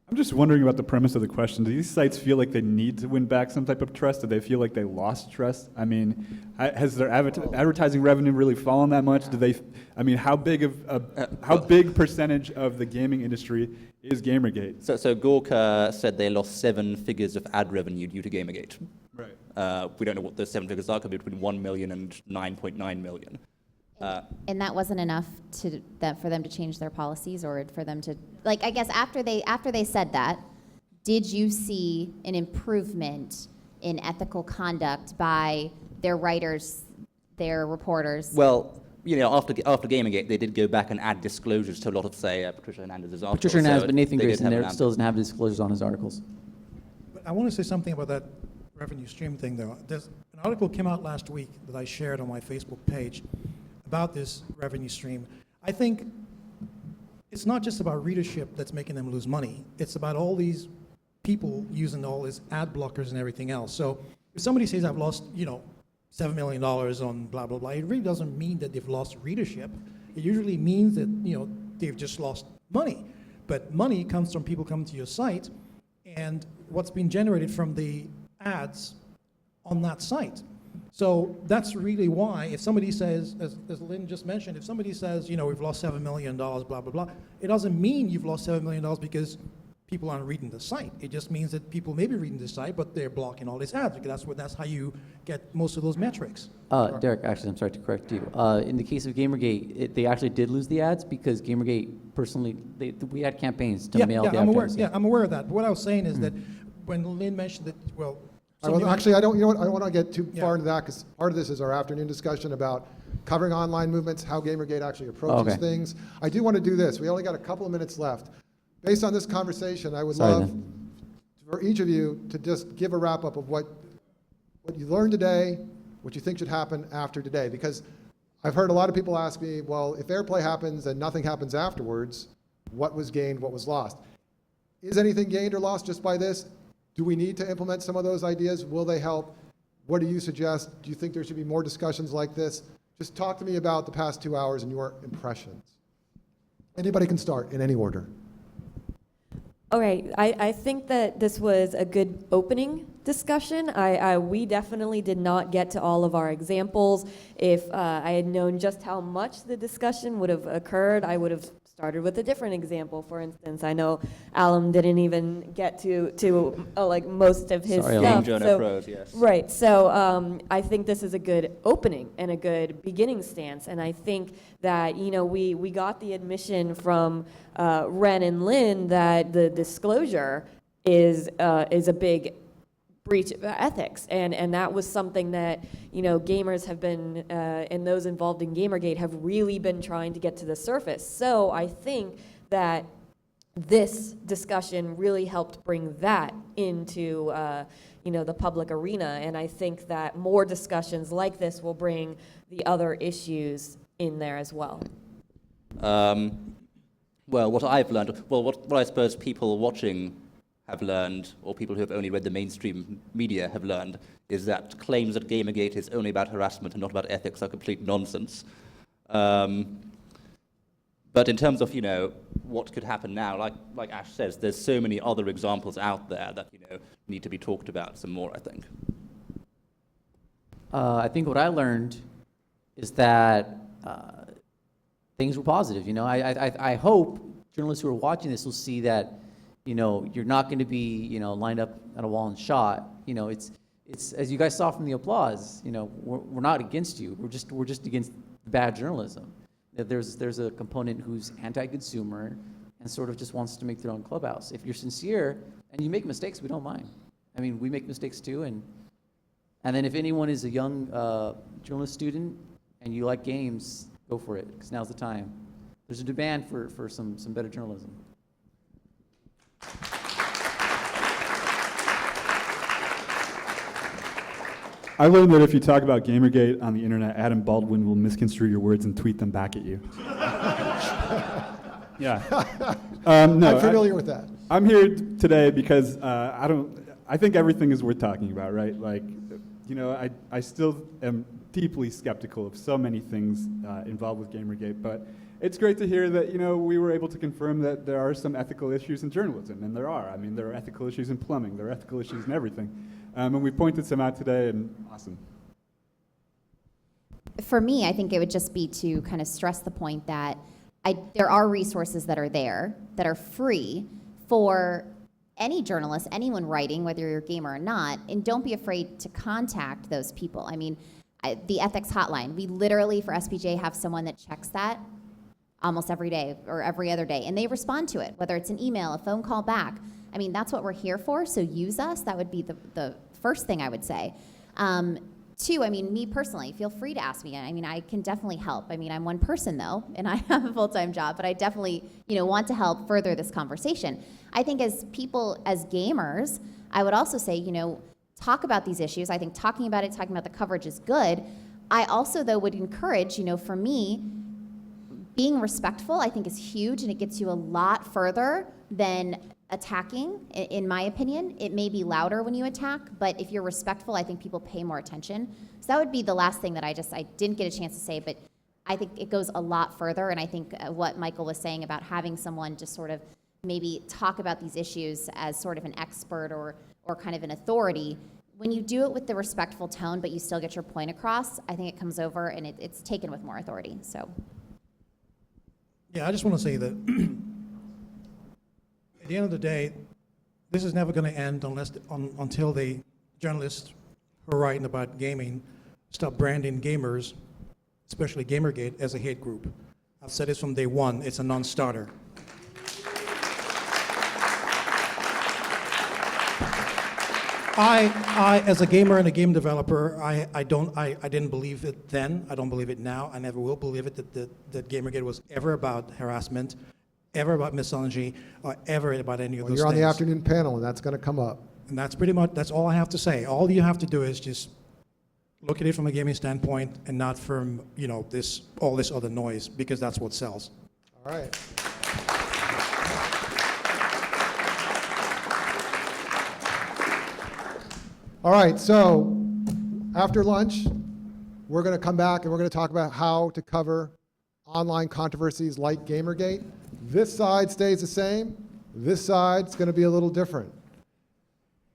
I'm just wondering about the premise of the question. Do these sites feel like they need to win back some type of trust? Do they feel like they lost trust? I mean, has their advertising revenue really fallen that much? Do they? I mean, how big percentage of the gaming industry is GamerGate?
So Gawker said they lost 7 figures of ad revenue due to GamerGate.
Right.
We don't know what those 7 figures are. Could be between 1 million and 9.9 million.
And that wasn't enough for them to change their policies, or for them to, like, I guess after they said that, did you see an improvement in ethical conduct by their writers, their reporters?
Well, after GamerGate, they did go back and add disclosures to a lot of, say, Patricia Hernandez's articles.
Patricia Hernandez, but Nathan
they did
Grayson
have
still doesn't have disclosures on his articles.
But I want to say something about that revenue stream thing, though. There's an article came out last week that I shared on my Facebook page about this revenue stream. I think it's not just about readership that's making them lose money. It's about all these people using all these ad blockers and everything else. So if somebody says I've lost, $7 million on blah, blah, blah, it really doesn't mean that they've lost readership. It usually means that, they've just lost money. But money comes from people coming to your site and what's being generated from the ads on that site. So that's really why, if somebody says, as Lynn just mentioned, if somebody says, we've lost $7 million, blah, blah, blah, it doesn't mean you've lost $7 million because people aren't reading the site. It just means that people may be reading the site, but they're blocking all these ads, because that's how you get most of those metrics.
Derek, actually, I'm sorry to correct you. In the case of GamerGate, they actually did lose the ads because GamerGate personally, we had campaigns to mail the advertising.
I'm aware of that. But what I was saying is that when Lynn mentioned that, well,
Actually, I don't want to get too far into that, because part of this is our afternoon discussion about covering online movements, how GamerGate actually approaches things. I do want to do this. We only got a couple of minutes left. Based on this conversation, I would love for each of you to just give a wrap-up of what you learned today, what you think should happen after today. Because I've heard a lot of people ask me, well, if AirPlay happens and nothing happens afterwards, what was gained, what was lost? Is anything gained or lost just by this? Do we need to implement some of those ideas? Will they help? What do you suggest? Do you think there should be more discussions like this? Just talk to me about the past 2 hours and your impressions. Anybody can start in any order.
Okay, I think that this was a good opening discussion. We definitely did not get to all of our examples. If I had known just how much the discussion would have occurred, I would have started with a different example. For instance, I know Allum didn't even get to like most of his stuff.
Pros, yes.
Right. So I think this is a good opening and a good beginning stance. And I think that we got the admission from Ren and Lynn that the disclosure is a big breach of ethics, and that was something that gamers have been and those involved in GamerGate have really been trying to get to the surface. So I think that this discussion really helped bring that into the public arena, and I think that more discussions like this will bring the other issues in there as well.
Well, what I've learned, what I suppose people watching have learned, or people who have only read the mainstream media have learned, is that claims that GamerGate is only about harassment and not about ethics are complete nonsense. But in terms of, what could happen now, like Ash says, there's so many other examples out there that, need to be talked about some more, I think.
I think what I learned is that things were positive. I hope journalists who are watching this will see that you're not going to be, lined up at a wall and shot. It's as you guys saw from the applause. We're not against you. We're just against bad journalism. There's a component who's anti-consumer and sort of just wants to make their own clubhouse. If you're sincere and you make mistakes, we don't mind. I mean, we make mistakes too, and And then if anyone is a young journalist student and you like games, go for it, because now's the time. There's a demand for some better journalism.
I learned that if you talk about GamerGate on the internet, Adam Baldwin will misconstrue your words and tweet them back at you. Yeah. No,
I'm familiar with that.
I'm here today because I think everything is worth talking about, right? Like, you know, I still am deeply skeptical of so many things involved with GamerGate, but it's great to hear that, you know, we were able to confirm that there are some ethical issues in journalism, and there are. I mean, there are ethical issues in plumbing, there are ethical issues in everything. And we pointed some out today, and awesome.
For me, I think it would just be to kind of stress the point that there are resources that are there that are free for any journalist, anyone writing, whether you're a gamer or not, and don't be afraid to contact those people. I mean, the ethics hotline, we literally for SPJ have someone that checks that almost every day or every other day, and they respond to it, whether it's an email, a phone call back. I mean, that's what we're here for, so use us. That would be the first thing I would say. Two, I mean, me personally, feel free to ask me. I mean, I can definitely help. I mean, I'm one person though, and I have a full-time job, but I definitely, want to help further this conversation. I think as people, as gamers, I would also say, talk about these issues. I think talking about it, talking about the coverage is good. I also, though, would encourage, for me, being respectful, I think is huge, and it gets you a lot further than attacking, in my opinion. It may be louder when you attack, but if you're respectful, I think people pay more attention. So that would be the last thing that I didn't get a chance to say, but I think it goes a lot further, and I think what Michael was saying about having someone just sort of maybe talk about these issues as sort of an expert or kind of an authority, when you do it with the respectful tone, but you still get your point across, I think it comes over and it's taken with more authority, so.
Yeah, I just want to say that at the end of the day, this is never going to end until the journalists who are writing about gaming stop branding gamers, especially GamerGate, as a hate group. I've said this from day one, it's a non-starter. I, as a gamer and a game developer, I didn't believe it then, I don't believe it now, I never will believe it that GamerGate was ever about harassment, ever about misogyny, or ever about any of those
You're on
things.
the afternoon panel, and that's going to come up.
And that's pretty much, that's all I have to say. All you have to do is just look at it from a gaming standpoint and not from, all this other noise, because that's what sells.
All right. All right, so after lunch, we're going to come back and we're going to talk about how to cover online controversies like GamerGate. This side stays the same. This side's going to be a little different.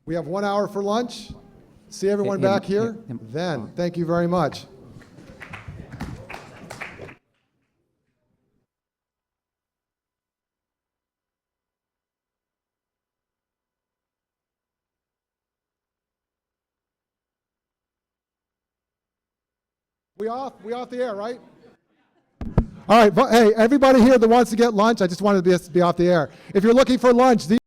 We have 1 hour for lunch. See everyone back here? Then, thank you very much. We off the air, right? All right, hey, everybody here that wants to get lunch, I just wanted to be off the air. If you're looking for lunch,